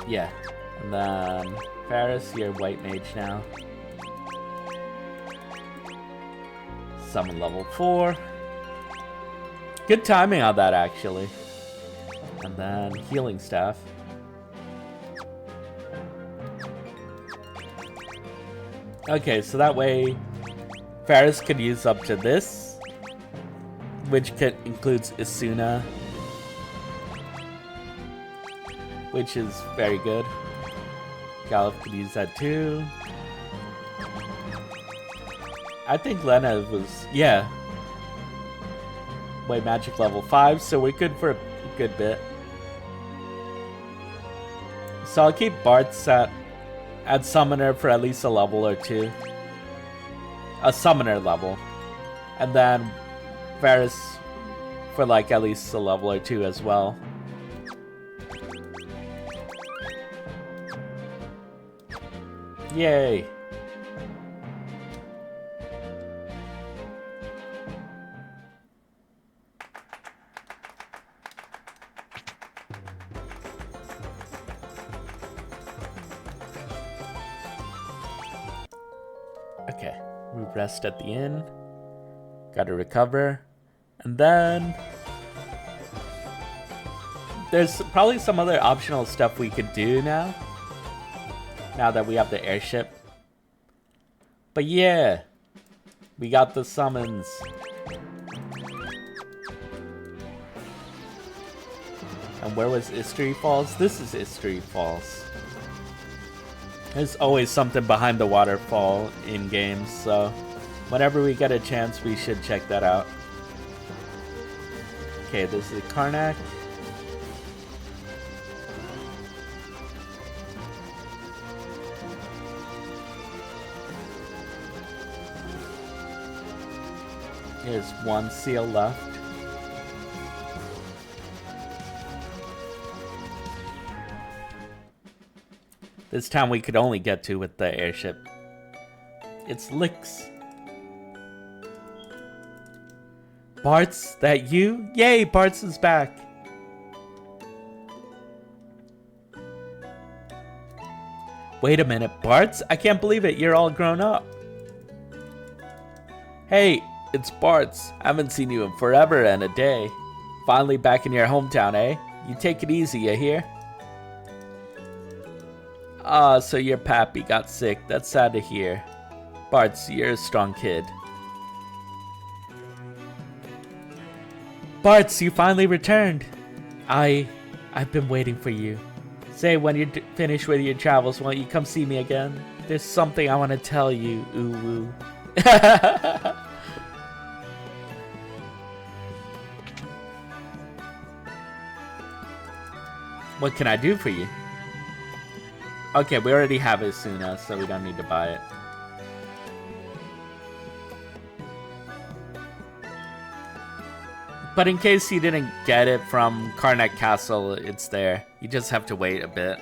Yeah, and then Faris, you're White Mage now. Summon level 4. Good timing on that, actually. And then Healing Staff. Okay, so that way Faris could use up to this, which includes Isuna, which is very good. Galuf could use that too. I think Lena was, yeah, White Magic level 5, so we're good for a good bit. So I'll keep Bartz at Summoner for at least a level or 2. A Summoner level. And then Varus for like at least a level or 2 as well. Yay! Okay, we rest at the inn. Gotta recover. And then there's probably some other optional stuff we could do now. Now that we have the airship. But yeah, we got the summons. And where was History Falls? This is History Falls. There's always something behind the waterfall in games, so whenever we get a chance, we should check that out. Okay, this is Karnak. There's one seal left. This town we could only get to with the airship. It's Licks. Bart's, that you? Yay, Bart's is back. Wait a minute, Bart's? I can't believe it, you're all grown up. Hey, it's Bart's. I haven't seen you in forever and a day. Finally back in your hometown, eh? You take it easy, you hear? Ah, so your pappy got sick. That's sad to hear. Bart's, you're a strong kid. Bart's, you finally returned. I've been waiting for you. Say, when you're finished with your travels, won't you come see me again? There's something I want to tell you, ooh-woo. What can I do for you? Okay, we already have it soon as, so we don't need to buy it. But in case you didn't get it from Karnak Castle, it's there. You just have to wait a bit.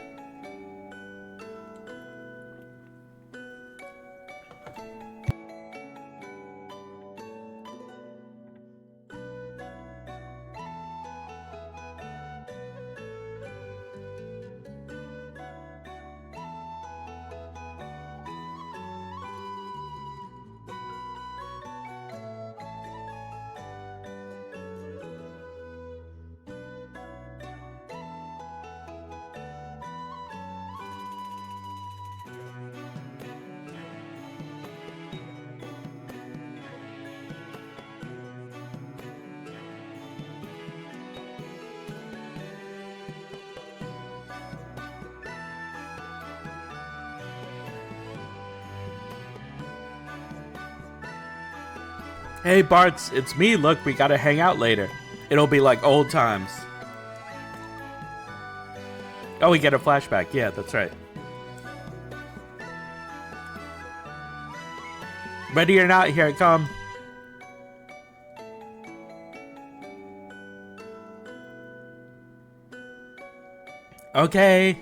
Hey Bart's, it's me. Look, we gotta hang out later. It'll be like old times. Oh, we get a flashback. Yeah, that's right. Ready or not, here I come. Okay.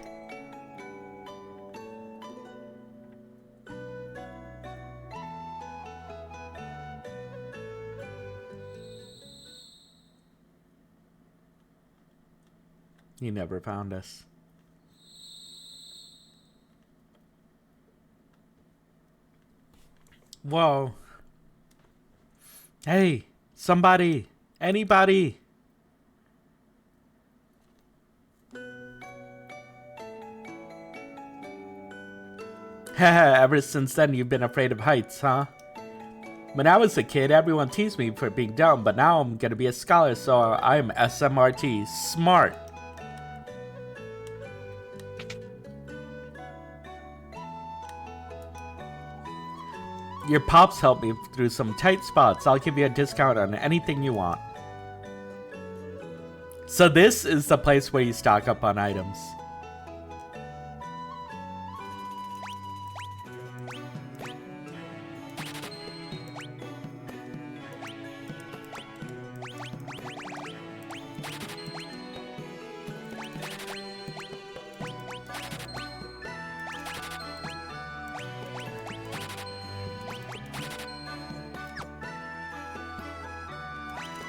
He never found us. Whoa. Hey, somebody, anybody. Haha, ever since then you've been afraid of heights, huh? When I was a kid, everyone teased me for being dumb, but now I'm gonna be a scholar, so I'm SMRT, smart. Your pops helped me through some tight spots. I'll give you a discount on anything you want. So this is the place where you stock up on items.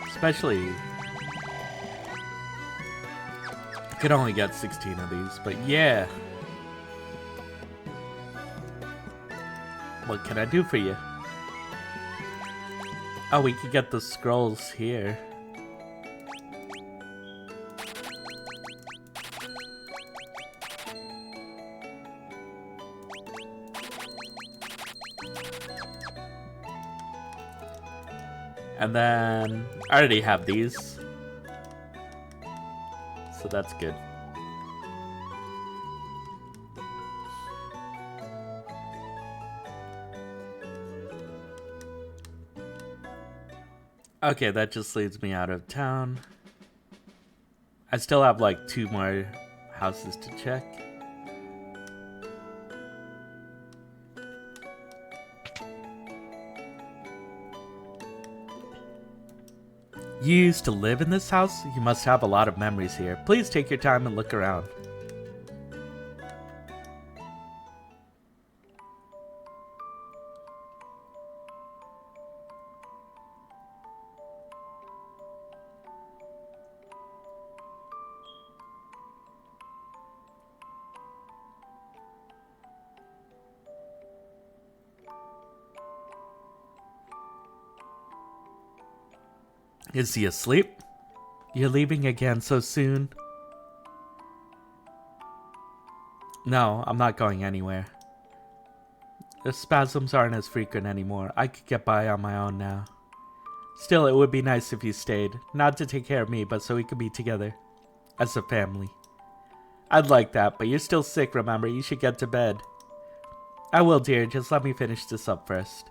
Especially, you could only get 16 of these, but yeah. What can I do for you? Oh, we could get the scrolls here. And then I already have these, so so that's good. Okay, that just leads me out of town. I still have like 2 more houses to check. You used to live in this house? You must have a lot of memories here. Please take your time and look around. Is he asleep? You're leaving again so soon? No, I'm not going anywhere. The spasms aren't as frequent anymore. I could get by on my own now. Still, it would be nice if you stayed. Not to take care of me, but so we could be together. As a family. I'd like that, but you're still sick, remember? You should get to bed. I will, dear. Just let me finish this up first.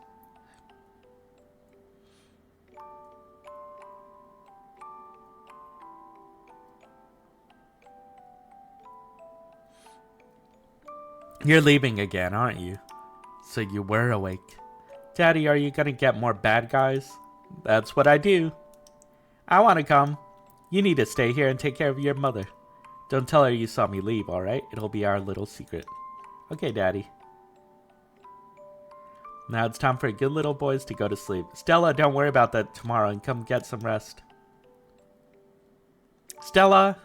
You're leaving again, aren't you? So you were awake. Daddy, are you gonna get more bad guys? That's what I do. I want to come. You need to stay here and take care of your mother. Don't tell her you saw me leave, alright? It'll be our little secret. Okay, Daddy. Now it's time for good little boys to go to sleep. Stella, don't worry about that tomorrow and come get some rest. Stella!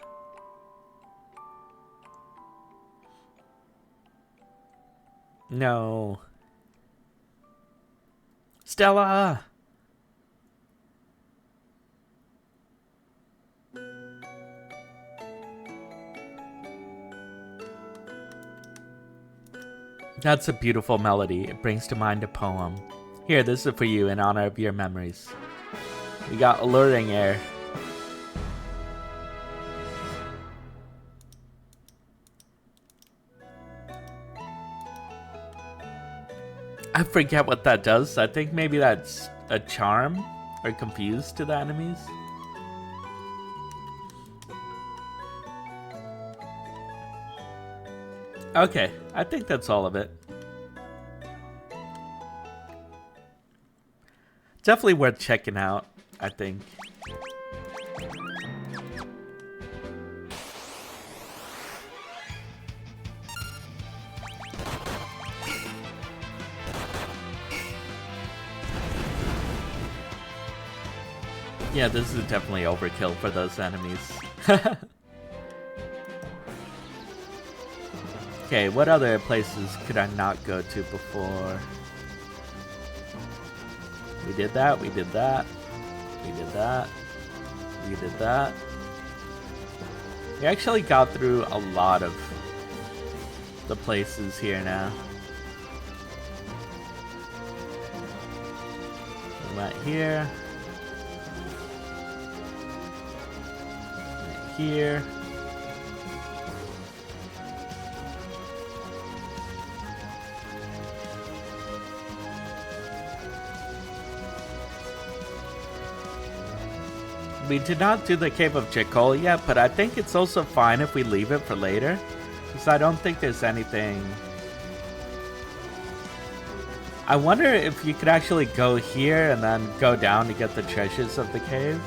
No. Stella! That's a beautiful melody. It brings to mind a poem. Here, this is for you in honor of your memories. We got alluring air. I forget what that does. I think maybe that's a charm or confuse to the enemies. Okay, I think that's all of it. Definitely worth checking out, I think. Yeah, this is definitely overkill for those enemies. Okay, what other places could I not go to before? We did that, we did that, we did that, we did that. We actually got through a lot of the places here now. We went here. Went here. We did not do the Cave of Jekyll yet, but I think it's also fine if we leave it for later. Because I don't think there's anything... I wonder if you could actually go here and then go down to get the treasures of the cave.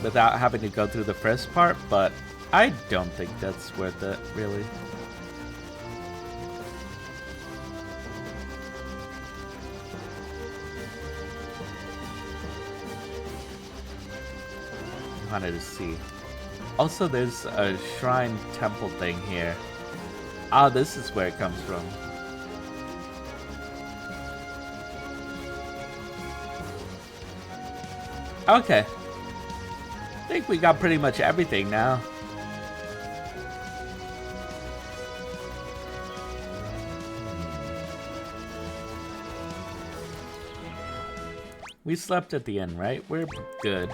Without having to go through the first part, but I don't think that's worth it, really. Wanted to see. Also, there's a shrine temple thing here. Ah, this is where it comes from. Okay. I think we got pretty much everything now. We slept at the inn, right? We're good.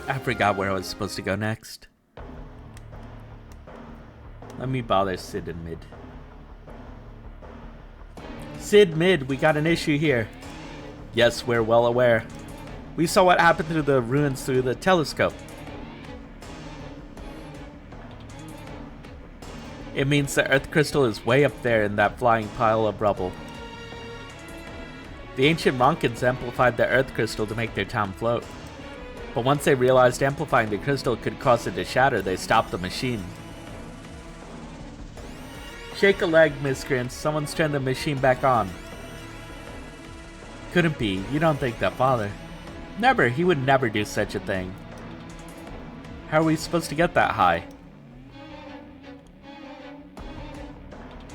I forgot where I was supposed to go next. Let me bother Sid and Mid. Sid, Mid, we got an issue here. Yes, we're well aware. We saw what happened to the ruins through the telescope. It means the Earth Crystal is way up there in that flying pile of rubble. The ancient Ronkins amplified the Earth Crystal to make their town float. But once they realized amplifying the crystal could cause it to shatter, they stopped the machine. Shake a leg, miscreants. Someone's turned the machine back on. Couldn't be. You don't think that father. Never. He would never do such a thing. How are we supposed to get that high?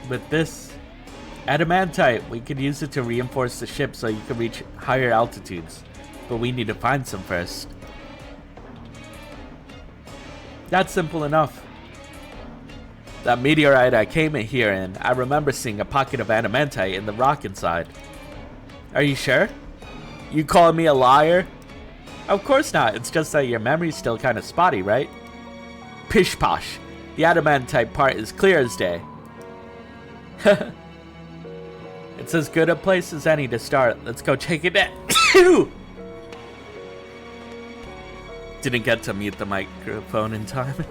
With this adamantite, we could use it to reinforce the ship so you can reach higher altitudes. But we need to find some first. That's simple enough. That meteorite I came in here in, I remember seeing a pocket of adamantite in the rock inside. Are you sure? You calling me a liar? Of course not, it's just that your memory's still kinda spotty, right? Pish posh. The adamantite part is clear as day. It's as good a place as any to start. Let's go check it out. Didn't get to mute the microphone in time.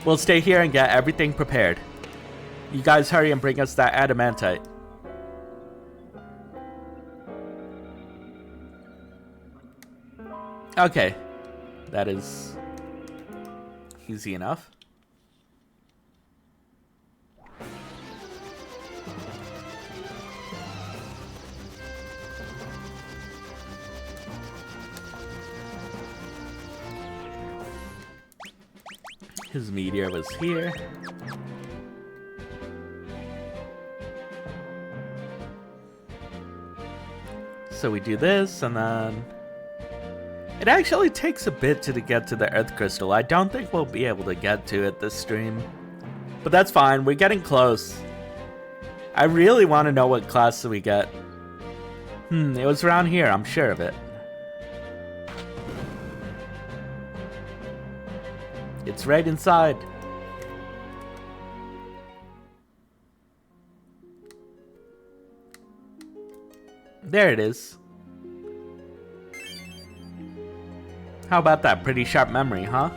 We'll stay here and get everything prepared. You guys hurry and bring us that adamantite. Okay. That is easy enough. His meteor was here. So we do this, and then... It actually takes a bit to get to the Earth Crystal. I don't think we'll be able to get to it this stream. But that's fine, we're getting close. I really want to know what class we get. It was around here, I'm sure of it. It's right inside. There it is. How about that pretty sharp memory, huh?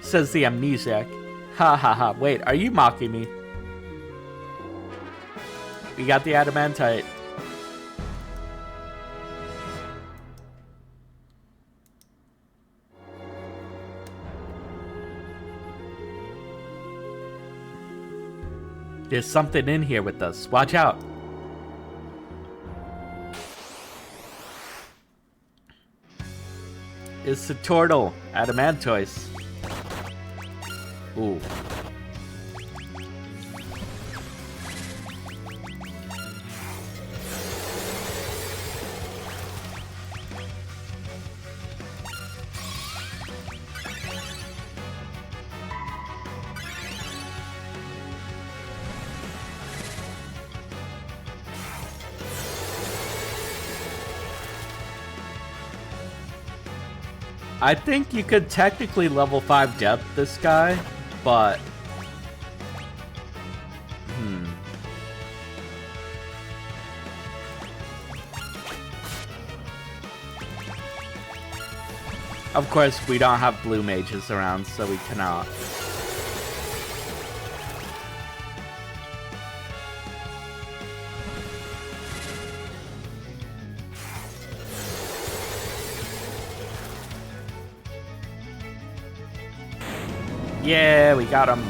Says the amnesiac. Ha ha ha, wait, are you mocking me? We got the adamantite. There's something in here with us. Watch out. It's the turtle. Adamantoise. Ooh. I think you could technically level 5 depth this guy, but... Of course, we don't have blue mages around, so we cannot. Yeah, we got him.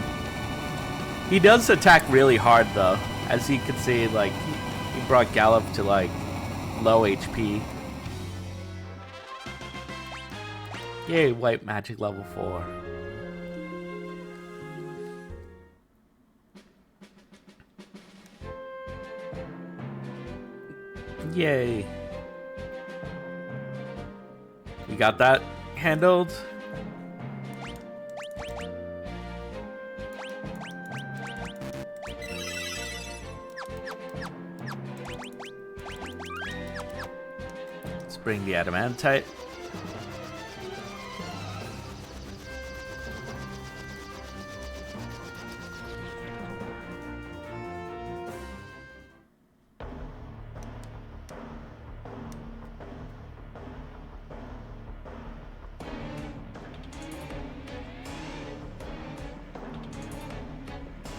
He does attack really hard though. As you can see, like, he brought Gallop to like low HP. Yay, white magic level 4. Yay. We got that handled. Bring the adamantite.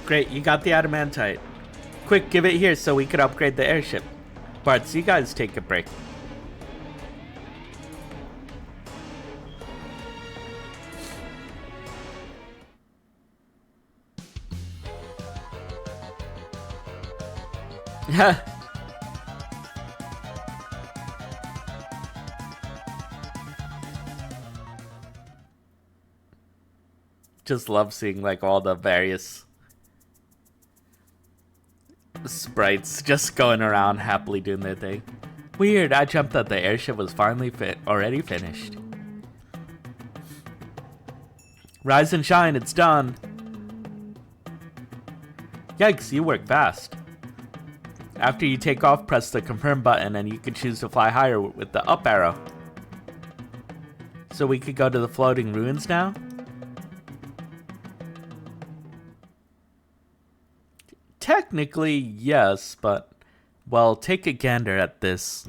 Great, you got the adamantite. Quick, give it here so we could upgrade the airship. Bartz, you guys take a break. Just love seeing like all the various sprites just going around happily doing their thing. Weird, I jumped that the airship was finally already finished. Rise and shine, it's done. Yikes, you work fast. After you take off, press the confirm button and you can choose to fly higher with the up arrow. So we could go to the floating ruins now? Technically, yes, but, well, take a gander at this.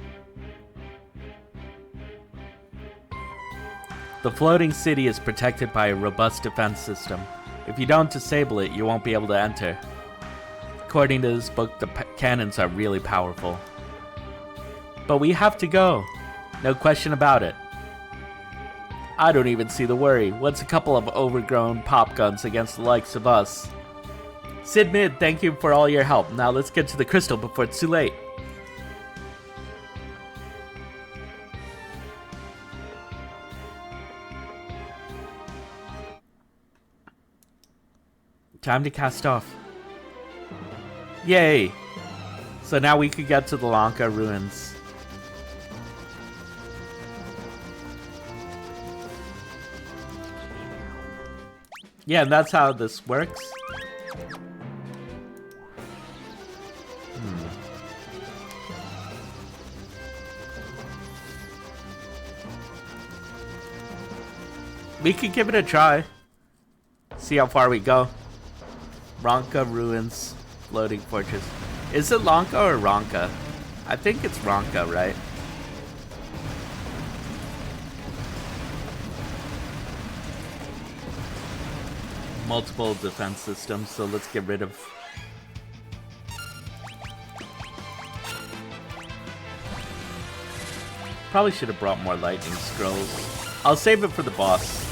The floating city is protected by a robust defense system. If you don't disable it, you won't be able to enter. According to this book, the cannons are really powerful. But we have to go. No question about it. I don't even see the worry. What's a couple of overgrown pop guns against the likes of us? Sid Mid, thank you for all your help. Now let's get to the crystal before it's too late. Time to cast off. Yay! So now we could get to the Lanka ruins. Yeah, and that's how this works. We could give it a try. See how far we go. Ronka ruins, floating fortress. Is it Lanka or Ronka? I think it's Ronka, right? Multiple defense systems, so let's get rid of... Probably should have brought more lightning scrolls. I'll save it for the boss.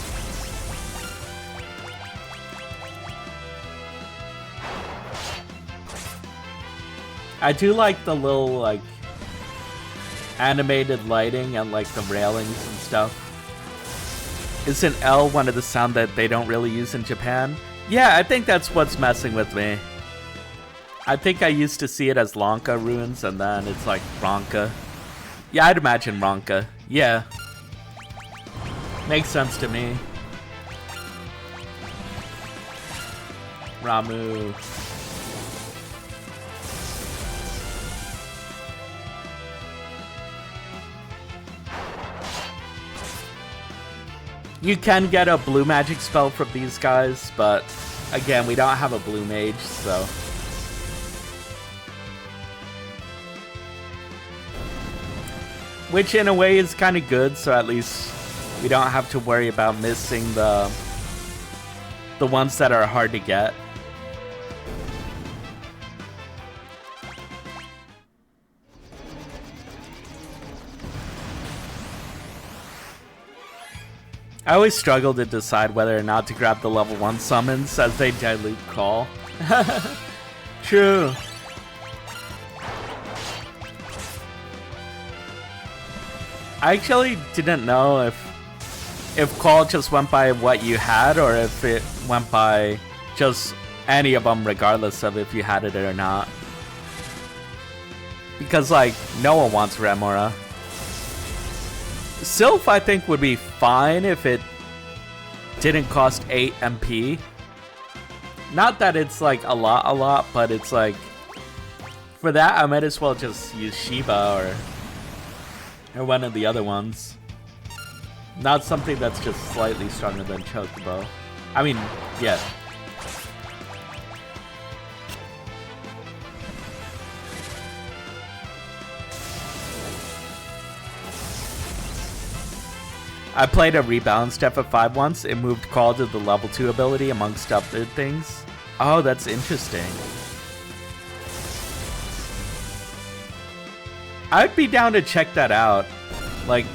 I do like the little, like, animated lighting and, like, the railings and stuff. Isn't L one of the sound that they don't really use in Japan? Yeah, I think that's what's messing with me. I think I used to see it as Lanka ruins, and then it's like Ronka. Yeah, I'd imagine Ronka. Yeah. Makes sense to me. Ramu. You can get a blue magic spell from these guys, but again, we don't have a blue mage, so... Which in a way is kind of good, so at least we don't have to worry about missing the ones that are hard to get. I always struggle to decide whether or not to grab the level 1 summons as they dilute call. True. I actually didn't know if call just went by what you had or if it went by just any of them regardless of if you had it or not. Because like no one wants Remora. Sylph, I think, would be fine if it didn't cost 8 MP. Not that it's like a lot, but it's like for that I might as well just use Shiba or one of the other ones. Not something that's just slightly stronger than Chocobo. I mean, yeah. I played a rebalanced FF5 once. It moved Call to the level 2 ability amongst other things. Oh, that's interesting. I'd be down to check that out. Like,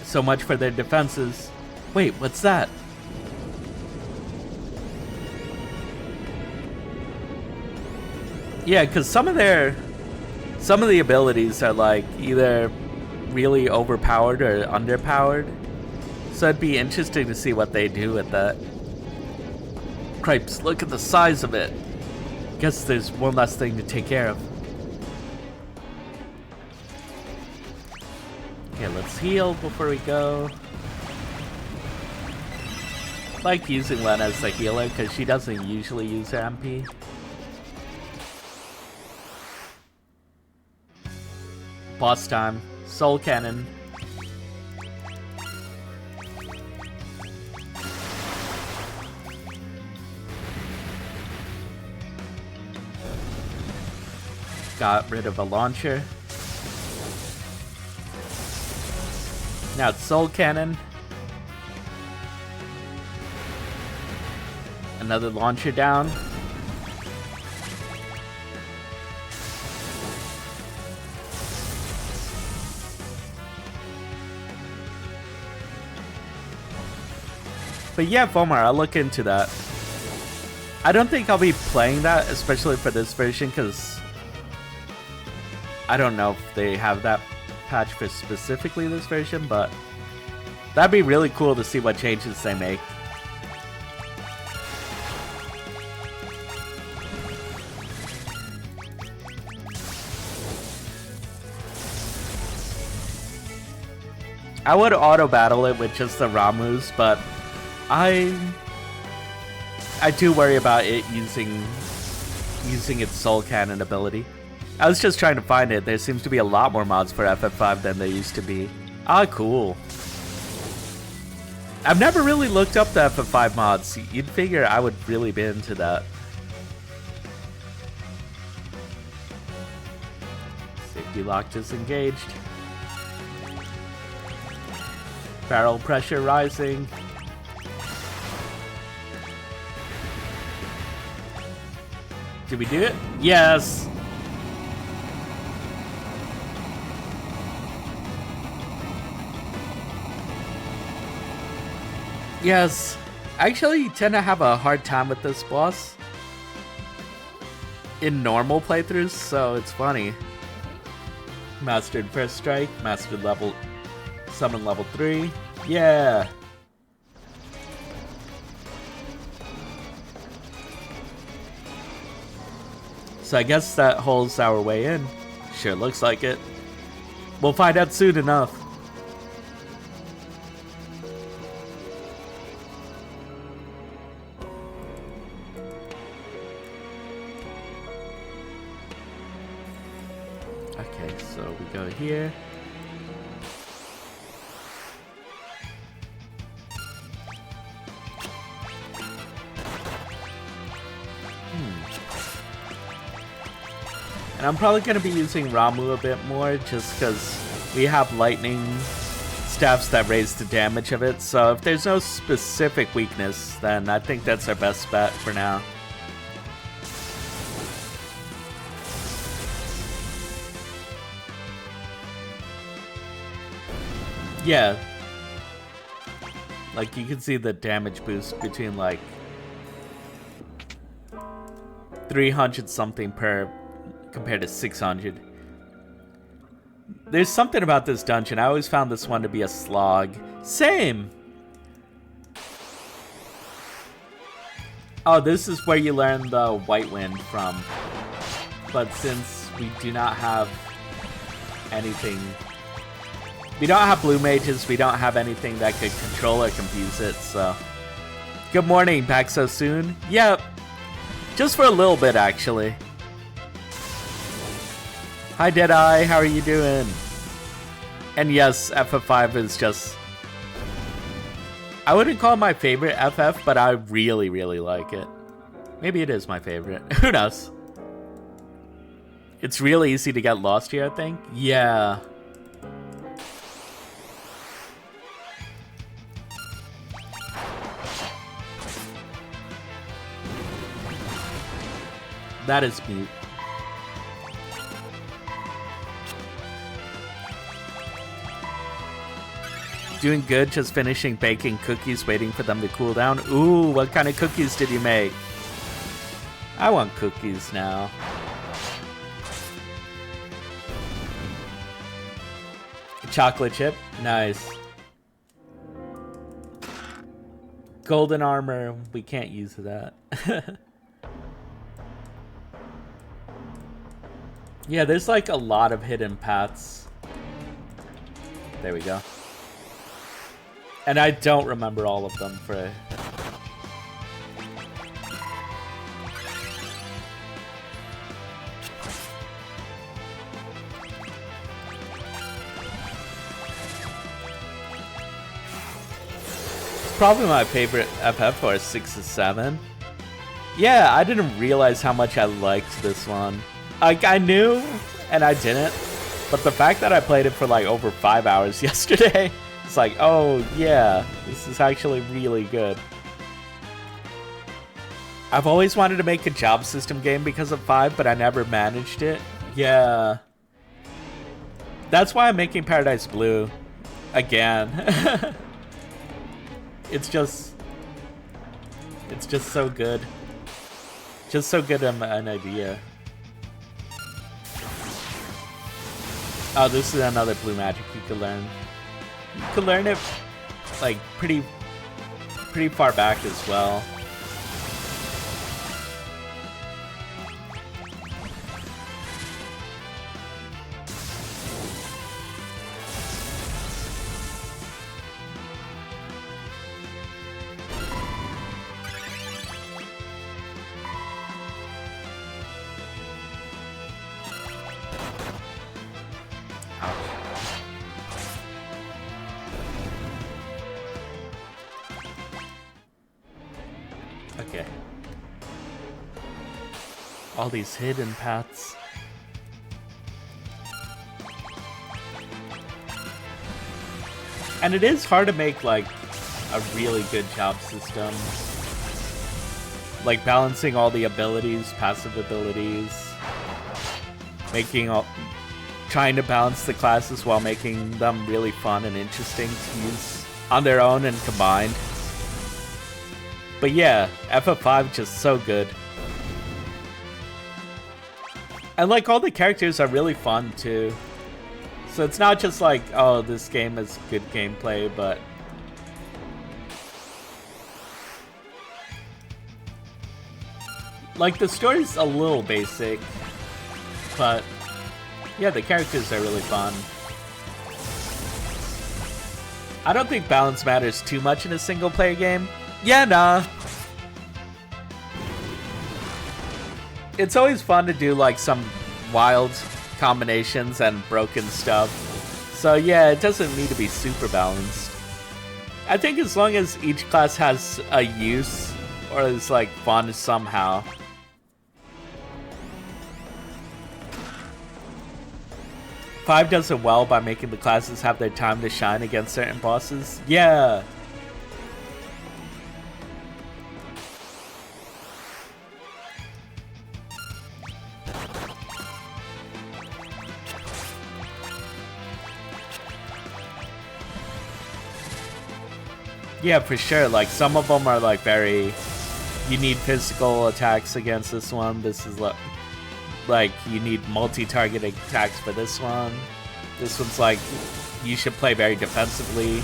so much for their defenses. Wait, what's that? Yeah, because some of the abilities are like either really overpowered or underpowered. So it'd be interesting to see what they do with that. Cripes, look at the size of it. Guess there's one less thing to take care of. Okay, let's heal before we go. I like using Len as the healer because she doesn't usually use her MP. Boss time. Soul Cannon. Got rid of a launcher. Now it's Soul Cannon. Another launcher down. But yeah, Fomar, I'll look into that. I don't think I'll be playing that, especially for this version, because I don't know if they have that patch for specifically this version, but that'd be really cool to see what changes they make. I would auto battle it with just the Ramus, but I do worry about it using its Soul Cannon ability. I was just trying to find it. There seems to be a lot more mods for FF5 than there used to be. Ah, cool. I've never really looked up the FF5 mods. You'd figure I would really be into that. Safety lock disengaged. Barrel pressure rising. Did we do it? Yes! Yes. I actually tend to have a hard time with this boss in normal playthroughs, so it's funny. Mastered first strike, mastered level, summon level 3. Yeah! So I guess that holds our way in. Sure looks like it. We'll find out soon enough. Okay, so we go here. And I'm probably going to be using Ramu a bit more just because we have lightning staffs that raise the damage of it. So if there's no specific weakness, then I think that's our best bet for now. Yeah. Like you can see the damage boost between like 300 something per compared to 600. There's something about this dungeon. I always found this one to be a slog. Same! Oh, this is where you learn the White Wind from. But since we do not have anything... We don't have blue mages, we don't have anything that could control or confuse it, so... Good morning, back so soon? Yep. Just for a little bit, actually. Hi Deadeye, how are you doing? And yes, FF5 is just... I wouldn't call it my favorite FF, but I really, really like it. Maybe it is my favorite. Who knows? It's really easy to get lost here, I think. Yeah. That is mute. Doing good, just finishing baking cookies, waiting for them to cool down. Ooh, what kind of cookies did you make? I want cookies now. Chocolate chip, nice. Golden armor, we can't use that. Yeah, there's like a lot of hidden paths. There we go. And I don't remember all of them for... It's probably my favorite FF or 6 to 7. Yeah, I didn't realize how much I liked this one. Like, I knew, and I didn't. But the fact that I played it for like over 5 hours yesterday... It's like, oh yeah, this is actually really good. I've always wanted to make a job system game because of 5, but I never managed it. Yeah. That's why I'm making Paradise Blue again. It's just so good. Just so good an idea. Oh, this is another blue magic you can learn. You can learn it like pretty far back as well. Okay. All these hidden paths. And it is hard to make like a really good job system. Like balancing all the abilities, passive abilities, trying to balance the classes while making them really fun and interesting to use on their own and combined. But yeah, FF5 just so good. And like all the characters are really fun too. So it's not just like, oh, this game is good gameplay, but like the story's a little basic, but yeah, the characters are really fun. I don't think balance matters too much in a single player game. Yeah, nah. It's always fun to do like some wild combinations and broken stuff. So yeah, it doesn't need to be super balanced. I think as long as each class has a use or is like fun somehow. Five does it well by making the classes have their time to shine against certain bosses. Yeah. Yeah, for sure. Like, some of them are, like, very... You need physical attacks against this one. This is, like, you need multi-target attacks for this one. This one's, like, you should play very defensively.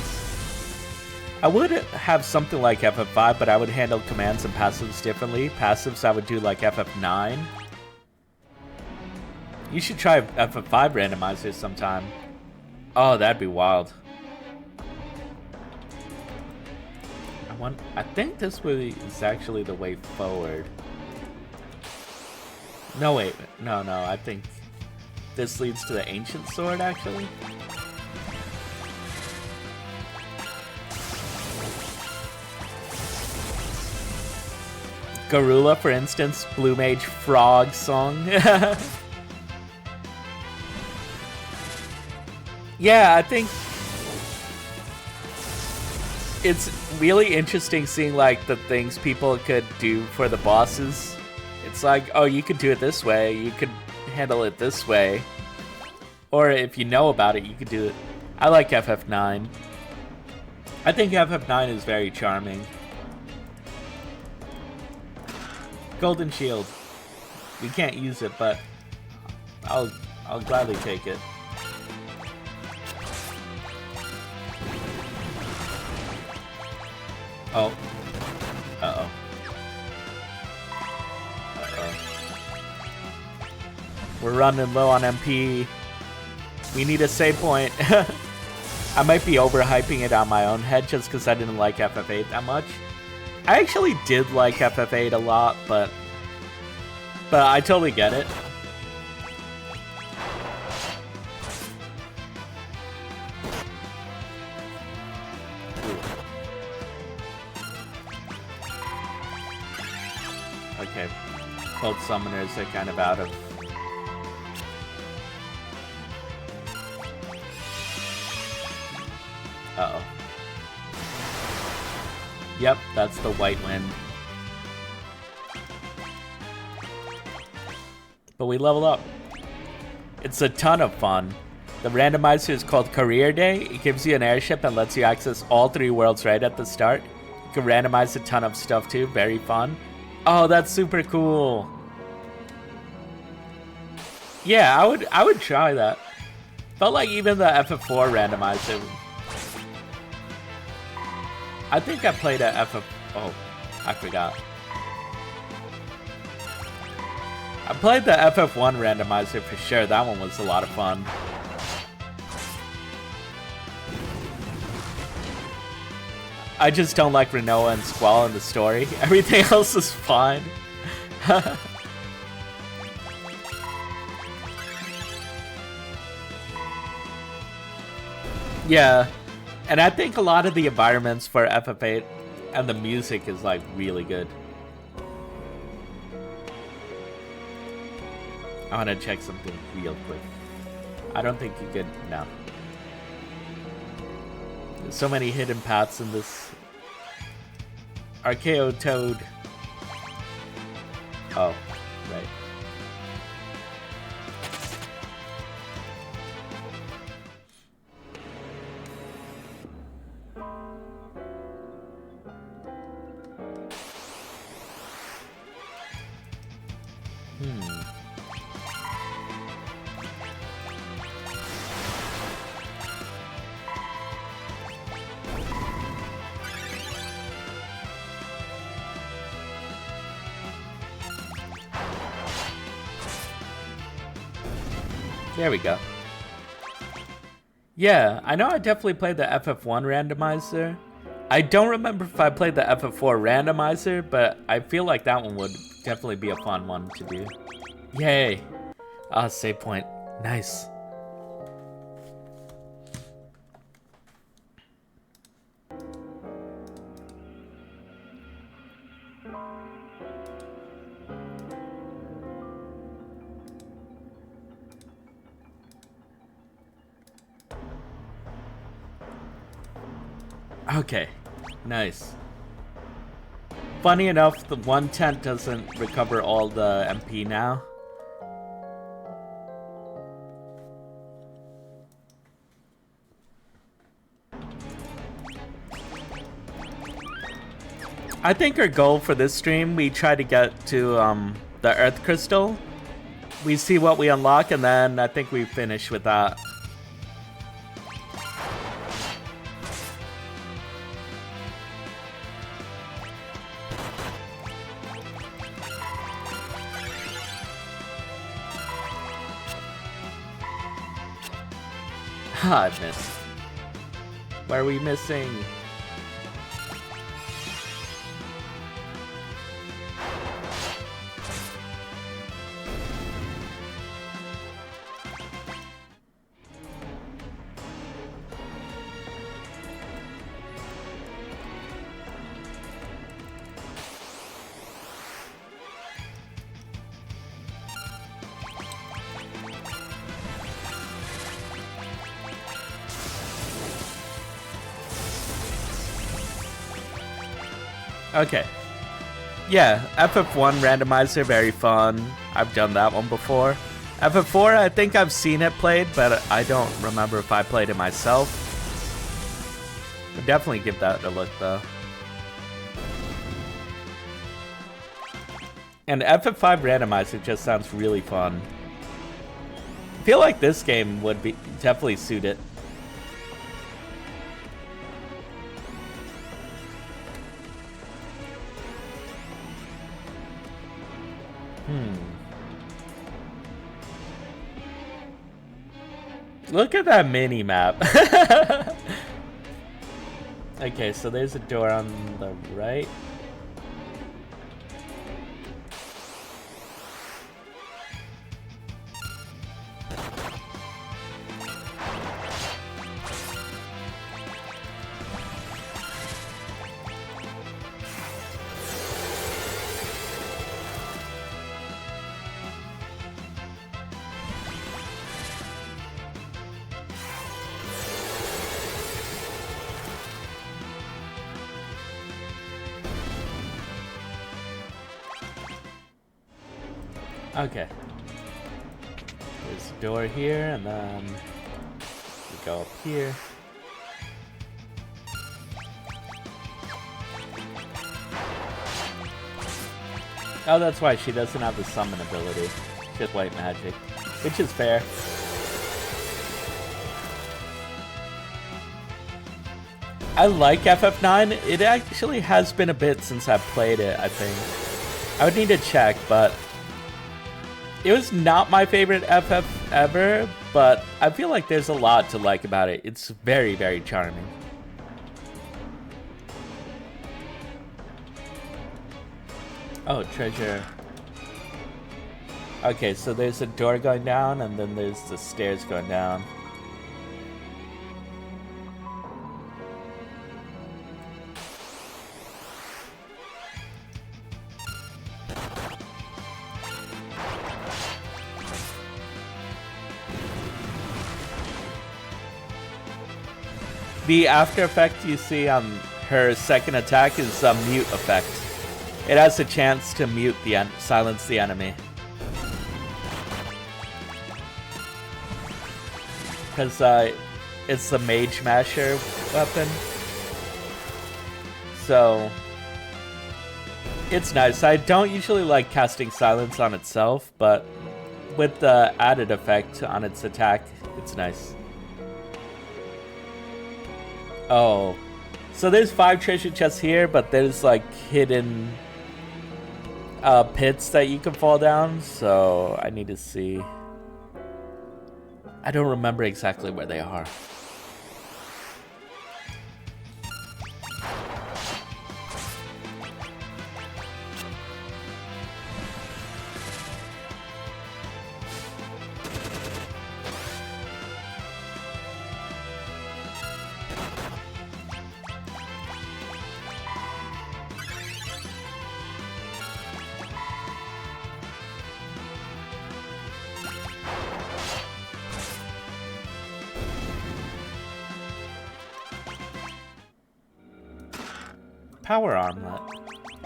I would have something like FF5, but I would handle commands and passives differently. Passives, I would do, like, FF9. You should try FF5 randomizers sometime. Oh, that'd be wild. I think this way is actually the way forward. No, wait. No, I think this leads to the ancient sword, actually. Garula, for instance, Blue Mage Frog song. Yeah, I think it's really interesting seeing like the things people could do for the bosses. It's like, oh, you could do it this way, you could handle it this way. Or if you know about it, you could do it. I like FF9. I think FF9 is very charming. Golden Shield. We can't use it, but I'll gladly take it. Oh. Uh-oh. Uh-oh. We're running low on MP. We need a save point. I might be overhyping it on my own head just because I didn't like FF8 that much. I actually did like FF8 a lot, but I totally get it. Okay, both summoners are kind of out of... Uh-oh. Yep, that's the white wind. But we level up. It's a ton of fun. The randomizer is called Career Day. It gives you an airship and lets you access all 3 worlds right at the start. You can randomize a ton of stuff too. Very fun. Oh, that's super cool. Yeah, I would try that. Felt like even the FF4 randomizer. I think I played a FF... Oh, I forgot. I played the FF1 randomizer for sure. That one was a lot of fun. I just don't like Renoa and Squall in the story. Everything else is fine. Yeah. And I think a lot of the environments for FF8 and the music is like really good. I want to check something real quick. I don't think you could... No. There's so many hidden paths in this. Archaeo Toad. Oh, right. There we go. Yeah, I know I definitely played the FF1 randomizer. I don't remember if I played the FF4 randomizer, but I feel like that one would definitely be a fun one to do. Yay! Ah, save point. Nice. Okay, nice. Funny enough, the one tent doesn't recover all the MP now. I think our goal for this stream, we try to get to the Earth Crystal. We see what we unlock, and then I think we finish with that. Ah, I missed. Why are we missing? Okay. Yeah, FF1 randomizer, very fun. I've done that one before. FF4, I think I've seen it played, but I don't remember if I played it myself. I'd definitely give that a look, though. And FF5 randomizer just sounds really fun. I feel like this game would be definitely suit it. Look at that mini map. Okay, so there's a door on the right. Okay. There's a door here, and then we go up here. Oh, that's why she doesn't have the summon ability. She has white magic, which is fair. I like FF9. It actually has been a bit since I've played it, I think. I would need to check, but it was not my favorite FF ever, but I feel like there's a lot to like about it. It's very, very charming. Oh, treasure. Okay, so there's a door going down, and then there's the stairs going down. The after effect you see on her second attack is a mute effect. It has a chance to mute the silence the enemy. Because it's the Mage Masher weapon. So it's nice. I don't usually like casting silence on itself, but with the added effect on its attack, it's nice. Oh, so there's 5 treasure chests here, but there's like hidden pits that you can fall down, so I need to see. I don't remember exactly where they are. Power armlet.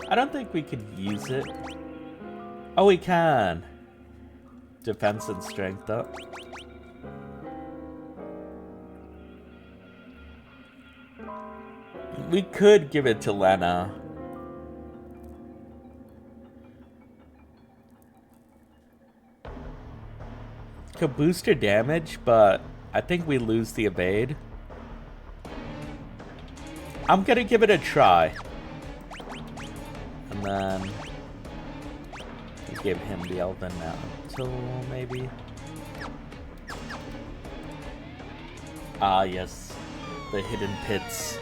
I don't think we could use it. Oh, we can. Defense and strength up. We could give it to Lena. Could boost her damage, but I think we lose the evade. I'm gonna give it a try. And then give him the Elven Mantle, maybe. Ah, yes. The hidden pits.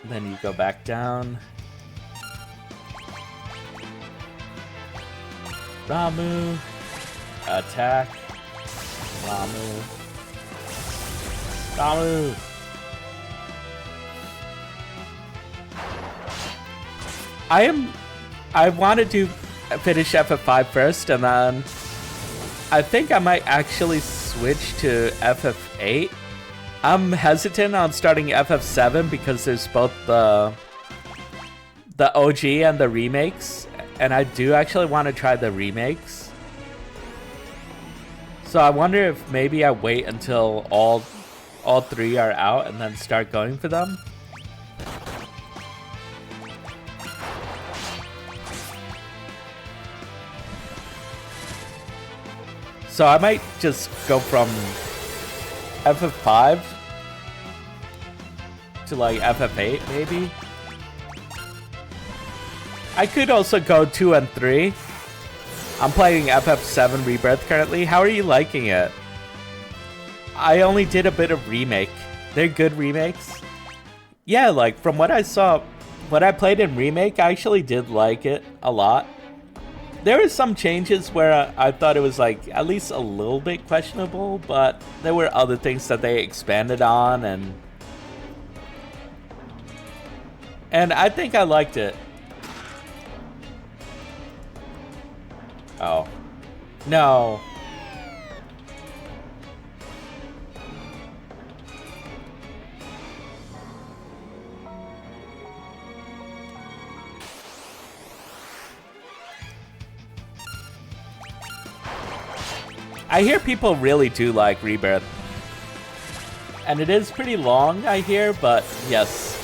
Then you go back down. Ramu. Attack. Ramu. Ramu. I wanted to finish FF5 first, and then I think I might actually switch to FF8. I'm hesitant on starting FF7 because there's both the OG and the remakes, and I do actually want to try the remakes. So I wonder if maybe I wait until all three are out and then start going for them. So I might just go from FF5 to like FF8 maybe. I could also go 2 and 3. I'm playing FF7 Rebirth currently. How are you liking it? I only did a bit of remake. They're good remakes. Yeah, like from what I saw, what I played in remake, I actually did like it a lot. There were some changes where I thought it was like at least a little bit questionable, but there were other things that they expanded on, and I think I liked it. Oh. No. I hear people really do like Rebirth. And it is pretty long, I hear, but yes.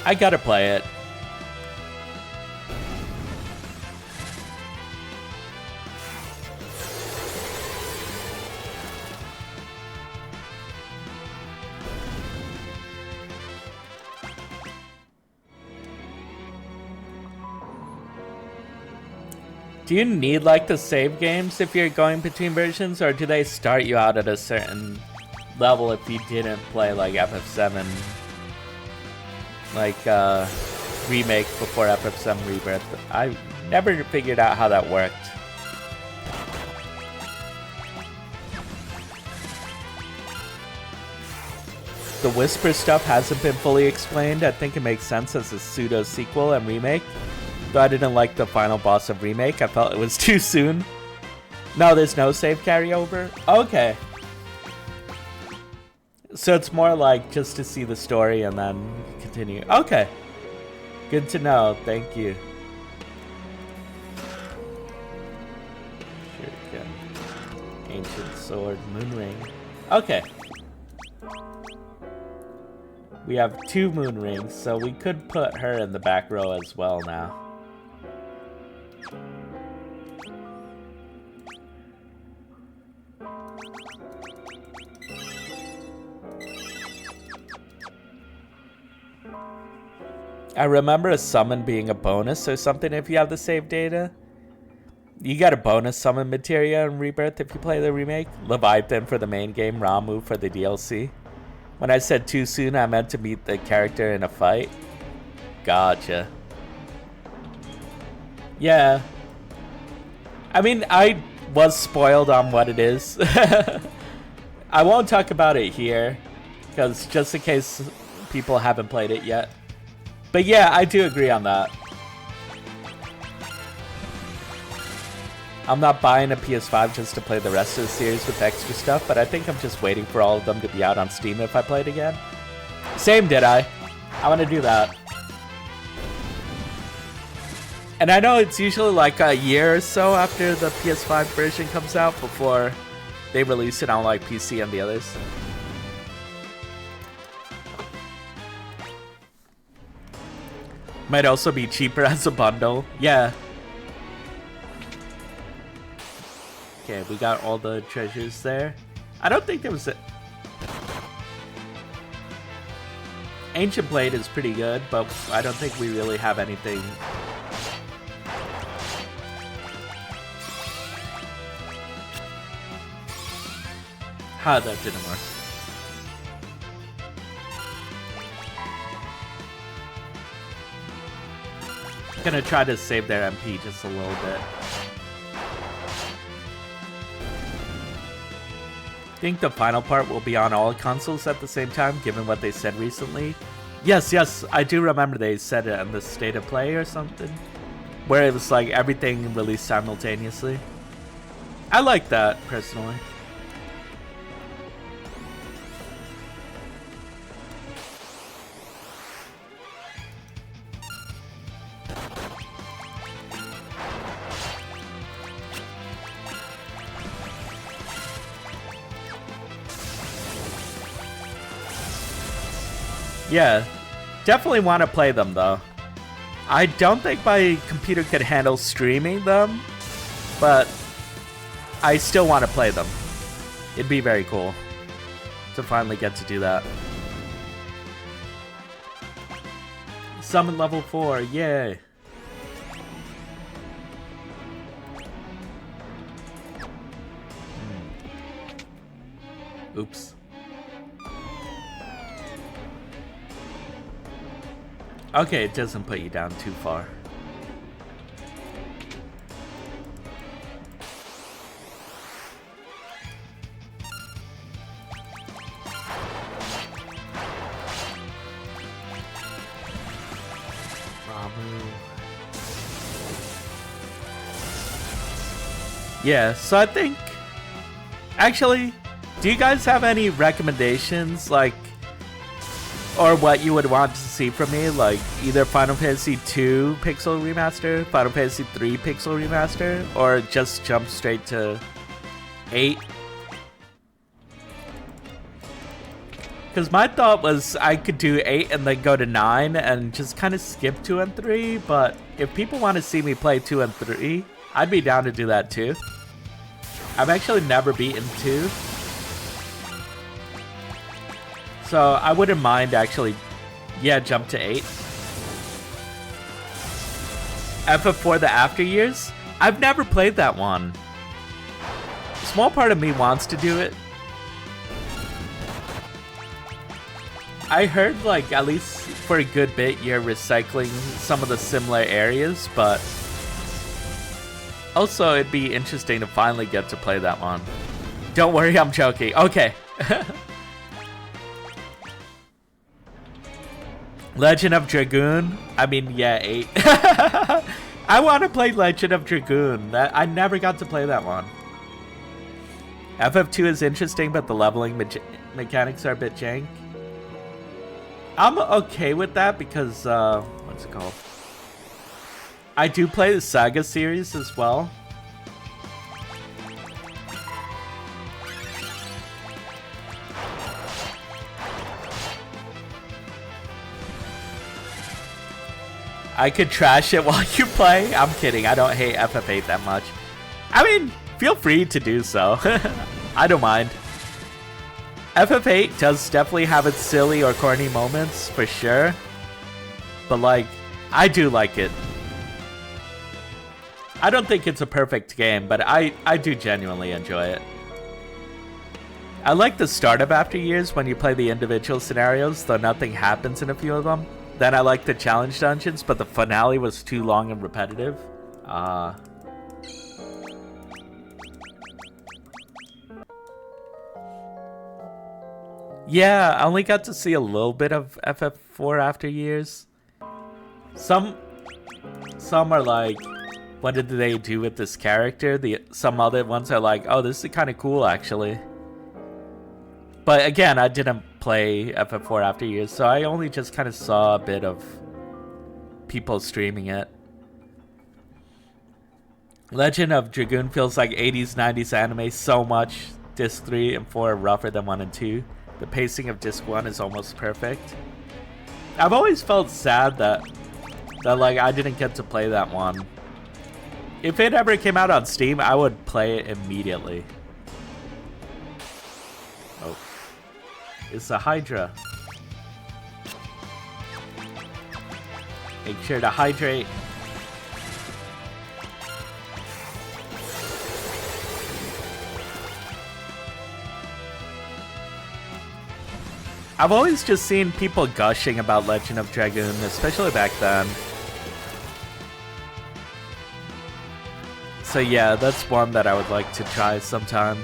I gotta play it. Do you need like the save games if you're going between versions, or do they start you out at a certain level if you didn't play like FF7 like remake before FF7 Rebirth? I never figured out how that worked. The Whisper stuff hasn't been fully explained. I think it makes sense as a pseudo sequel and remake. Though I didn't like the final boss of Remake. I felt it was too soon. No, there's no save carryover? Okay. So it's more like just to see the story and then continue. Okay. Good to know. Thank you. Shuriken. Ancient Sword. Moonring. Okay. We have 2 moon rings, so we could put her in the back row as well now. I remember a summon being a bonus or something if you have the save data. You get a bonus summon materia in Rebirth if you play the remake. Leviathan for the main game, Ramu for the DLC. When I said too soon, I meant to meet the character in a fight. Gotcha. Yeah. I mean, I was spoiled on what it is. I won't talk about it here, because just in case people haven't played it yet. But yeah, I do agree on that. I'm not buying a PS5 just to play the rest of the series with extra stuff, but I think I'm just waiting for all of them to be out on Steam if I play it again. Same did I. I want to do that. And I know it's usually like a year or so after the PS5 version comes out before they release it on like PC and the others. Might also be cheaper as a bundle. Yeah. Okay, we got all the treasures there. I don't think there was a... Ancient Blade is pretty good, but I don't think we really have anything... Ah, that didn't work. I'm gonna try to save their MP just a little bit. I think the final part will be on all consoles at the same time, given what they said recently. Yes, yes, I do remember they said it in the State of Play or something, where it was like everything released simultaneously. I like that, personally. Yeah, definitely want to play them though. I don't think my computer could handle streaming them, but I still want to play them. It'd be very cool to finally get to do that. Summon level 4, yay. Oops. Okay, it doesn't put you down too far. Yeah, so I think... Actually, do you guys have any recommendations, like... Or what you would want to see from me, like either Final Fantasy 2 Pixel Remaster, Final Fantasy 3 Pixel Remaster, or just jump straight to 8? Because my thought was I could do 8 and then go to 9 and just kind of skip 2 and 3, but if people want to see me play 2 and 3, I'd be down to do that too. I've actually never beaten 2. So I wouldn't mind actually, yeah, jump to 8. FF4 The After Years? I've never played that one. A small part of me wants to do it. I heard like at least for a good bit you're recycling some of the similar areas, but also it'd be interesting to finally get to play that one. Don't worry, I'm joking. Okay. Legend of Dragoon? I mean, yeah, 8. I want to play Legend of Dragoon. I never got to play that one. FF2 is interesting, but the leveling mechanics are a bit jank. I'm okay with that because, what's it called? I do play the Saga series as well. I could trash it while you play. I'm kidding. I don't hate FF8 that much. I mean, feel free to do so. I don't mind. FF8 does definitely have its silly or corny moments, for sure. But, like, I do like it. I don't think it's a perfect game, but I do genuinely enjoy it. I like the start of After Years when you play the individual scenarios, though nothing happens in a few of them. Then I like the challenge dungeons, but the finale was too long and repetitive. Yeah, I only got to see a little bit of FF4 After Years. Some are like, what did they do with this character? Some other ones are like, oh, this is kind of cool, actually. But again, I didn't play FF4 After Years, so I only just kind of saw a bit of people streaming it. Legend of Dragoon feels like 80s, 90s anime so much. Disc 3 and 4 are rougher than 1 and 2. The pacing of Disc 1 is almost perfect. I've always felt sad that like I didn't get to play that one. If it ever came out on Steam, I would play it immediately. Oh. It's a Hydra. Make sure to hydrate. I've always just seen people gushing about Legend of Dragoon, especially back then. So yeah, that's one that I would like to try sometime.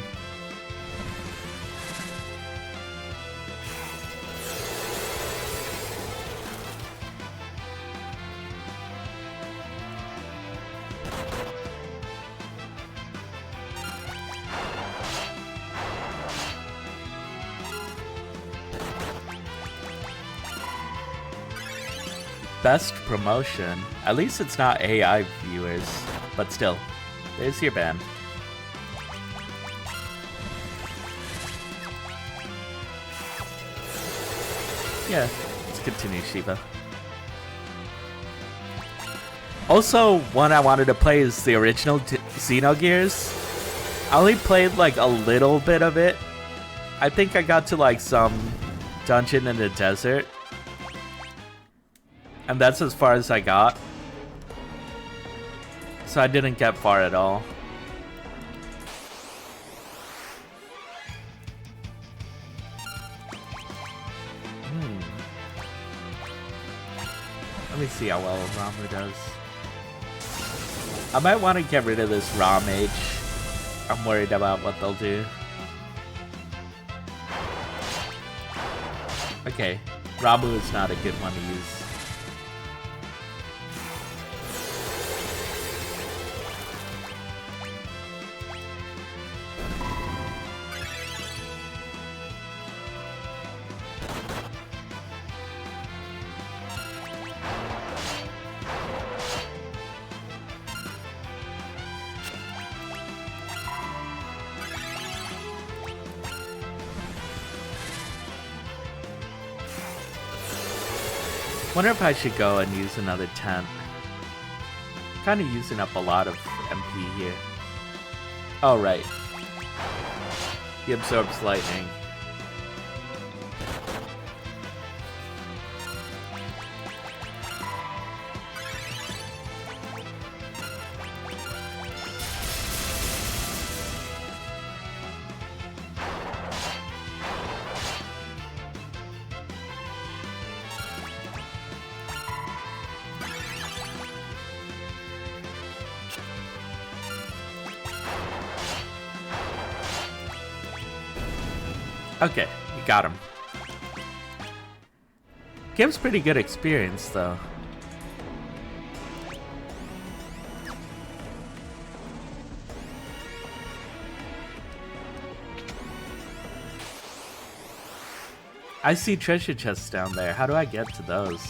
best promotion. At least it's not AI viewers, but still, there's your ban. Yeah, let's continue, Shiva. Also, one I wanted to play is the original Xenogears. I only played like a little bit of it. I think I got to like some dungeon in the desert. And that's as far as I got. So I didn't get far at all. Let me see how well Ramu does. I might want to get rid of this raw mage. I'm worried about what they'll do. Okay, Ramu is not a good one to use. Wonder if I should go and use another tent. Kind of using up a lot of MP here. Oh, right. He absorbs lightning. Okay, we got him. Gives pretty good experience, though. I see treasure chests down there. How do I get to those?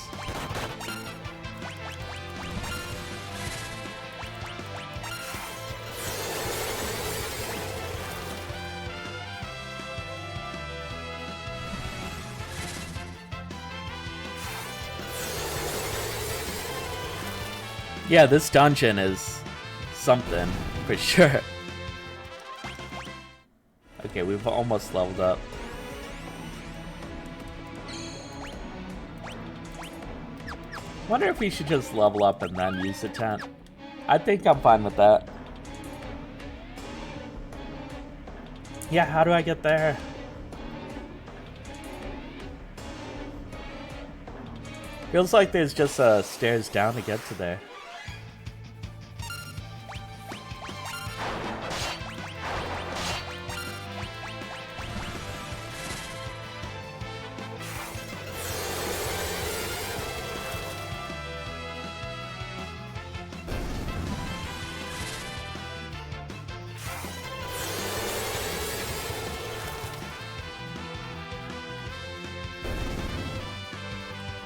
Yeah, this dungeon is something, for sure. Okay, we've almost leveled up. Wonder if we should just level up and then use the tent. I think I'm fine with that. Yeah, how do I get there? Feels like there's just stairs down to get to there.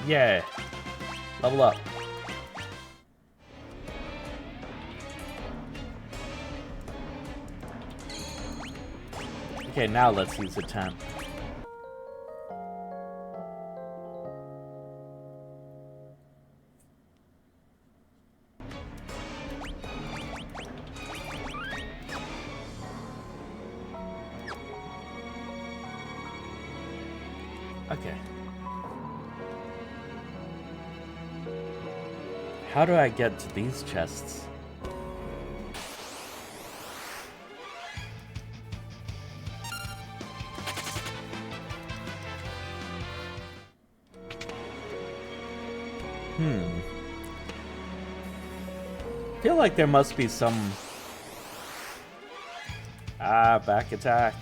Yeah, level up. Okay, now let's use the tent. Okay. How do I get to these chests? I feel like there must be some... back attack.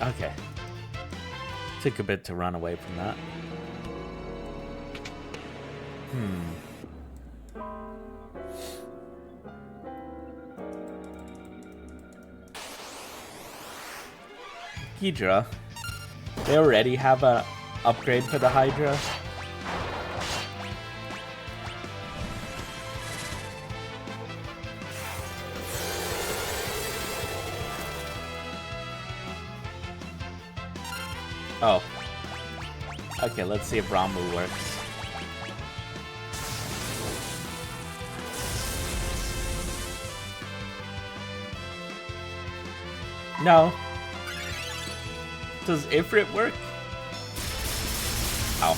Okay. Took a bit to run away from that. Hydra. They already have a upgrade for the Hydra. Oh. Okay, let's see if Ramu works. No. Does Ifrit work? Oh.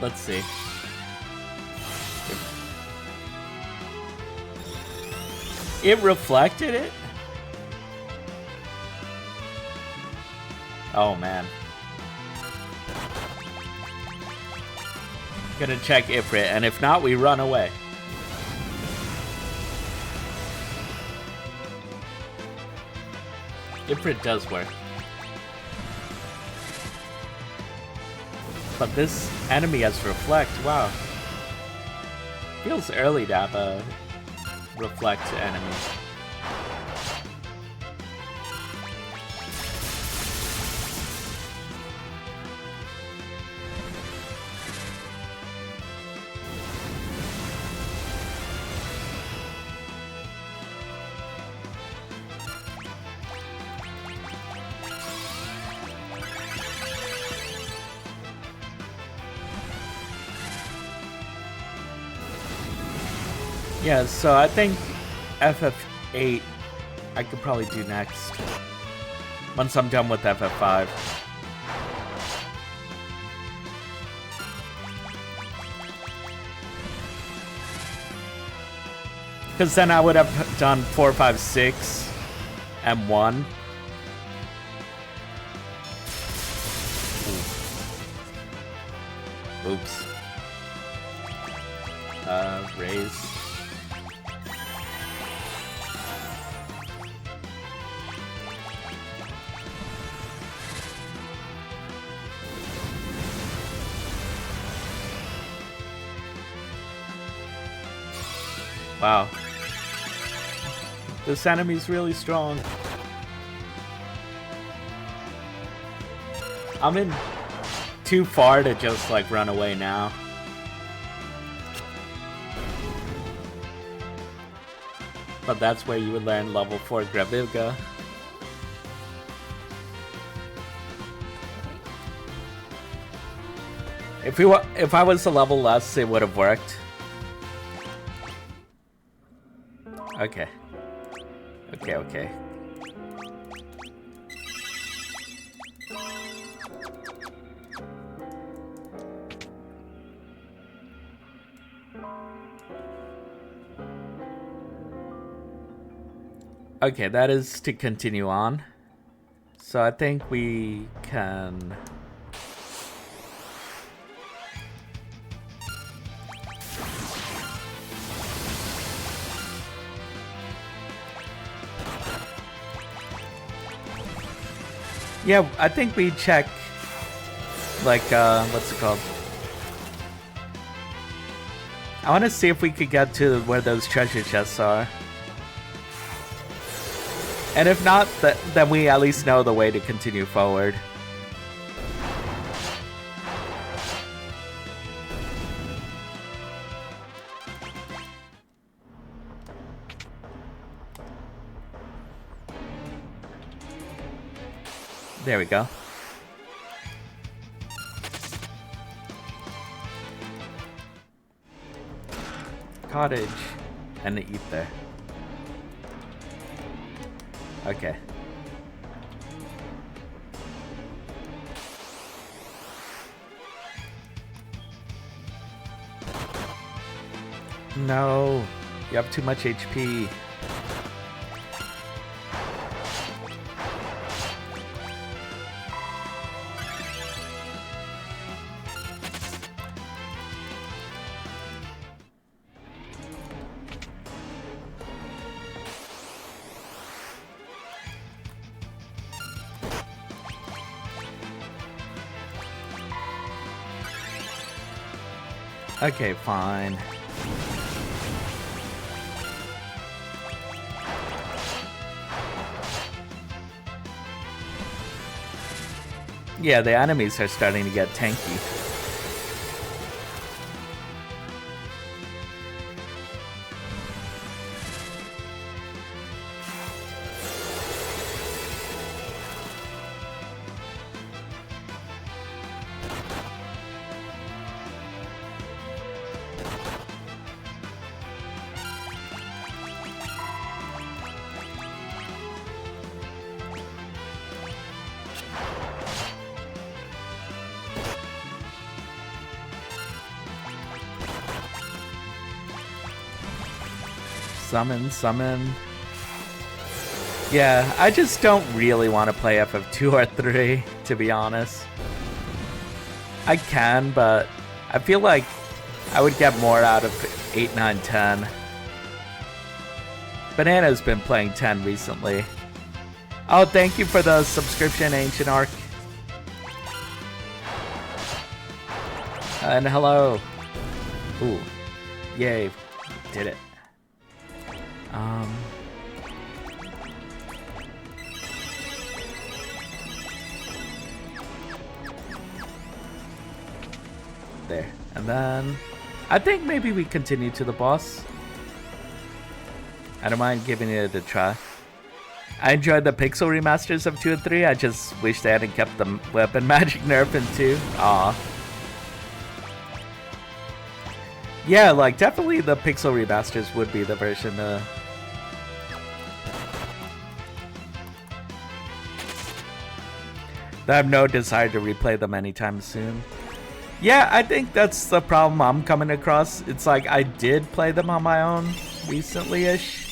Let's see. It reflected it? Oh man. Gonna check Ifrit, and if not, we run away. Ifrit does work. But this enemy has reflect, wow. Feels early to have a reflect enemy. Yeah, so I think FF8 I could probably do next. Once I'm done with FF5. Because then I would have done 4, 5, 6, and 1. Oops. Raise. Wow. This enemy's really strong. I'm in too far to just like run away now. But that's where you would learn level 4 Gravilga. If I was a level less, it would have worked. Okay. Okay. Okay, that is to continue on. So I think we can... Yeah, I think we check, like, what's it called? I want to see if we could get to where those treasure chests are. And if not, then we at least know the way to continue forward. There we go. Cottage and the ether. Okay. No, you have too much HP. Okay, fine. Yeah, the enemies are starting to get tanky. Summon. Yeah, I just don't really want to play FF2 or 3, to be honest. I can, but I feel like I would get more out of 8, 9, 10. Banana's been playing 10 recently. Oh, thank you for the subscription, Ancient Arc. And hello. Ooh. Yay. Did it. There. And then I think maybe we continue to the boss. I don't mind giving it a try. I enjoyed the pixel remasters of 2 and 3. I just wish they hadn't kept the weapon magic nerf in 2. Aw. Yeah, like definitely the pixel remasters would be the version I have no desire to replay them anytime soon. Yeah, I think that's the problem I'm coming across. It's like I did play them on my own recently-ish.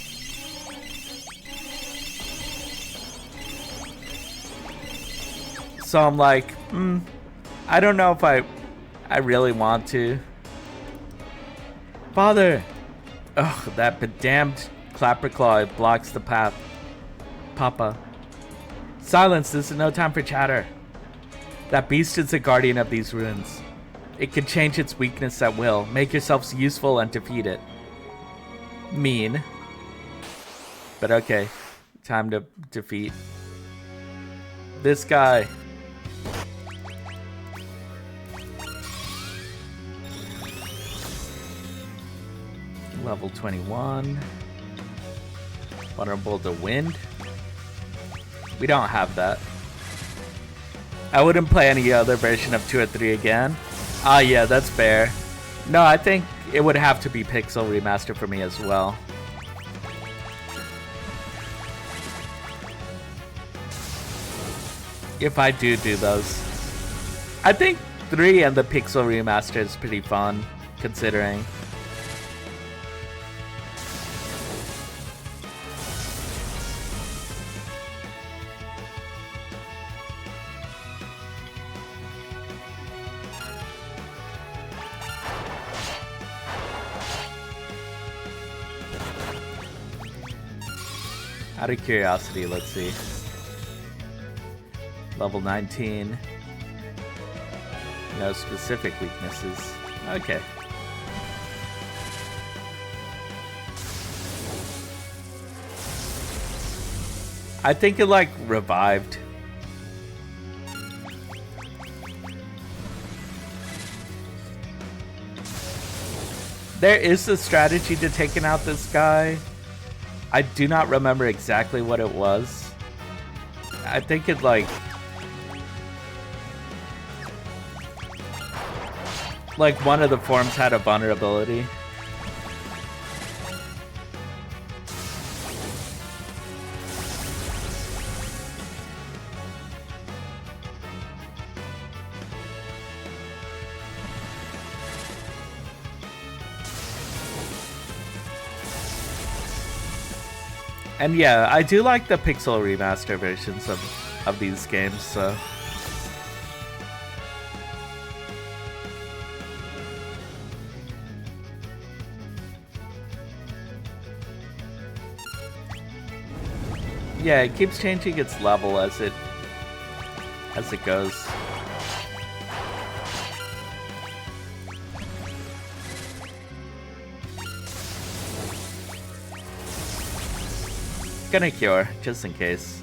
So I'm like, I don't know if I really want to. Father! Ugh, that damned clapperclaw blocks the path. Papa. Silence, this is no time for chatter. That beast is the guardian of these ruins. It can change its weakness at will. Make yourselves useful and defeat it. Mean. But okay. Time to defeat this guy. Level 21. Vulnerable to wind. We don't have that. I wouldn't play any other version of 2 or 3 again. Ah, yeah, that's fair. No, I think it would have to be Pixel Remaster for me as well. If I do those. I think 3 and the Pixel Remaster is pretty fun, considering. Out of curiosity, let's see. Level 19. No specific weaknesses. Okay. I think it like revived. There is a strategy to taking out this guy. I do not remember exactly what it was. I think it like one of the forms had a vulnerability. And yeah, I do like the pixel remaster versions of these games, so. Yeah, it keeps changing its level as it goes. Gonna cure, just in case.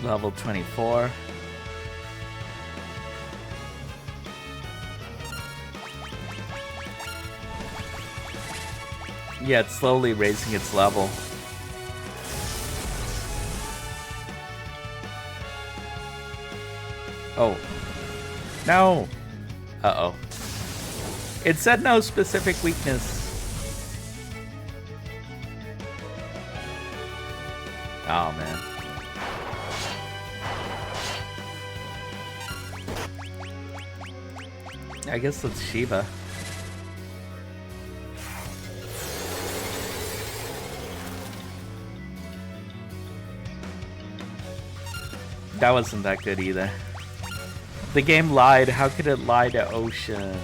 Level 24. Yeah, it's slowly raising its level. Oh. No! Uh-oh. It said no specific weakness. Oh, man. I guess it's Shiva. That wasn't that good either. The game lied. How could it lie to Ocean?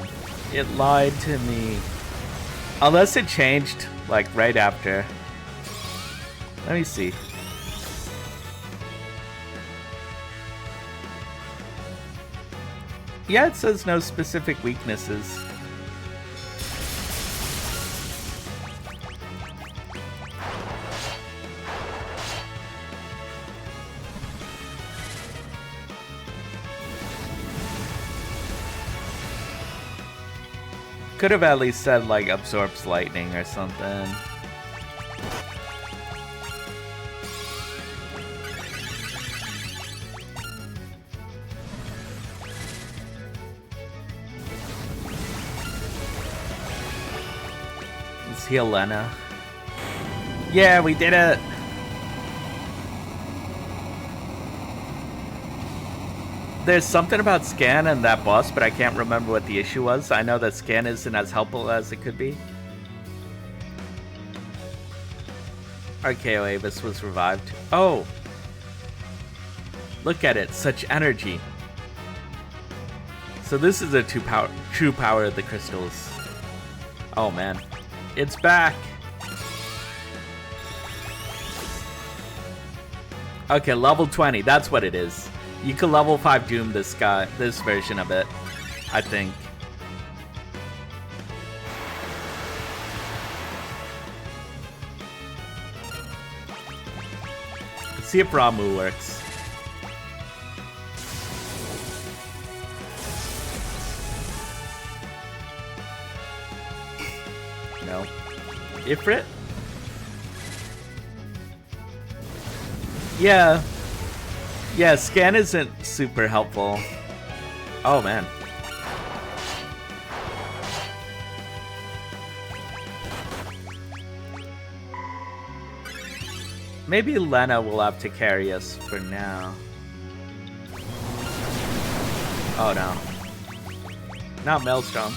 It lied to me. Unless it changed, like, right after. Let me see. Yeah, it says no specific weaknesses. Could have at least said, like, absorbs lightning or something. Let's heal Lena. Yeah, we did it! There's something about Scan and that boss, but I can't remember what the issue was. I know that Scan isn't as helpful as it could be. Archaeo Avis was revived. Oh! Look at it, such energy. So this is a true power of the crystals. Oh man. It's back! Okay, level 20, that's what it is. You can level 5 Doom this version of it, I think. Let's see if Ramu works. No. Ifrit? Yeah. Yeah, Scan isn't super helpful. Oh, man. Maybe Lena will have to carry us for now. Oh, no. Not Maelstrom.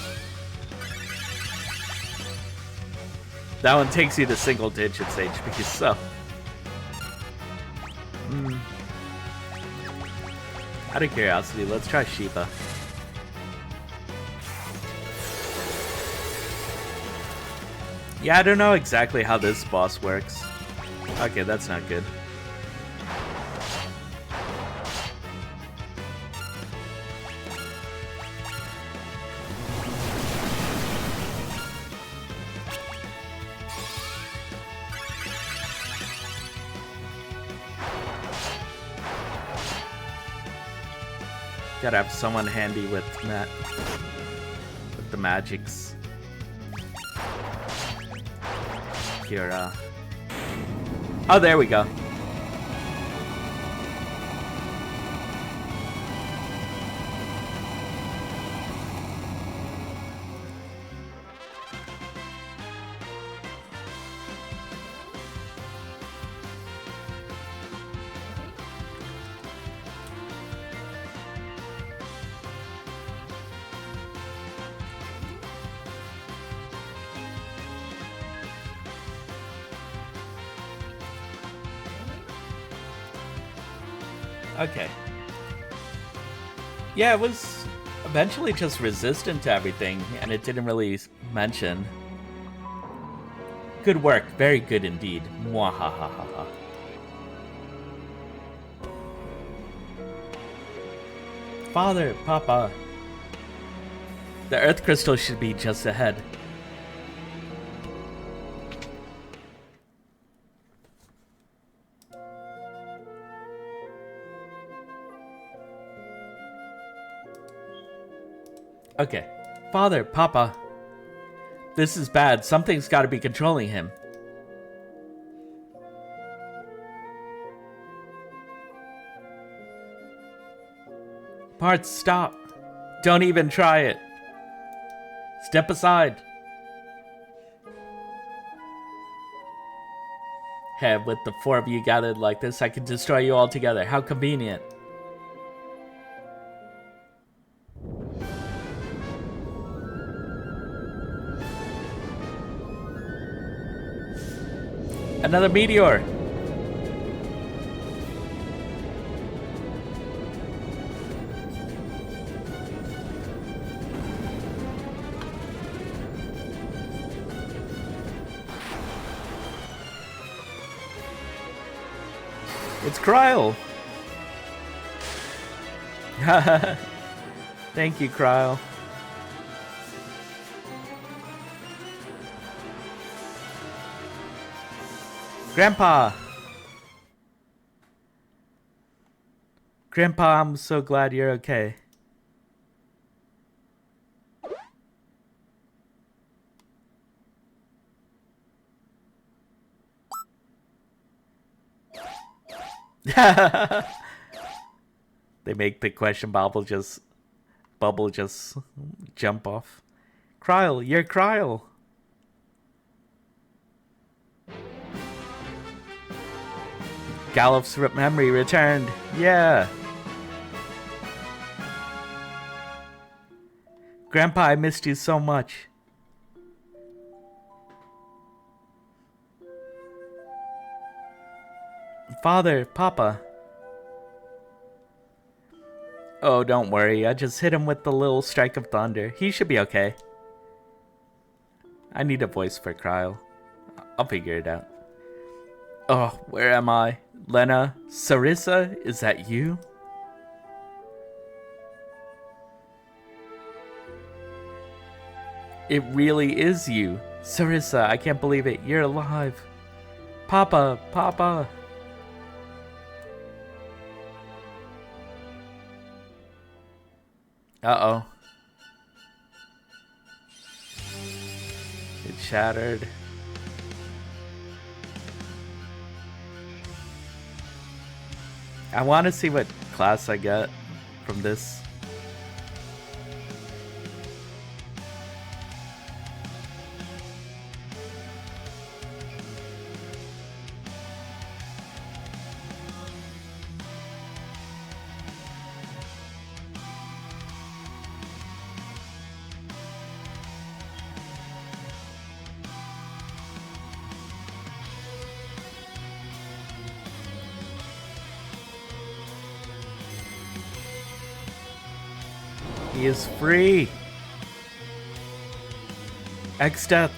That one takes you to single digits HP, so... Out of curiosity, let's try Shiva. Yeah, I don't know exactly how this boss works. Okay, that's not good. Gotta have someone handy with the magics. Kira. Oh, there we go. Okay. Yeah, it was eventually just resistant to everything, and it didn't really mention. Good work. Very good indeed. Mwahahaha. Father, Papa. The Earth Crystal should be just ahead. Okay. Father, Papa. This is bad. Something's got to be controlling him. Parts, stop. Don't even try it. Step aside. Hey, with the four of you gathered like this, I could destroy you all together. How convenient. Another meteor. It's Kryl. Thank you, Kryl. Grandpa! Grandpa, I'm so glad you're okay. They make the question bubble just jump off. Kryl, you're Kryl. Gallup's memory returned. Yeah. Grandpa, I missed you so much. Father, Papa. Oh, don't worry. I just hit him with the little strike of thunder. He should be okay. I need a voice for Kryl. I'll figure it out. Oh, where am I? Lena? Sarissa? Is that you? It really is you. Sarissa, I can't believe it. You're alive. Papa, Papa. Uh-oh. It shattered. I want to see what class I get from this. He is free. X-Death.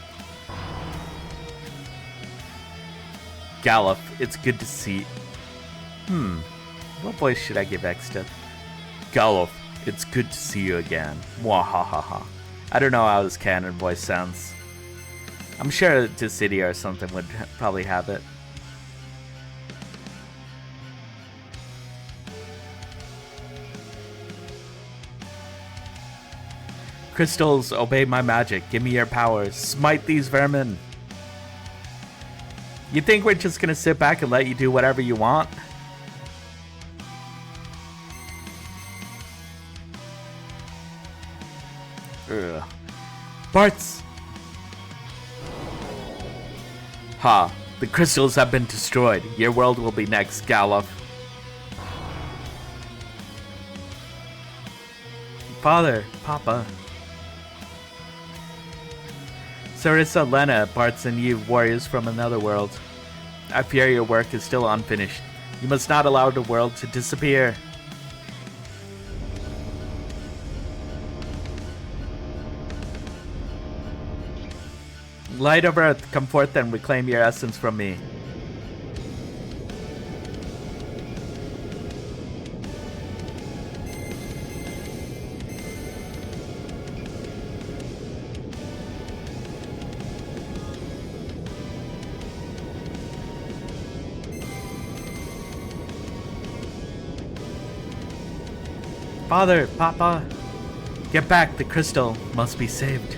Gallup, it's good to see. What voice should I give X-Death? Gallup, it's good to see you again. Mwahahaha. I don't know how his canon voice sounds. I'm sure Dissidia or something would probably have it. Crystals, obey my magic. Give me your powers. Smite these vermin. You think we're just gonna sit back and let you do whatever you want? Ugh. Bartz! Ha! The crystals have been destroyed. Your world will be next, Gallup. Father, Papa. Sarissa, Lena, Bartz, and you, warriors from another world. I fear your work is still unfinished. You must not allow the world to disappear. Light of Earth, come forth and reclaim your essence from me. Father, Papa, get back, the crystal must be saved.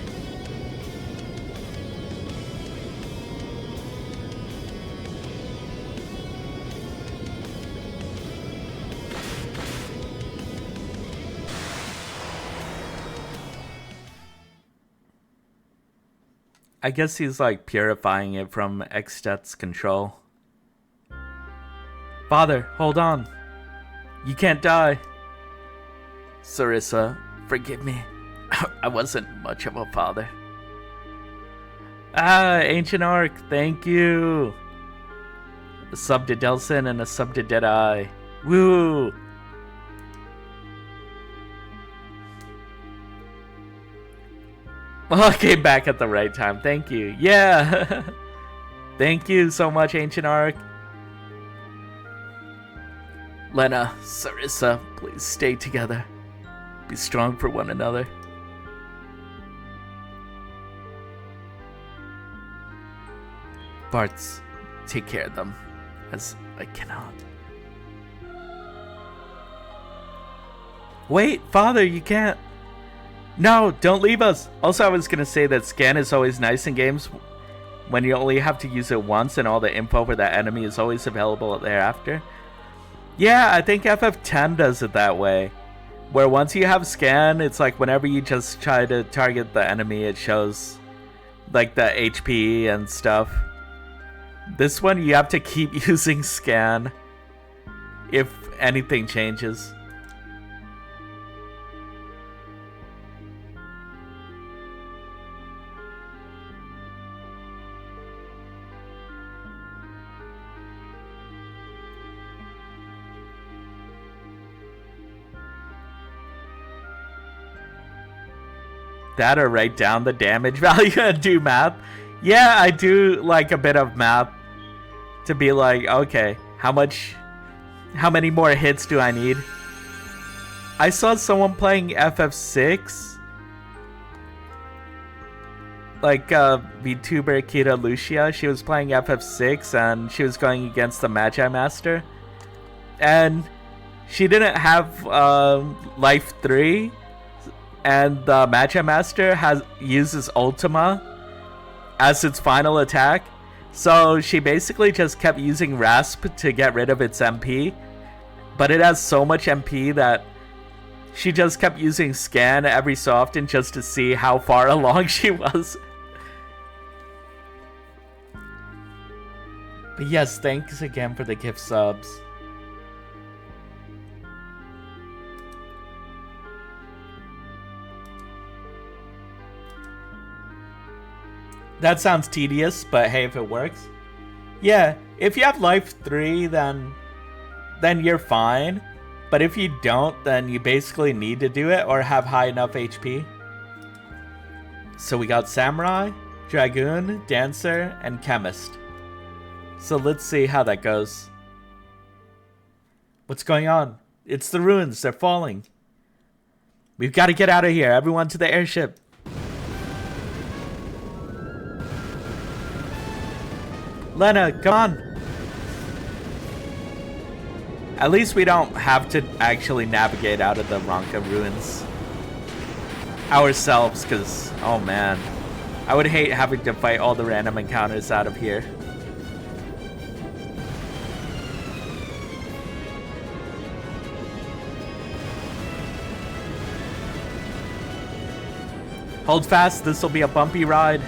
I guess he's like purifying it from Extet's control. Father, hold on. You can't die. Sarissa, forgive me. I wasn't much of a father. Ah, Ancient Arc, thank you. A sub to Delson and a sub to Deadeye. Woo! Well, I came back at the right time. Thank you. Yeah! Thank you so much, Ancient Arc. Lena, Sarissa, please stay together. Be strong for one another. Bartz, take care of them, as I cannot. Wait, Father, you can't. No, don't leave us. Also, I was gonna say that scan is always nice in games when you only have to use it once and all the info for that enemy is always available thereafter. Yeah, I think FF10 does it that way. Where once you have scan, it's like whenever you just try to target the enemy, it shows like the HP and stuff. This one, you have to keep using scan if anything changes. That or write down the damage value and do math. Yeah, I do like a bit of math to be like, okay, how many more hits do I need? I saw someone playing FF6, like VTuber Kira Lucia. She was playing FF6 and she was going against the Magi Master, and she didn't have life 3. And the Magi Master uses Ultima as its final attack. So she basically just kept using Rasp to get rid of its MP. But it has so much MP that she just kept using Scan every so often just to see how far along she was. But yes, thanks again for the gift subs. That sounds tedious, but hey, if it works. Yeah, if you have life 3, then you're fine. But if you don't, then you basically need to do it or have high enough HP. So we got Samurai, Dragoon, Dancer, and Chemist. So let's see how that goes. What's going on? It's the ruins, they're falling. We've got to get out of here, everyone to the airship. Lena, come on! At least we don't have to actually navigate out of the Ronka ruins ourselves, because, oh man, I would hate having to fight all the random encounters out of here. Hold fast, this will be a bumpy ride.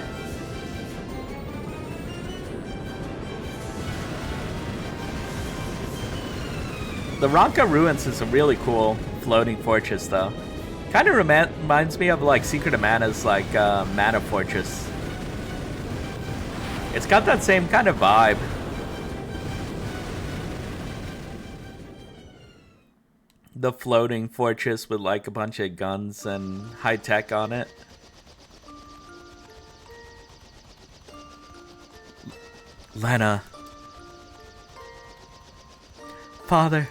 The Ronka Ruins is a really cool floating fortress, though. Kind of reminds me of like Secret of Mana's like Mana Fortress. It's got that same kind of vibe. The floating fortress with like a bunch of guns and high tech on it. Lena. Father.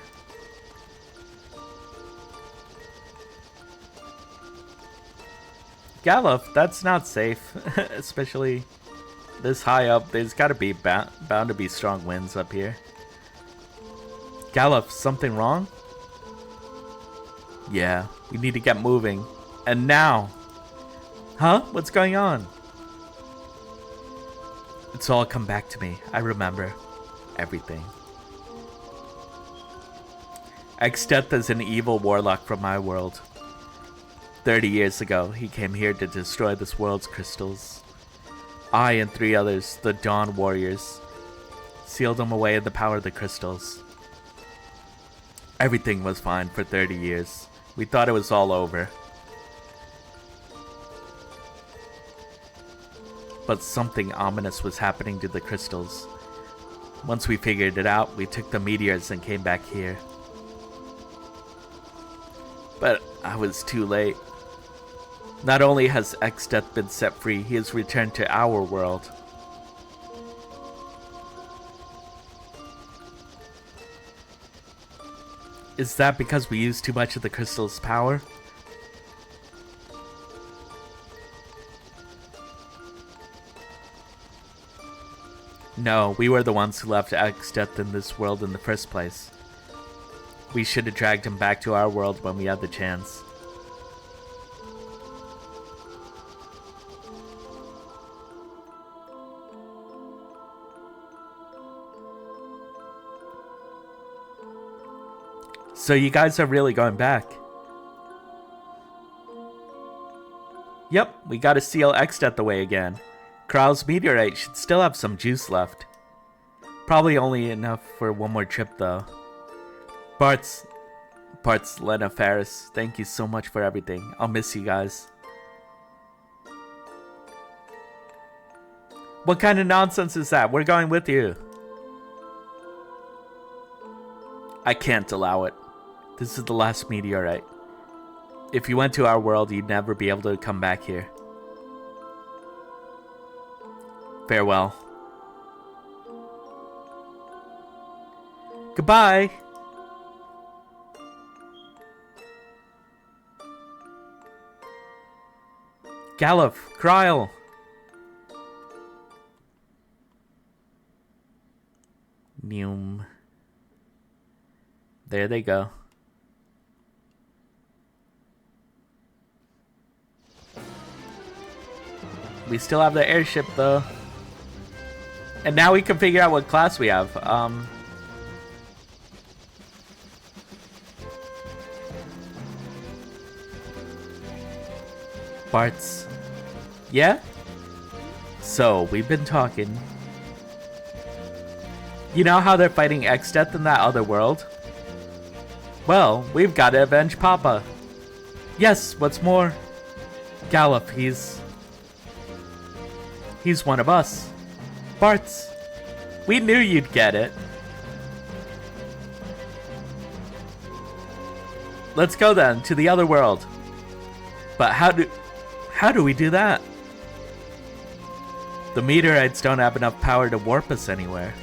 Galuf, that's not safe. Especially this high up. There's gotta be bound to be strong winds up here. Galuf, something wrong? Yeah, we need to get moving. And now. Huh? What's going on? It's all come back to me. I remember everything. Exdeath is an evil warlock from my world. 30 years ago, he came here to destroy this world's crystals. I and 3 others, the Dawn Warriors, sealed him away in the power of the crystals. Everything was fine for 30 years. We thought it was all over. But something ominous was happening to the crystals. Once we figured it out, we took the meteors and came back here. But I was too late. Not only has Exdeath been set free, he has returned to our world. Is that because we used too much of the crystal's power? No, we were the ones who left Exdeath in this world in the first place. We should have dragged him back to our world when we had the chance. So you guys are really going back? Yep, we gotta seal Exdeath away again. Kral's meteorite should still have some juice left. Probably only enough for one more trip though. Bart's Lena Ferris, thank you so much for everything. I'll miss you guys. What kind of nonsense is that? We're going with you. I can't allow it. This is the last meteorite. If you went to our world, you'd never be able to come back here. Farewell. Goodbye. Galuf, Kryle. Neum. There they go. We still have the airship though. And now we can figure out what class we have. Bart's. Yeah? So, we've been talking. You know how they're fighting Exdeath in that other world? Well, we've got to avenge Papa. Yes, what's more? Galuf, he's one of us. Bart's. We knew you'd get it. Let's go then, to the other world. But how do we do that? The meteorites don't have enough power to warp us anywhere.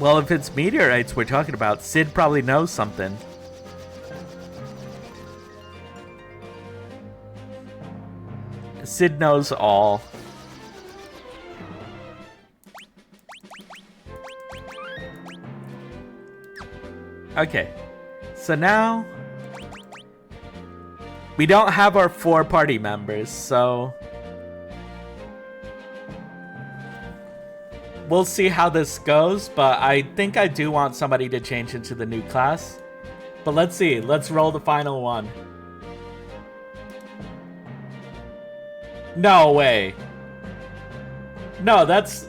Well, if it's meteorites we're talking about, Sid probably knows something. Sid knows all. Okay, so now we don't have our 4 party members, so we'll see how this goes, but I think I do want somebody to change into the new class. But let's see, let's roll the final one. No way. No, that's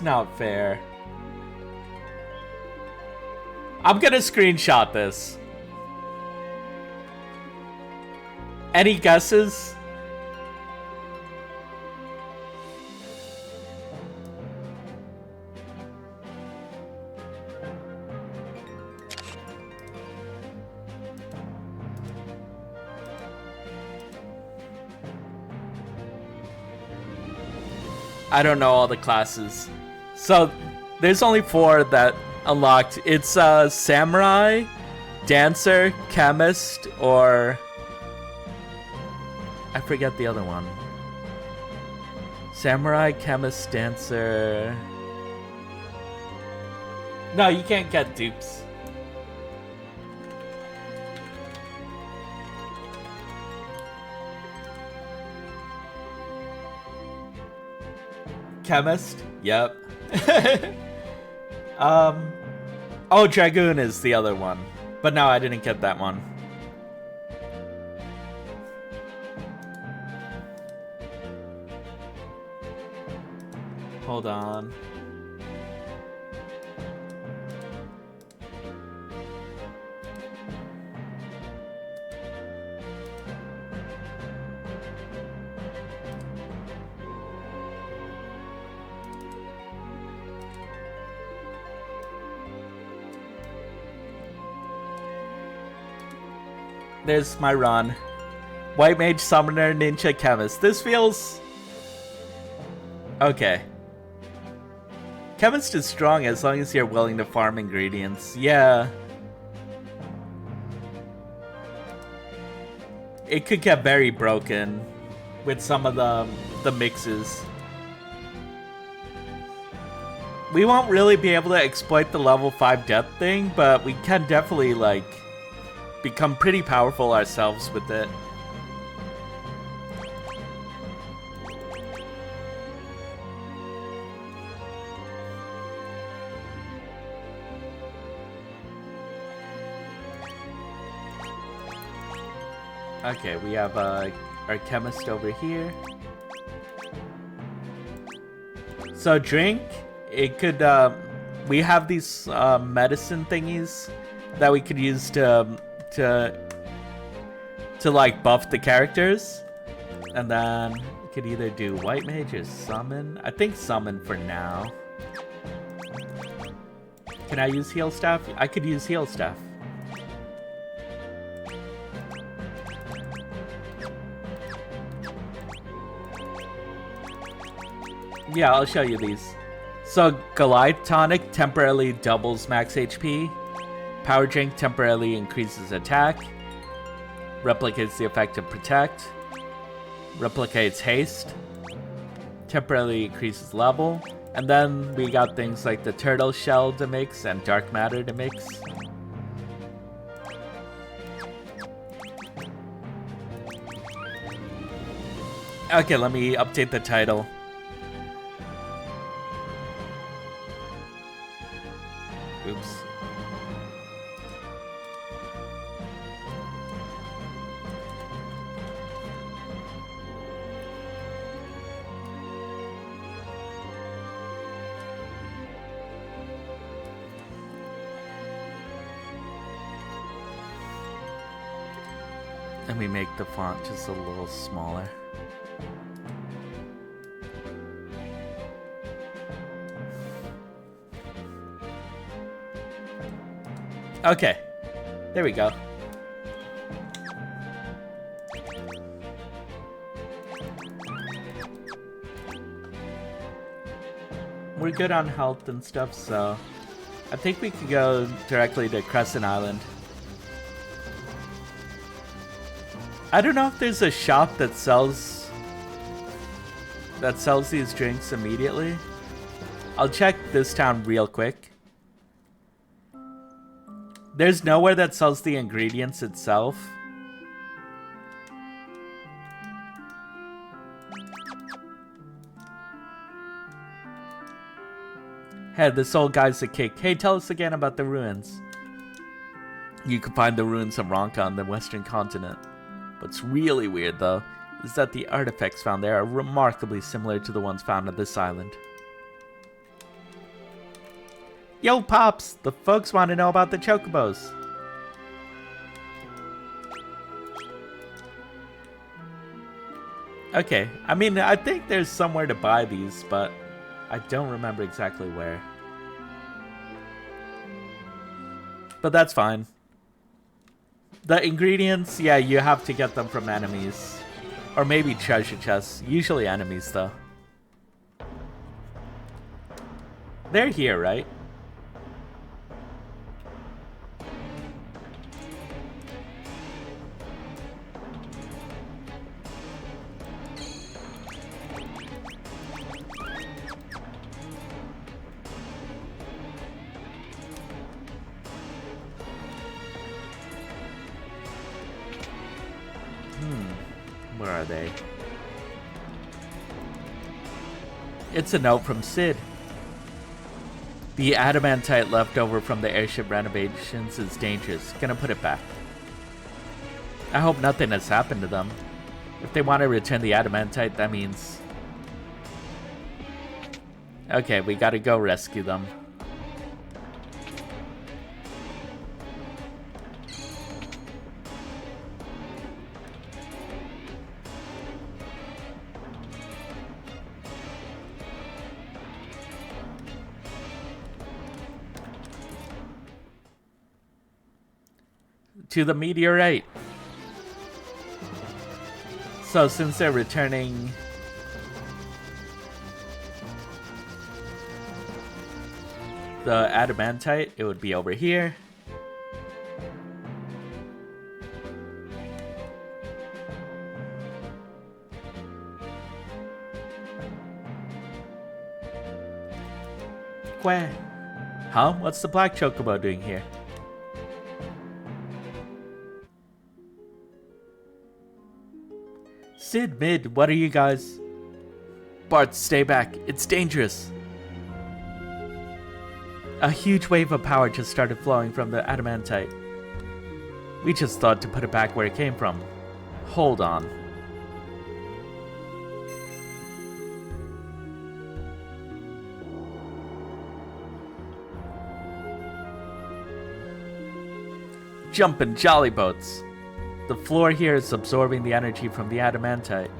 not fair. I'm gonna screenshot this. Any guesses? I don't know all the classes. So there's only 4 that unlocked. It's Samurai, Dancer, Chemist, or I forget the other one. Samurai, Chemist, Dancer. No, you can't get dupes. Chemist? Yep. Oh, Dragoon is the other one. But no, I didn't get that one. Hold on. There's my run. White Mage, Summoner, Ninja, Chemist. This feels... okay. Chemist is strong as long as you're willing to farm ingredients. Yeah. It could get very broken with some of the mixes. We won't really be able to exploit the level 5 death thing, but we can definitely, like, become pretty powerful ourselves with it. Okay, we have our Chemist over here. So drink, it could, we have these medicine thingies that we could use to like buff the characters, and then we could either do White Mage or Summon. I think Summon for now. Can I use Heal Staff? I could use Heal Staff. Yeah, I'll show you these. So Goliath Tonic temporarily doubles max HP. Power Drink temporarily increases attack. Replicates the effect of Protect. Replicates Haste. Temporarily increases level. And then we got things like the Turtle Shell to mix and Dark Matter to mix. Okay, let me update the title. Oops. Let me make the font just a little smaller. Okay, there we go. We're good on health and stuff, so I think we could go directly to Crescent Island. I don't know if there's a shop that sells these drinks immediately. I'll check this town real quick. There's nowhere that sells the ingredients itself. Hey, this old guy's a kick. Hey, tell us again about the ruins. You can find the ruins of Ronka on the western continent. What's really weird, though, is that the artifacts found there are remarkably similar to the ones found on this island. Yo, Pops! The folks want to know about the chocobos. Okay, I mean, I think there's somewhere to buy these, but I don't remember exactly where. But that's fine. The ingredients, yeah, you have to get them from enemies. Or maybe treasure chests. Usually enemies, though. They're here, right? Where are they? It's a note from Sid. The adamantite left over from the airship renovations is dangerous. Gonna put it back. I hope nothing has happened to them. If they want to return the adamantite, that means... Okay, we gotta go rescue them. To the meteorite. So since they're returning the adamantite, it would be over here. Where? Huh? What's the black chocobo doing here? Sid, Mid, what are you guys? Bart, stay back. It's dangerous. A huge wave of power just started flowing from the adamantite. We just thought to put it back where it came from. Hold on. Jumpin' jolly boats. The floor here is absorbing the energy from the adamantite.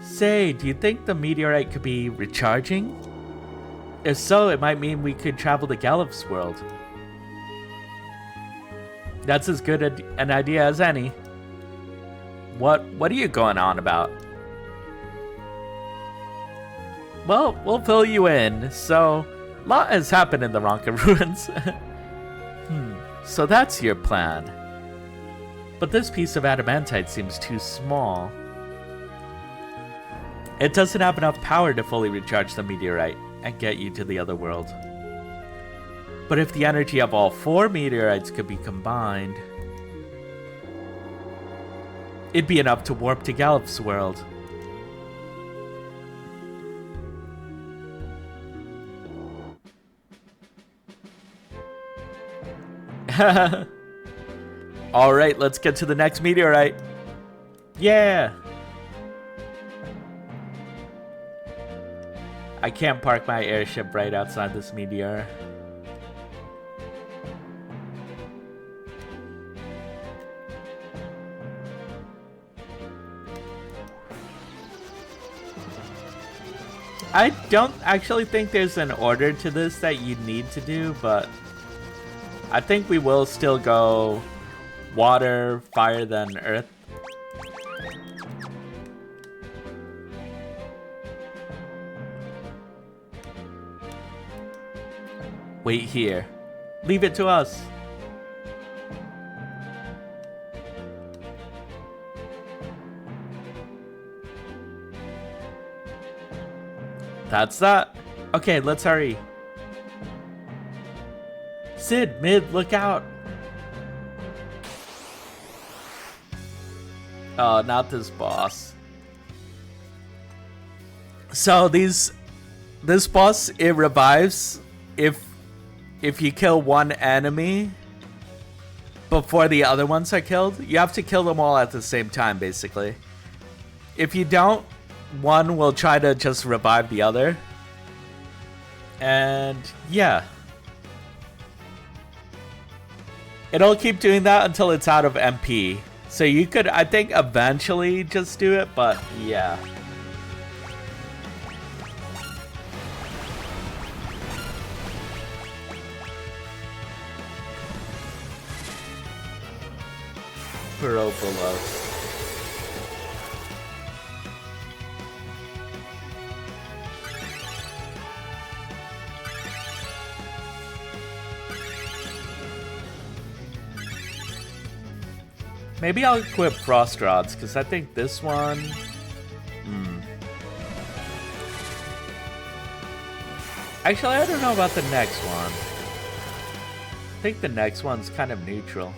Say, do you think the meteorite could be recharging? If so, it might mean we could travel to Gallup's world. That's as good an idea as any. What are you going on about? Well, we'll fill you in. So, a lot has happened in the Ronka ruins. So that's your plan. But this piece of adamantite seems too small. It doesn't have enough power to fully recharge the meteorite and get you to the other world. But if the energy of all 4 meteorites could be combined, it'd be enough to warp to Gallup's world. Alright, let's get to the next meteorite. Yeah! I can't park my airship right outside this meteor. I don't actually think there's an order to this that you need to do, but I think we will still go water, fire, then earth. Wait here. Leave it to us. That's that. Okay, let's hurry. Sid, Mid, look out. Oh, not this boss. So this boss, it revives if you kill one enemy before the other ones are killed. You have to kill them all at the same time, basically. If you don't, one will try to just revive the other. And yeah. It'll keep doing that until it's out of MP. So you could, I think, eventually just do it, but yeah. Paropolos. Maybe I'll equip Frost Rods, because I think this one... Actually, I don't know about the next one. I think the next one's kind of neutral.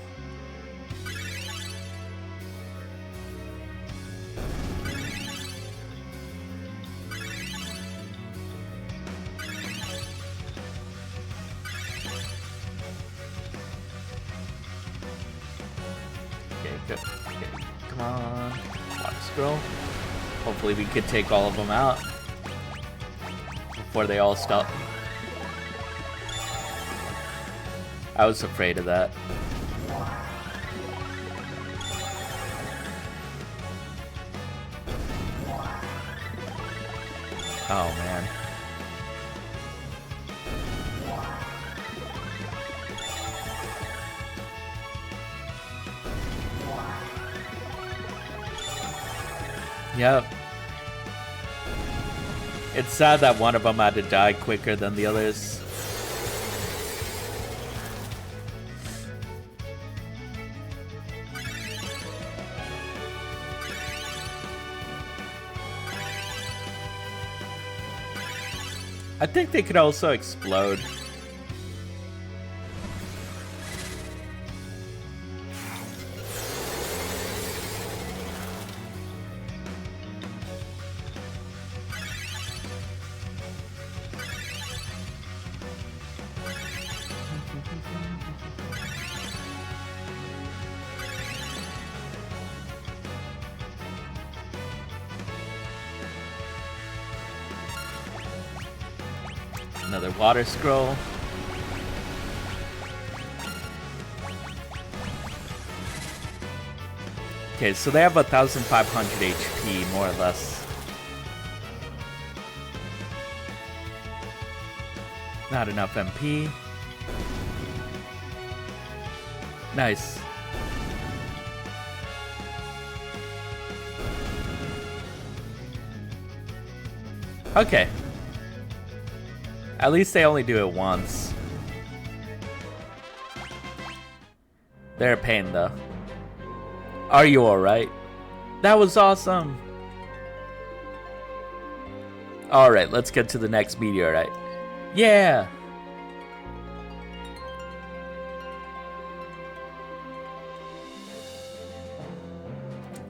Okay, come on. Water Scroll. Hopefully we could take all of them out before they all stop. I was afraid of that. Oh man. Yep. It's sad that one of them had to die quicker than the others. I think they could also explode. Another Water Scroll. Okay, so they have 1,500 HP, more or less. Not enough MP. Nice. Okay. At least they only do it once. They're a pain, though. Are you alright? That was awesome! Alright, let's get to the next meteorite. Yeah!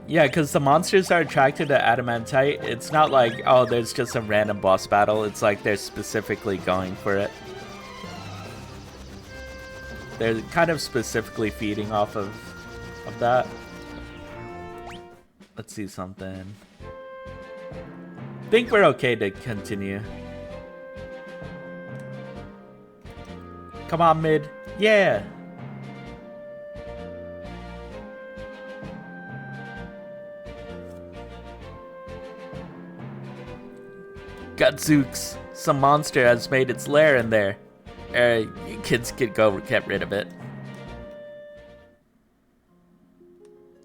Yeah, because the monsters are attracted to adamantite. It's not like, oh, there's just a random boss battle. It's like they're specifically going for it. They're kind of specifically feeding off of that. Let's see something. Think we're okay to continue. Come on, mid. Yeah! Gadzooks! Some monster has made its lair in there. You kids could go get rid of it.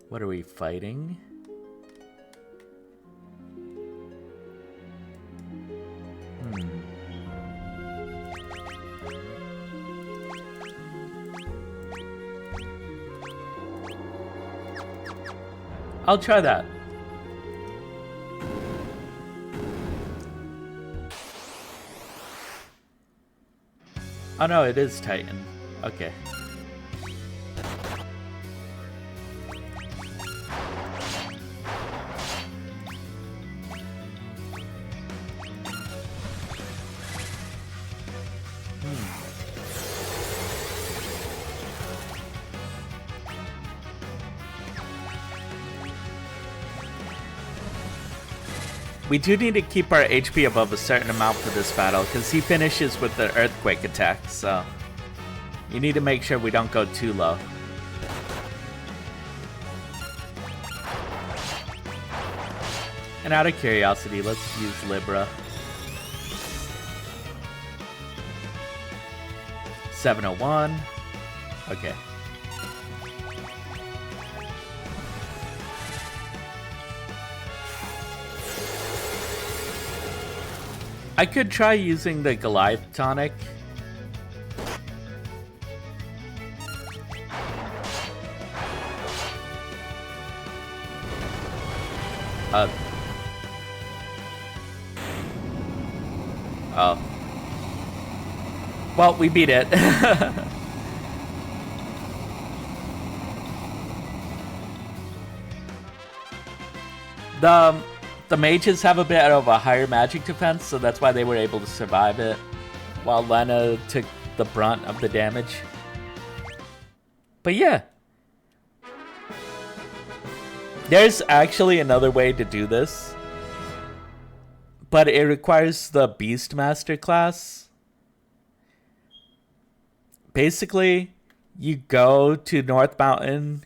What are we fighting? I'll try that. Oh no, it is Titan. Okay. We do need to keep our HP above a certain amount for this battle, because he finishes with the earthquake attack, so you need to make sure we don't go too low. And out of curiosity, let's use Libra. 701. Okay. I could try using the Goliath tonic. Uh. Oh. Well, we beat it. The mages have a bit of a higher magic defense, so that's why they were able to survive it, while Lena took the brunt of the damage. But yeah. There's actually another way to do this, but it requires the Beastmaster class. Basically, you go to North Mountain,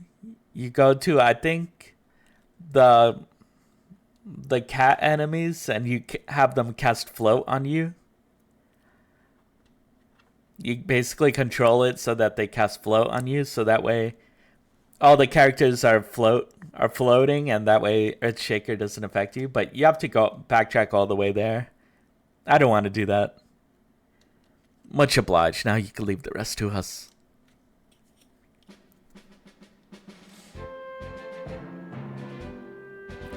you go to, I think, the cat enemies, and you have them cast float on you. You basically control it so that they cast float on you, so that way all the characters are floating, and that way Earthshaker doesn't affect you. But you have to go backtrack all the way there. I don't want to do that. Much obliged. Now you can leave the rest to us.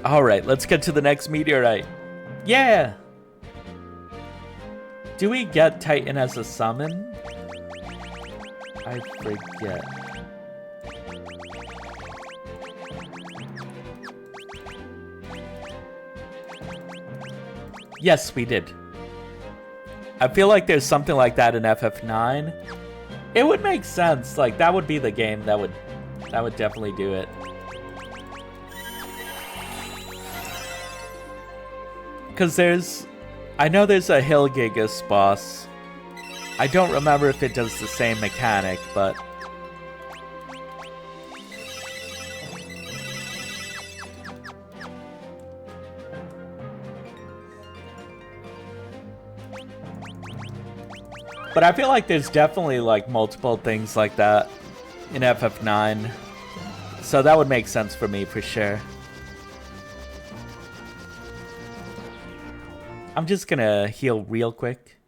Alright, let's get to the next meteorite. Yeah! Do we get Titan as a summon? I forget. Yes, we did. I feel like there's something like that in FF9. It would make sense. Like, that would be the game that would definitely do it. Because I know there's a Hillgigas boss. I don't remember if it does the same mechanic, but... But I feel like there's definitely like multiple things like that in FF9. So that would make sense for me for sure. I'm just gonna heal real quick.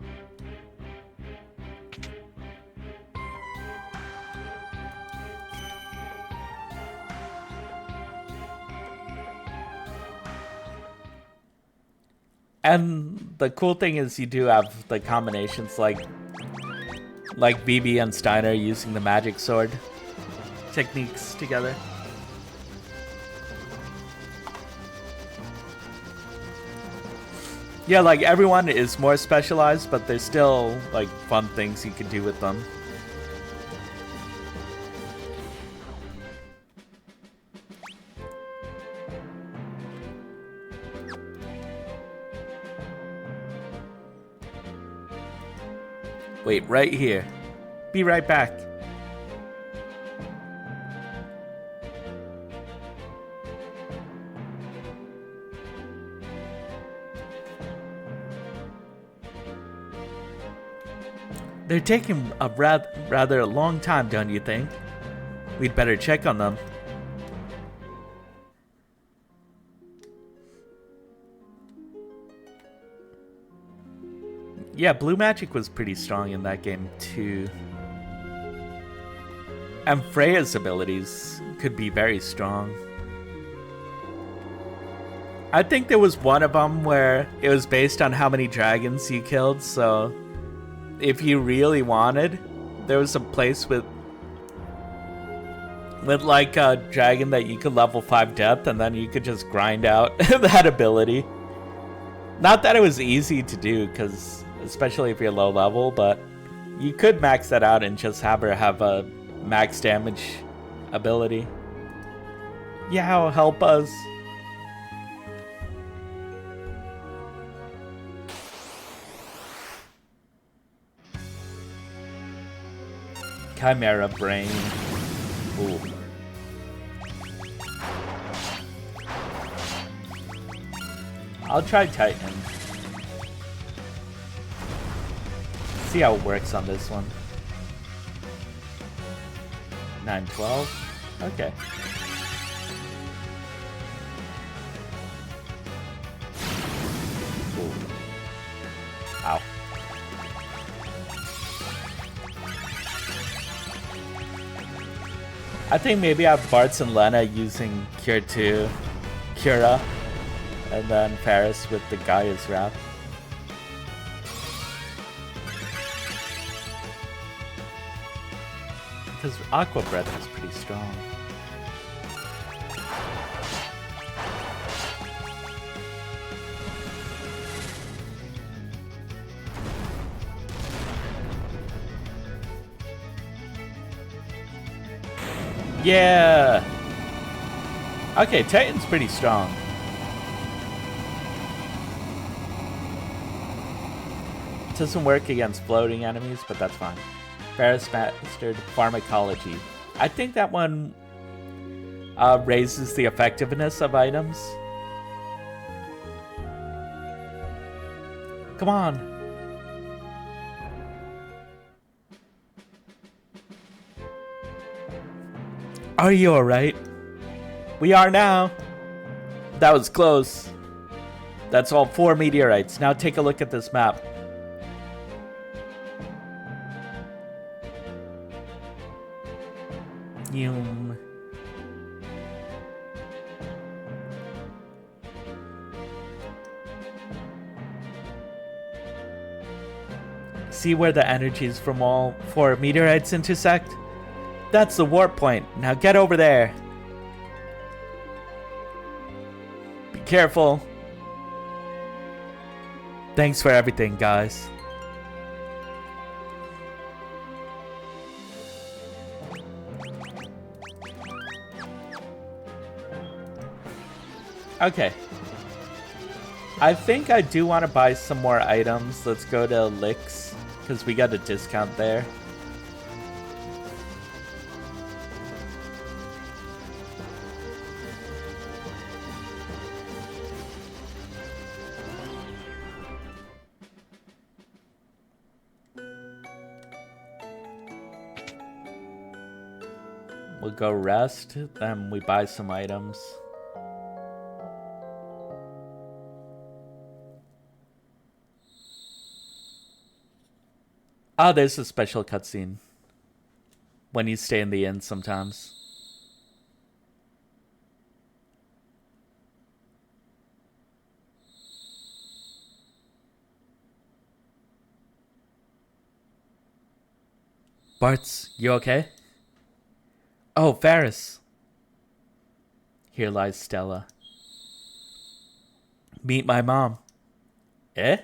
And the cool thing is you do have the combinations like Vivi and Steiner using the magic sword techniques together. Yeah, like everyone is more specialized, but there's still like fun things you can do with them. Wait, right here. Be right back. They're taking a rather long time, don't you think? We'd better check on them. Yeah, blue magic was pretty strong in that game too. And Freya's abilities could be very strong. I think there was one of them where it was based on how many dragons you killed, so if you really wanted, there was a place with like a dragon that you could level 5 depth, and then you could just grind out that ability. Not that it was easy to do, because especially if you're low level, but you could max that out and just have her have a max damage ability. Yeah, help us. Chimera Brain. Ooh. I'll try Titan. See how it works on this one. 912. Okay. Ooh. Ow. I think maybe I have Bartz and Lena using Cura. And then Ferris with the Gaia's Wrath. Because Aqua Breath is pretty strong. Yeah! Okay, Titan's pretty strong. Doesn't work against floating enemies, but that's fine. Ferris mastered Pharmacology. I think that one raises the effectiveness of items. Come on. Are you alright? We are now. That was close. That's all 4 meteorites. Now take a look at this map. Yum. See where the energies from all 4 meteorites intersect? That's the warp point. Now get over there. Be careful. Thanks for everything, guys. Okay. I think I do want to buy some more items. Let's go to Licks, because we got a discount there. We'll go rest, then we buy some items. Oh, there's a special cutscene when you stay in the inn sometimes. Bartz, you okay? Oh, Ferris. Here lies Stella. Meet my mom. Eh?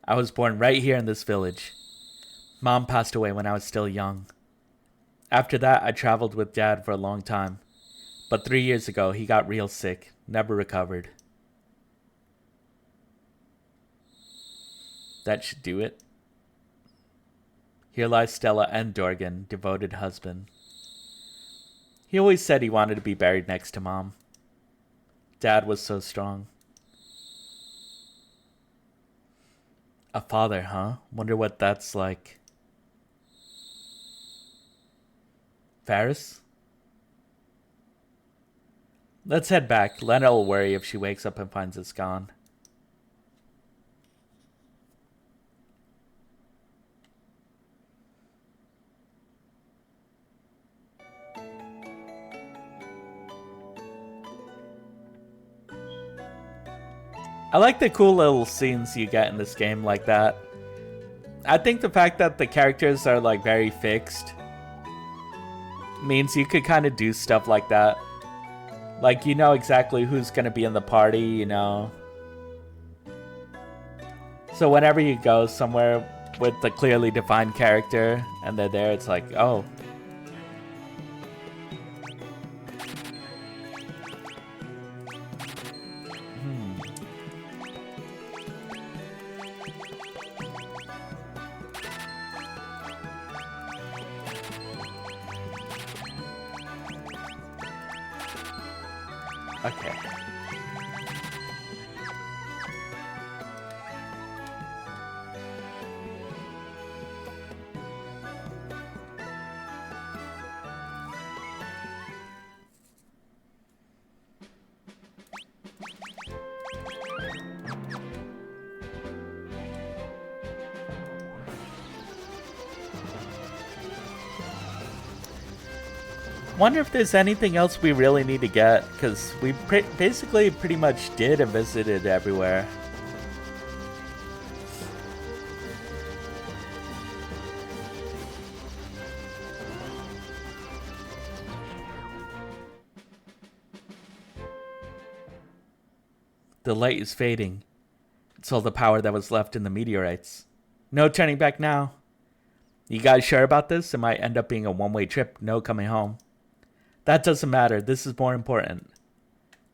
I was born right here in this village. Mom passed away when I was still young. After that, I traveled with Dad for a long time. But 3 years ago, he got real sick, never recovered. That should do it. Here lies Stella and Dorgan, devoted husband. He always said he wanted to be buried next to Mom. Dad was so strong. A father, huh? Wonder what that's like. Ferris? Let's head back. Lena will worry if she wakes up and finds it's gone. I like the cool little scenes you get in this game like that. I think the fact that the characters are like very fixed means you could kind of do stuff like that. Like, you know exactly who's going to be in the party, you know. So whenever you go somewhere with a clearly defined character and they're there, it's like, oh. Okay. Wonder if there's anything else we really need to get, because we basically pretty much did and visited everywhere. The light is fading. It's all the power that was left in the meteorites. No turning back now. You guys sure about this? It might end up being a one-way trip, no coming home. That doesn't matter. This is more important.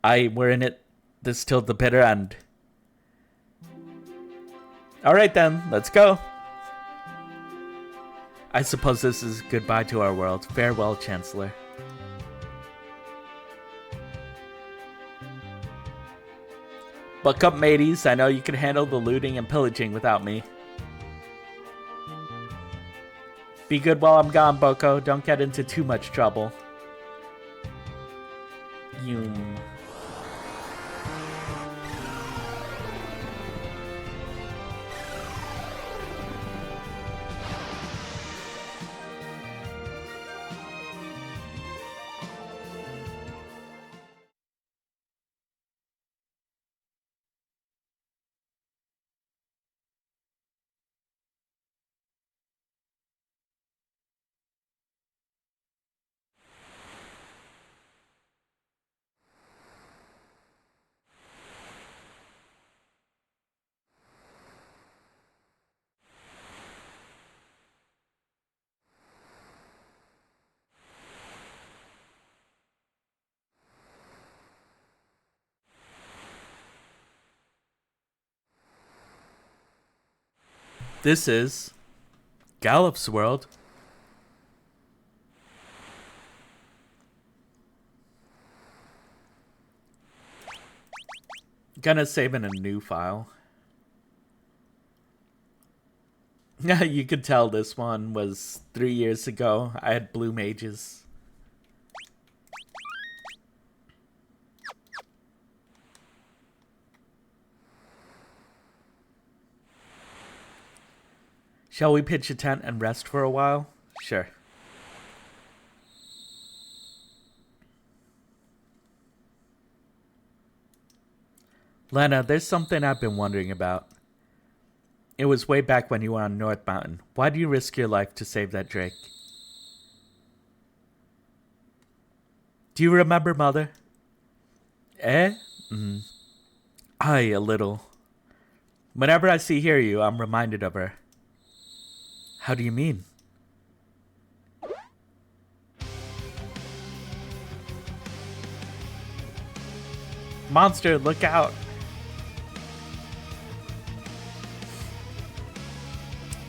We're in it this till the bitter end. Alright then, let's go. I suppose this is goodbye to our world. Farewell, Chancellor. Buck up, mateys. I know you can handle the looting and pillaging without me. Be good while I'm gone, Boko. Don't get into too much trouble. This is Gallup's world. Gonna save in a new file. You could tell this one was 3 years ago. I had blue mages. Shall we pitch a tent and rest for a while? Sure. Lena, there's something I've been wondering about. It was way back when you were on North Mountain. Why do you risk your life to save that Drake? Do you remember Mother? Eh? Aye, a little. Whenever I see Hiryu, I'm reminded of her. How do you mean? Monster, look out!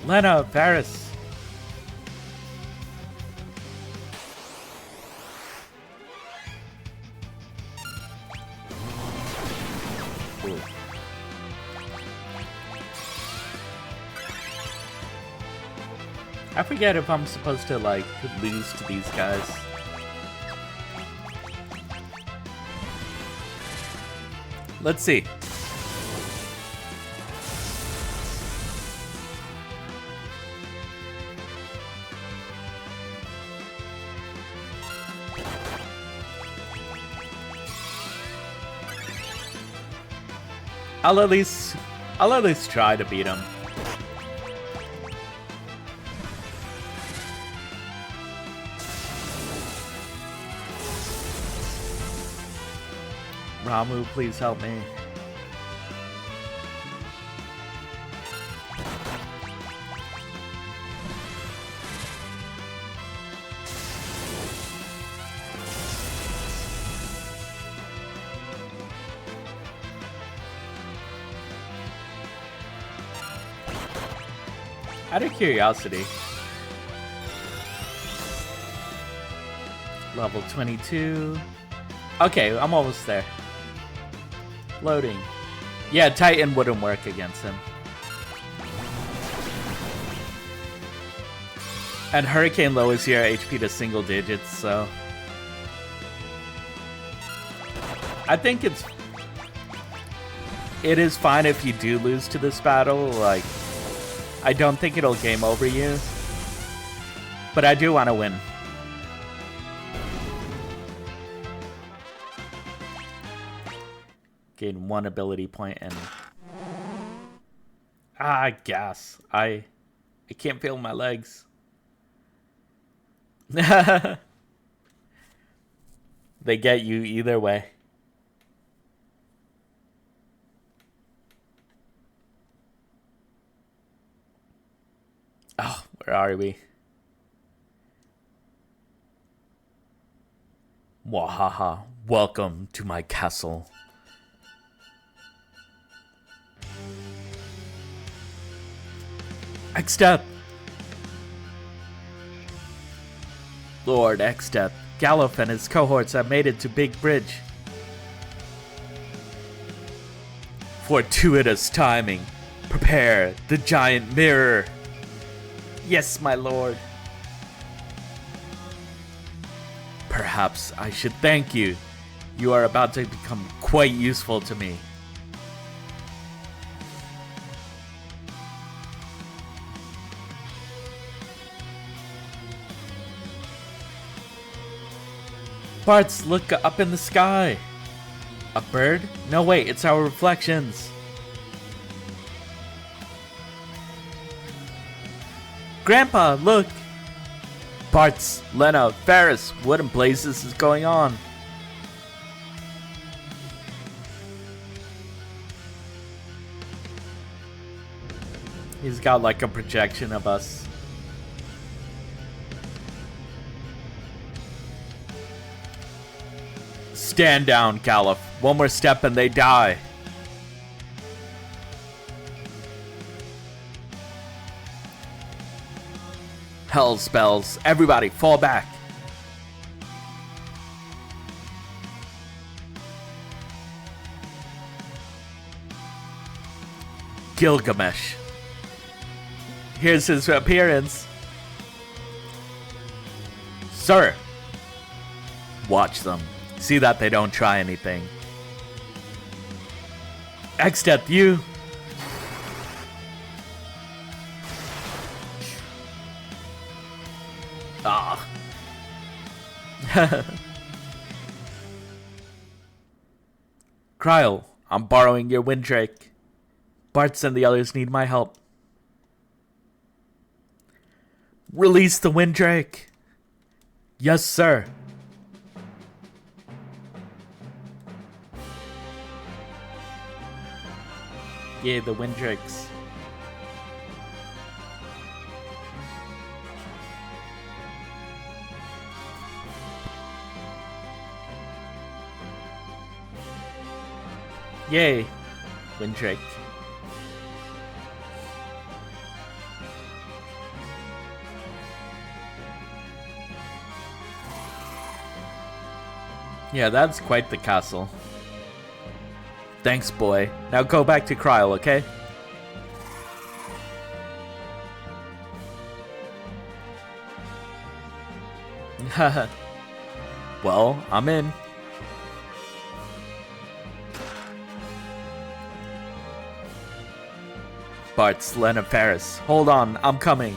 Lena, Paris! Ooh. I forget if I'm supposed to, like, lose to these guys. Let's see. I'll at least try to beat him. Ramu, please help me. Out of curiosity. Level 22. Okay, I'm almost there. Loading. Yeah, Titan wouldn't work against him. And Hurricane lowers your HP to single digits, so... I think it is fine if you do lose to this battle, like... I don't think it'll game over you. But I do want to win. gain 1 ability point and gas. I can't feel my legs. They get you either way. Oh, where are we? Wahaha, welcome to my castle. Exstep! Lord Exstep, Galuf and his cohorts have made it to Big Bridge. Fortuitous timing. Prepare the giant mirror. Yes, my lord. Perhaps I should thank you. You are about to become quite useful to me. Bartz, look up in the sky. A bird? No, wait, it's our reflections. Grandpa, look! Bartz, Lena, Ferris, what in blazes is going on? He's got like a projection of us. Stand down, Galuf. One more step and they die. Hell spells. Everybody, fall back. Gilgamesh. Here's his appearance. Sir. Watch them. See that they don't try anything. Exstep, you. Ah. Cryle, I'm borrowing your Windrake. Bartz and the others need my help. Release the Windrake. Yes, sir. Yay, the Windrakes. Yay, Windrake. Yeah, that's quite the castle. Thanks, boy. Now go back to Cryle, okay? Haha. Well, I'm in. Bartz, Lena, Ferris. Hold on, I'm coming.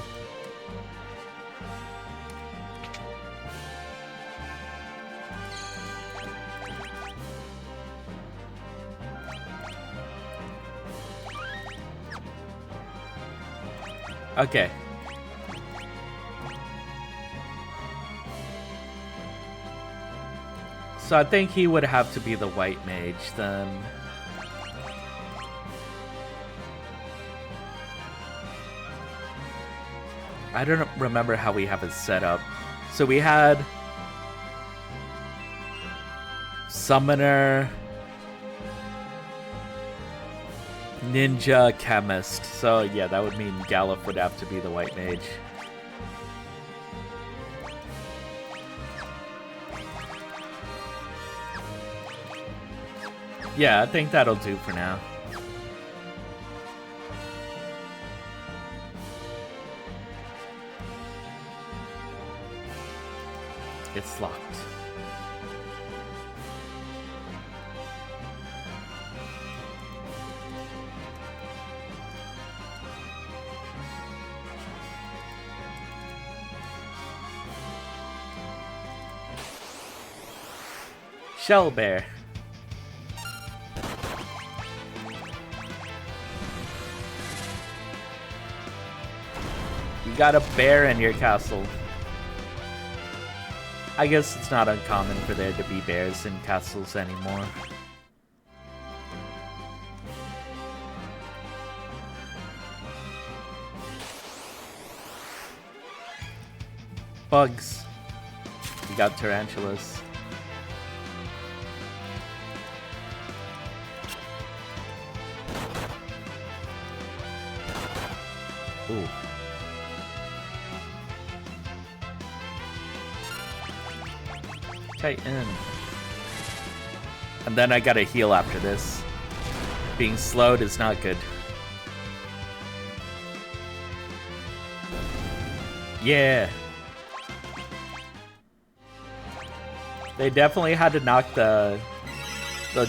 Okay. So I think he would have to be the white mage then. I don't remember how we have it set up. So we had Summoner, Ninja, Chemist. So yeah, that would mean Galuf would have to be the white mage. Yeah, I think that'll do for now. It's locked. Shell Bear. You got a bear in your castle. I guess it's not uncommon for there to be bears in castles anymore. Bugs. You got tarantulas. Ooh. Tighten. And then I gotta heal after this. Being slowed is not good. Yeah. They definitely had to knock the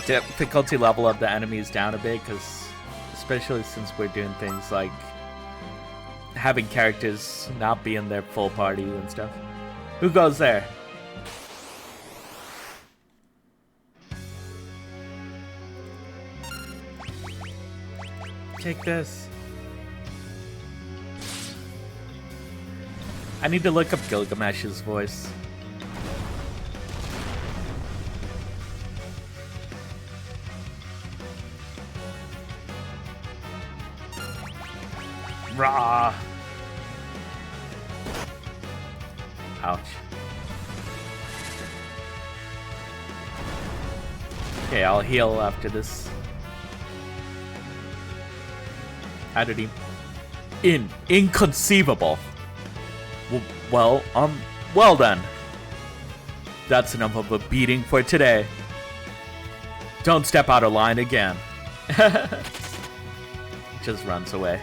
difficulty level of the enemies down a bit, because especially since we're doing things like having characters not be in their full party and stuff. Who goes there? Take this. I need to look up Gilgamesh's voice. Rah! Ouch. Okay, I'll heal after this. How did he... Inconceivable! Well then. That's enough of a beating for today. Don't step out of line again. Just runs away.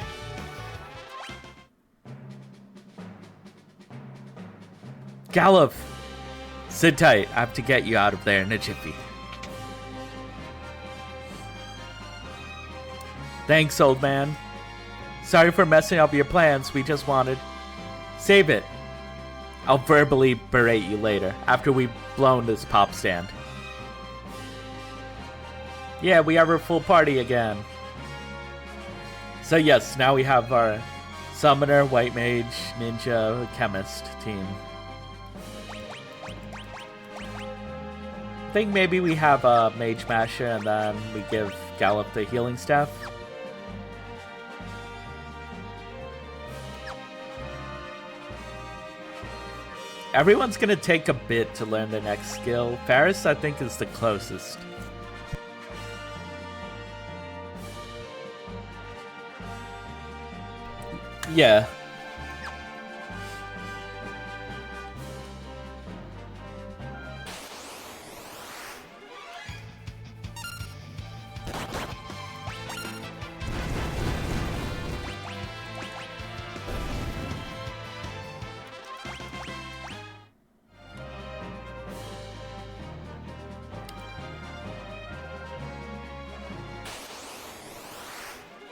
Galuf! Sit tight, I have to get you out of there in a jiffy. Thanks, old man. Sorry for messing up your plans, we just wanted... Save it. I'll verbally berate you later, after we've blown this pop stand. Yeah, we have our full party again. So yes, now we have our Summoner, White Mage, Ninja, Chemist team. I think maybe we have a Mage Masher and then we give Galuf the healing staff. Everyone's gonna take a bit to learn the next skill. Faris, I think, is the closest. Yeah.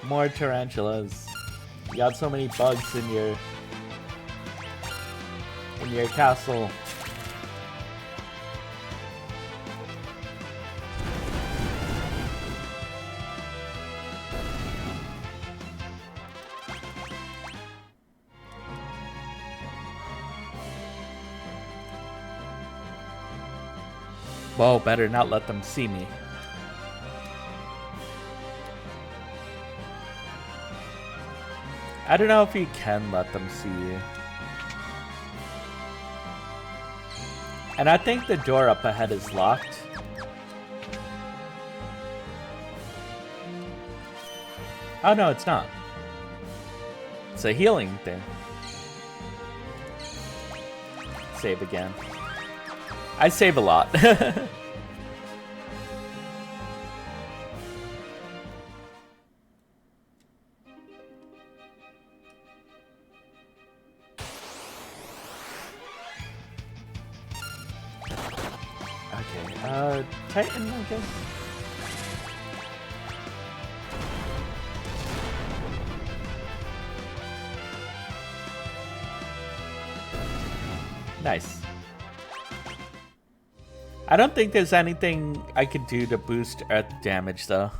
More tarantulas. You got so many bugs in your castle. Whoa, better not let them see me. I don't know if you can let them see you. And I think the door up ahead is locked. Oh no, it's not. It's a healing thing. Save again. I save a lot. Titan, I guess. Nice. I don't think there's anything I could do to boost earth damage, though.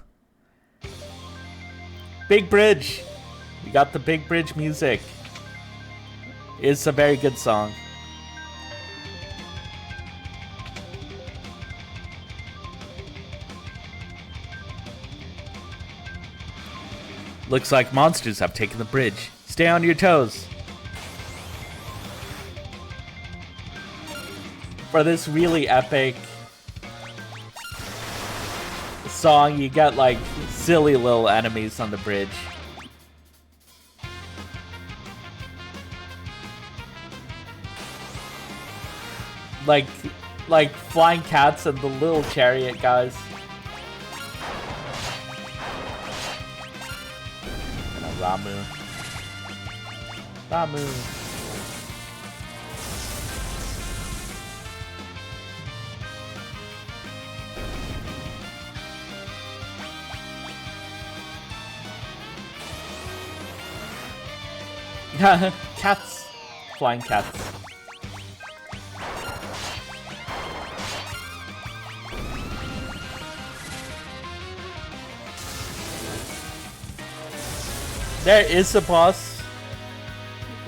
Big bridge! We got the big bridge music. It's a very good song. Looks like monsters have taken the bridge. Stay on your toes. For this really epic song, you got like silly little enemies on the bridge. Like flying cats and the little chariot guys. Ramu. Cats. Flying cats. There is a boss,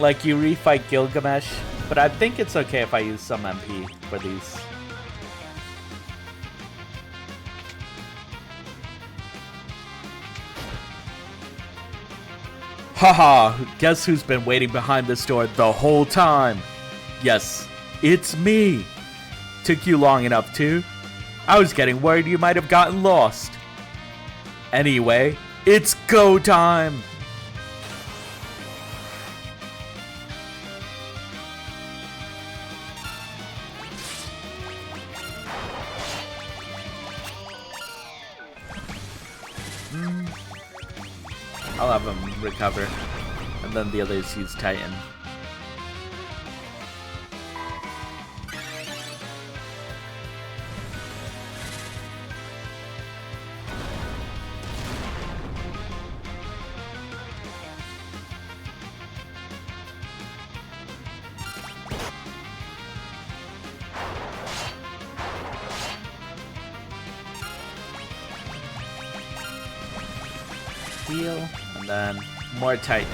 like you refight Gilgamesh, but I think it's okay if I use some MP for these. Haha, guess who's been waiting behind this door the whole time? Yes, it's me. Took you long enough too? I was getting worried you might have gotten lost. Anyway, it's go time! I'll have him recover, and then the others use Titan. Heal, and then more Titan.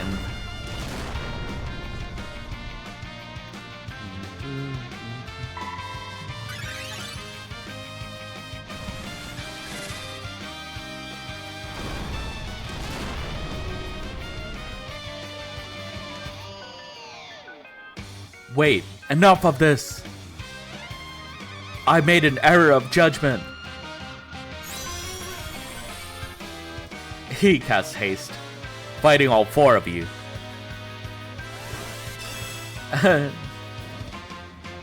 Wait, enough of this! I made an error of judgment. He casts haste, fighting all four of you.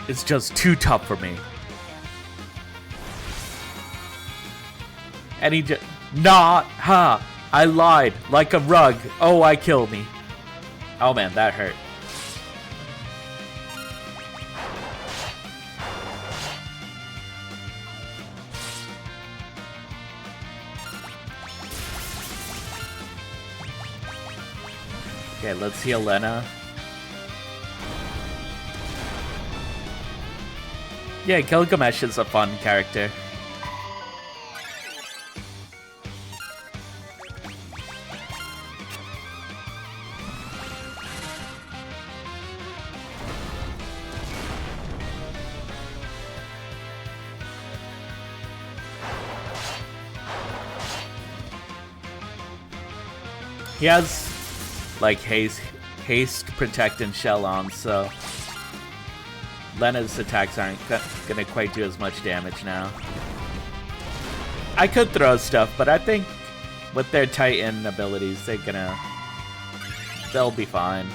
It's just too tough for me. And he just... Nah, ha! I lied, like a rug. Oh, I killed me. Oh man, that hurt. Okay, let's heal Lena. Yeah, Gilgamesh is a fun character. He has like haste, protect, and shell on, so Lena's attacks aren't gonna quite do as much damage now. I could throw stuff, but I think with their Titan abilities, they'll be fine.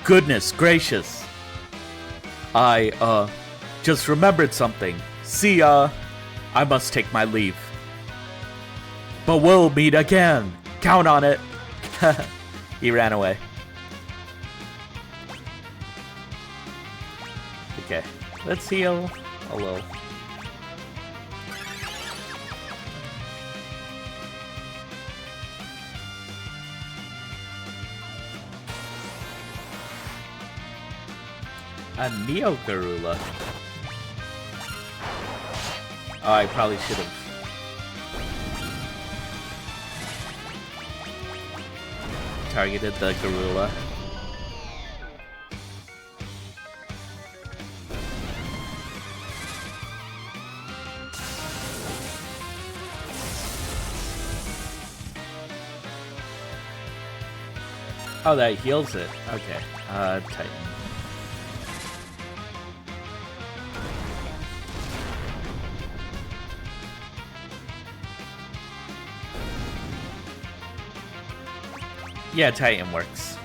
Goodness gracious. I, just remembered something. See ya. I must take my leave. But we'll meet again. Count on it. He ran away. Okay, let's heal a little. A Neo Garula. Oh, I probably should have. Targeted the Garula. Oh, that heals it. Okay. Titan. Yeah, Titan works.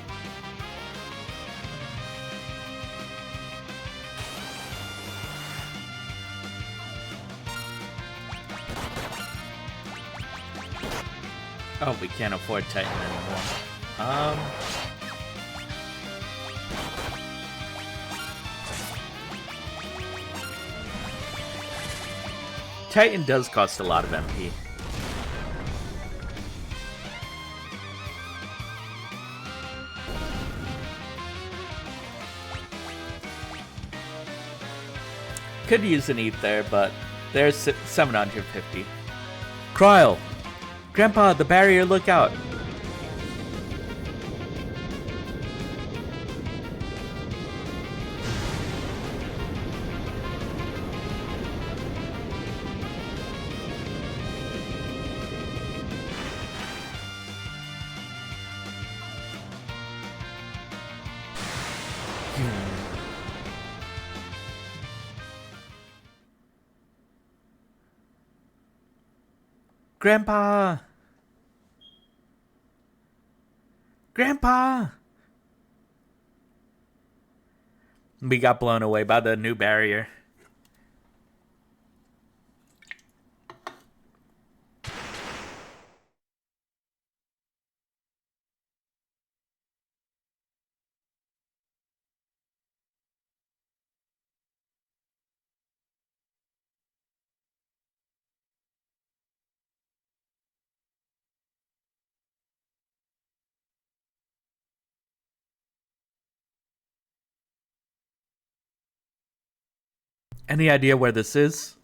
Oh, we can't afford Titan anymore. Titan does cost a lot of MP. Could use an ETH there, but there's 750. Kryl! Grandpa, the barrier, look out! Grandpa! Grandpa! We got blown away by the new barrier. Any idea where this is?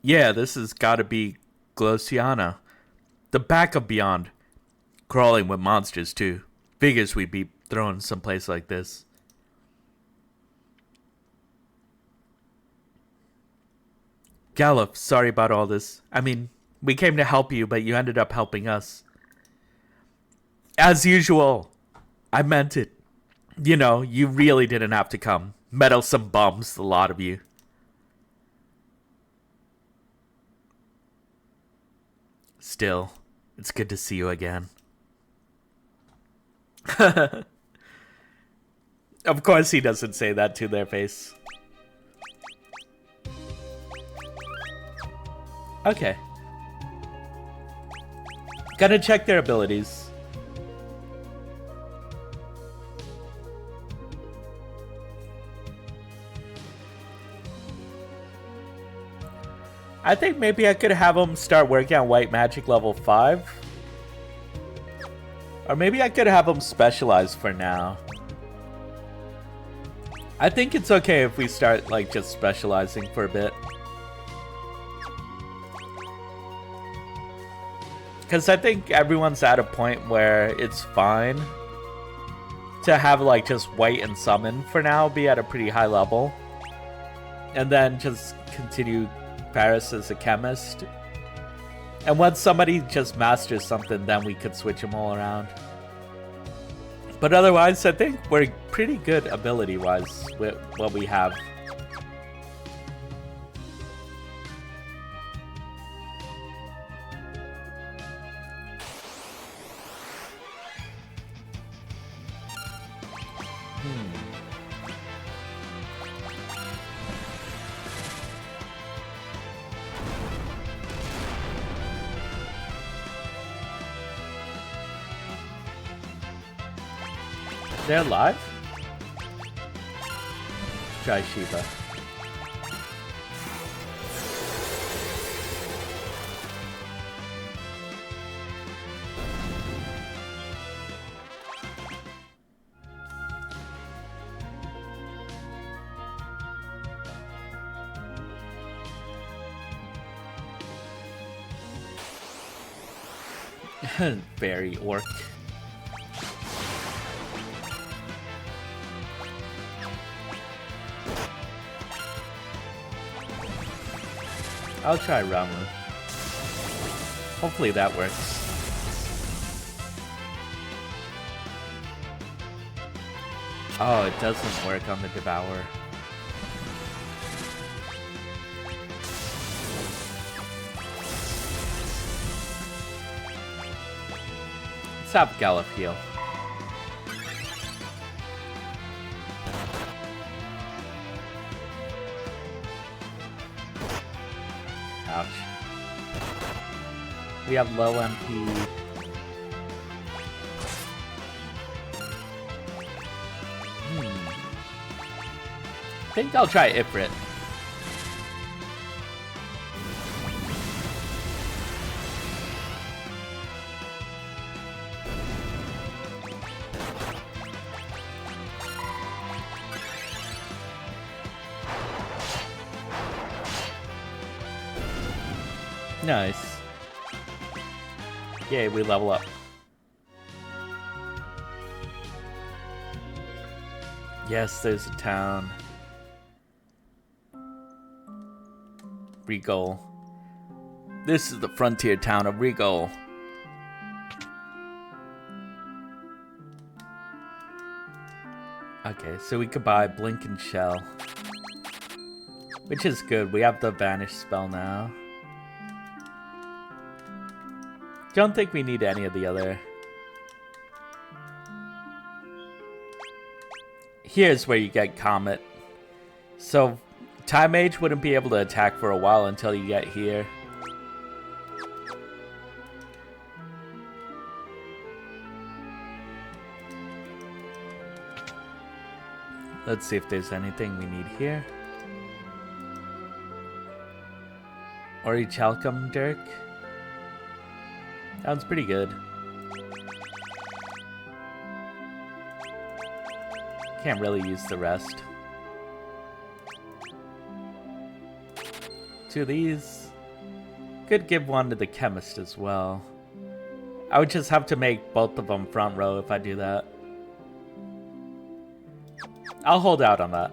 Yeah, this has gotta be Glossiana. The back of Beyond. Crawling with monsters, too. Figures we'd be thrown someplace like this. Gallup, sorry about all this. I mean, we came to help you, but you ended up helping us. As usual. I meant it. You know, you really didn't have to come. Meddlesome bums, the lot of you. Still, it's good to see you again. Of course he doesn't say that to their face. Okay. Gotta check their abilities. I think maybe I could have him start working on White Magic level 5. Or maybe I could have him specialize for now. I think it's okay if we start, like, just specializing for a bit. Because I think everyone's at a point where it's fine to have, like, just White and Summon for now be at a pretty high level. And then just continue Paris as a Chemist. And once somebody just masters something, then we could switch them all around. But otherwise, I think we're pretty good ability-wise with what we have. They're alive? Try Shiva. Very orc. I'll try Ramu. Hopefully that works. Oh, it doesn't work on the Devour. Let's have Gallop heal. Ouch. We have low MP. I think I'll try Ifrit. Nice. Yay, we level up. Yes, there's a town. Regal. This is the frontier town of Regal. Okay, so we could buy Blink and Shell. Which is good. We have the Vanish spell now. Don't think we need any of the other. Here's where you get Comet. So Time Mage wouldn't be able to attack for a while until you get here. Let's see if there's anything we need here. Orichalcum Dirk. Sounds pretty good. Can't really use the rest. Two of these. Could give one to the Chemist as well. I would just have to make both of them front row if I do that. I'll hold out on that.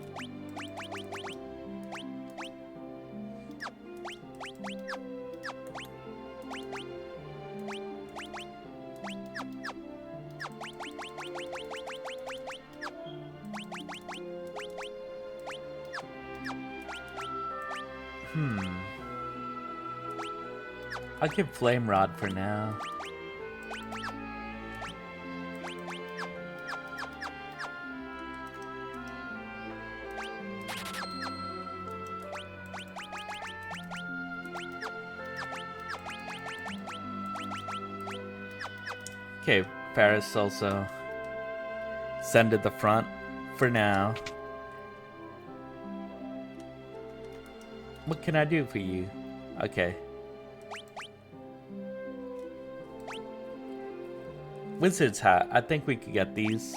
I'll give Flame Rod for now. Okay, Ferris also send at the front for now. What can I do for you? Okay. Wizard's Hat. I think we could get these.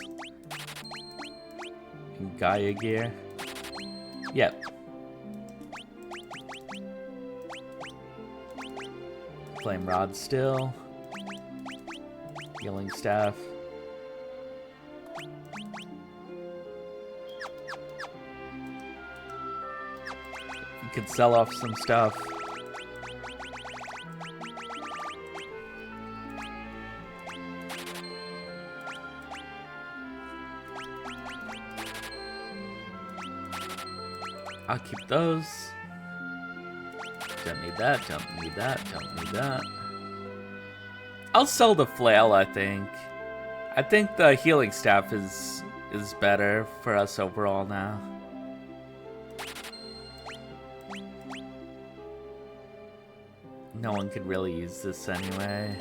And Gaia Gear. Yep. Flame Rod still. Healing Staff. You could sell off some stuff. I'll keep those. Don't need that, don't need that, don't need that. I'll sell the flail, I think. I think the healing staff is better for us overall now. No one could really use this anyway.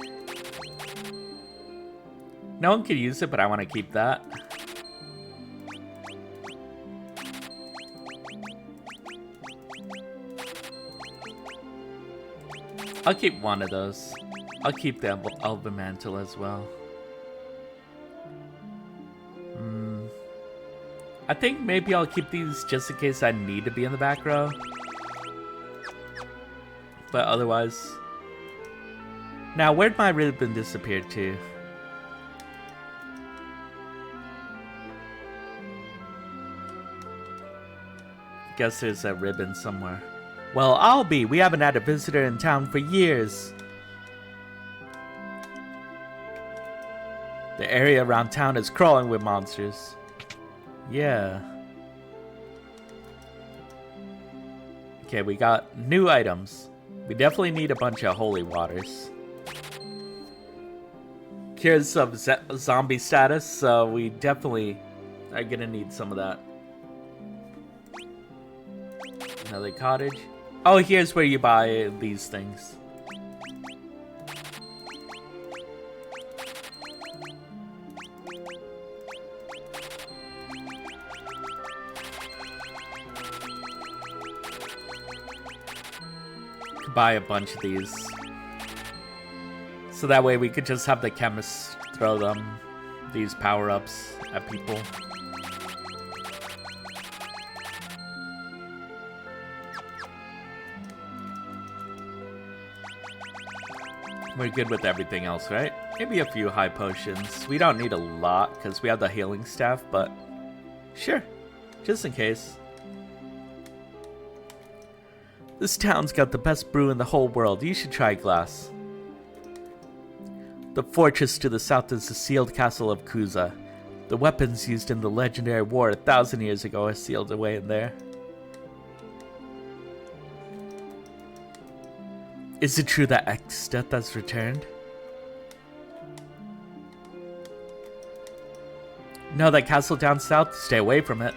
No one could use it, but I want to keep that. I'll keep one of those. I'll keep the Elven Mantle as well. I think maybe I'll keep these just in case I need to be in the back row. But otherwise, Now, where'd my ribbon disappear to? Guess there's a ribbon somewhere. Well, I'll be. We haven't had a visitor in town for years. The area around town is crawling with monsters. Yeah. Okay, we got new items. We definitely need a bunch of holy waters. Cures some zombie status, so we definitely are gonna need some of that. Another cottage. Oh, here's where you buy these things. Buy a bunch of these. So that way we could just have the chemist throw them, these power-ups at people. We're good with everything else, right? Maybe a few high potions. We don't need a lot because we have the healing staff, but sure, just in case. This town's got the best brew in the whole world. You should try a glass. The fortress to the south is the sealed castle of Kuza. The weapons used in the legendary war 1,000 years ago are sealed away in there. Is it true that Exdeath has returned? No, that castle down south? Stay away from it.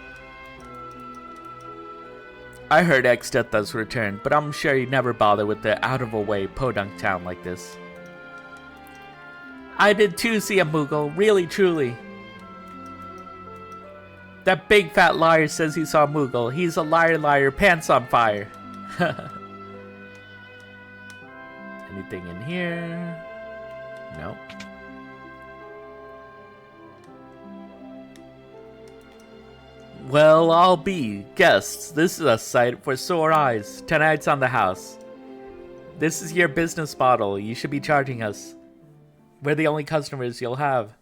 I heard Exdeath has returned, but I'm sure he'd never bother with the out-of-the-way podunk town like this. I did too see a Moogle, really truly. That big fat liar says he saw a Moogle. He's a liar, pants on fire. Anything in here? Nope. Well, I'll be. Guests, this is a sight for sore eyes. Tonight's on the house. This is your business model. You should be charging us. We're the only customers you'll have.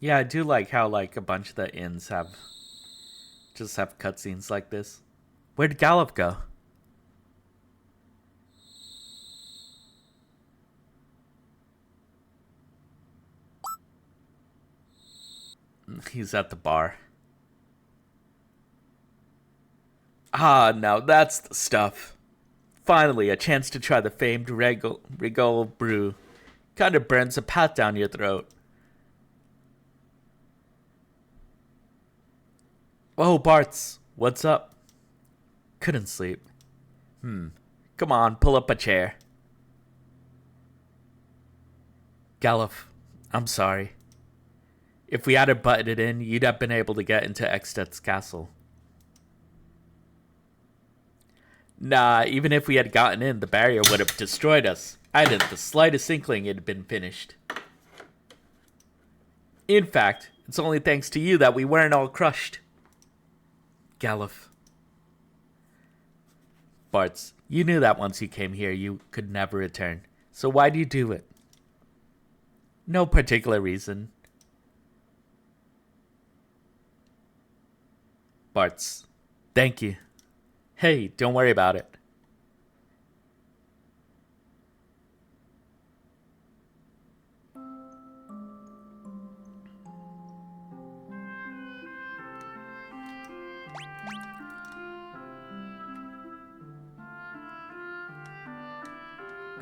Yeah, I do like how a bunch of the inns have cutscenes like this. Where'd Gallop go? He's at the bar. Ah, now that's the stuff. Finally, a chance to try the famed Regal brew. Kinda burns a pat down your throat. Oh, Bart's. What's up? Couldn't sleep. Come on, pull up a chair. Galluf, I'm sorry. If we hadn't butted it in, you'd have been able to get into Exdeath's castle. Nah, even if we had gotten in, the barrier would have destroyed us. I hadn't the slightest inkling it had been finished. In fact, it's only thanks to you that we weren't all crushed. Galluf. Bartz, you knew that once you came here, you could never return. So why do you do it? No particular reason. Bartz, thank you. Hey, don't worry about it.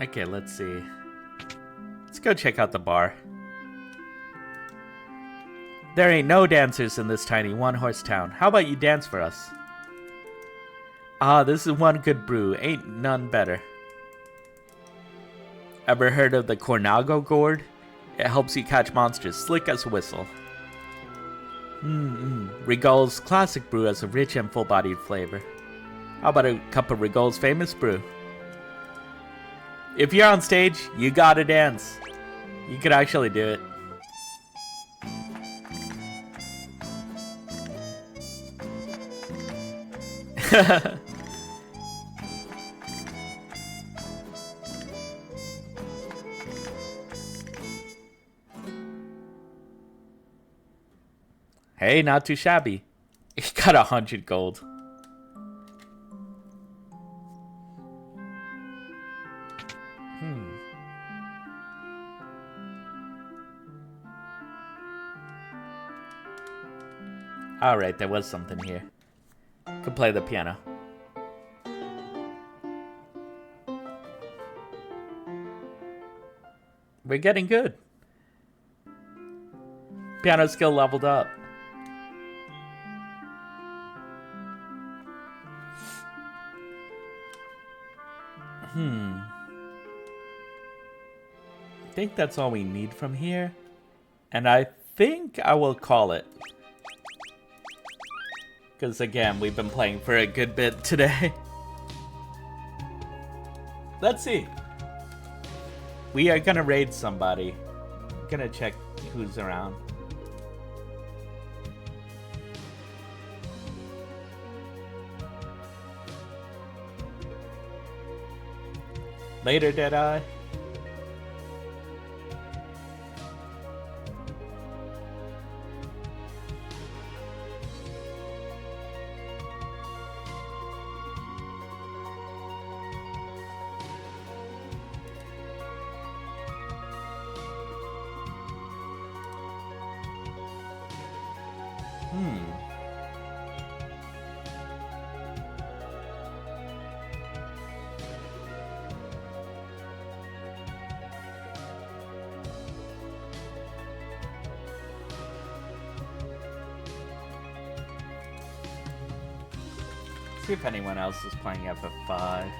Okay, let's see. Let's go check out the bar. There ain't no dancers in this tiny one-horse town. How about you dance for us? Ah, this is one good brew. Ain't none better. Ever heard of the Cornago gourd? It helps you catch monsters slick as a whistle. Regal's classic brew has a rich and full-bodied flavor. How about a cup of Regal's famous brew? If you're on stage, you gotta dance. You could actually do it. Hey, not too shabby. He got 100 gold. Alright, there was something here. Could play the piano. We're getting good. Piano skill leveled up. I think that's all we need from here. And I think I will call it. Because again, we've been playing for a good bit today. Let's see. We are gonna raid somebody. Gonna check who's around. Later, Deadeye. See if anyone else is playing FF5. I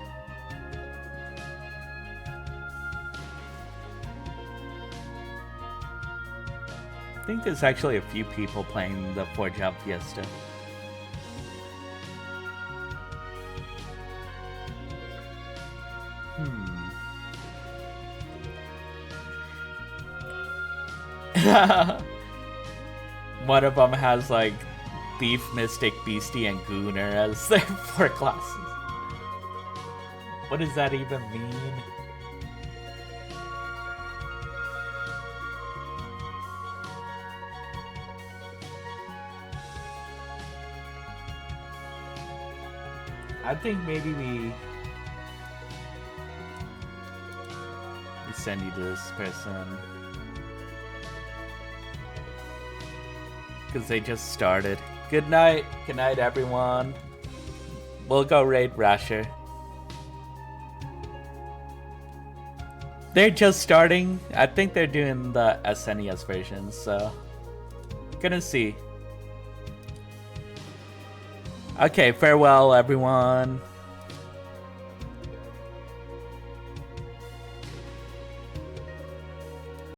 think there's actually a few people playing the 4-job Fiesta. One of them has like Thief, Mystic, Beastie, and Gooner as their 4 classes. What does that even mean? I think maybe we send you to this person. Because they just started. Good night. Good night, everyone. We'll go raid Rasher. They're just starting. I think they're doing the SNES version, so gonna see. Okay, farewell, everyone.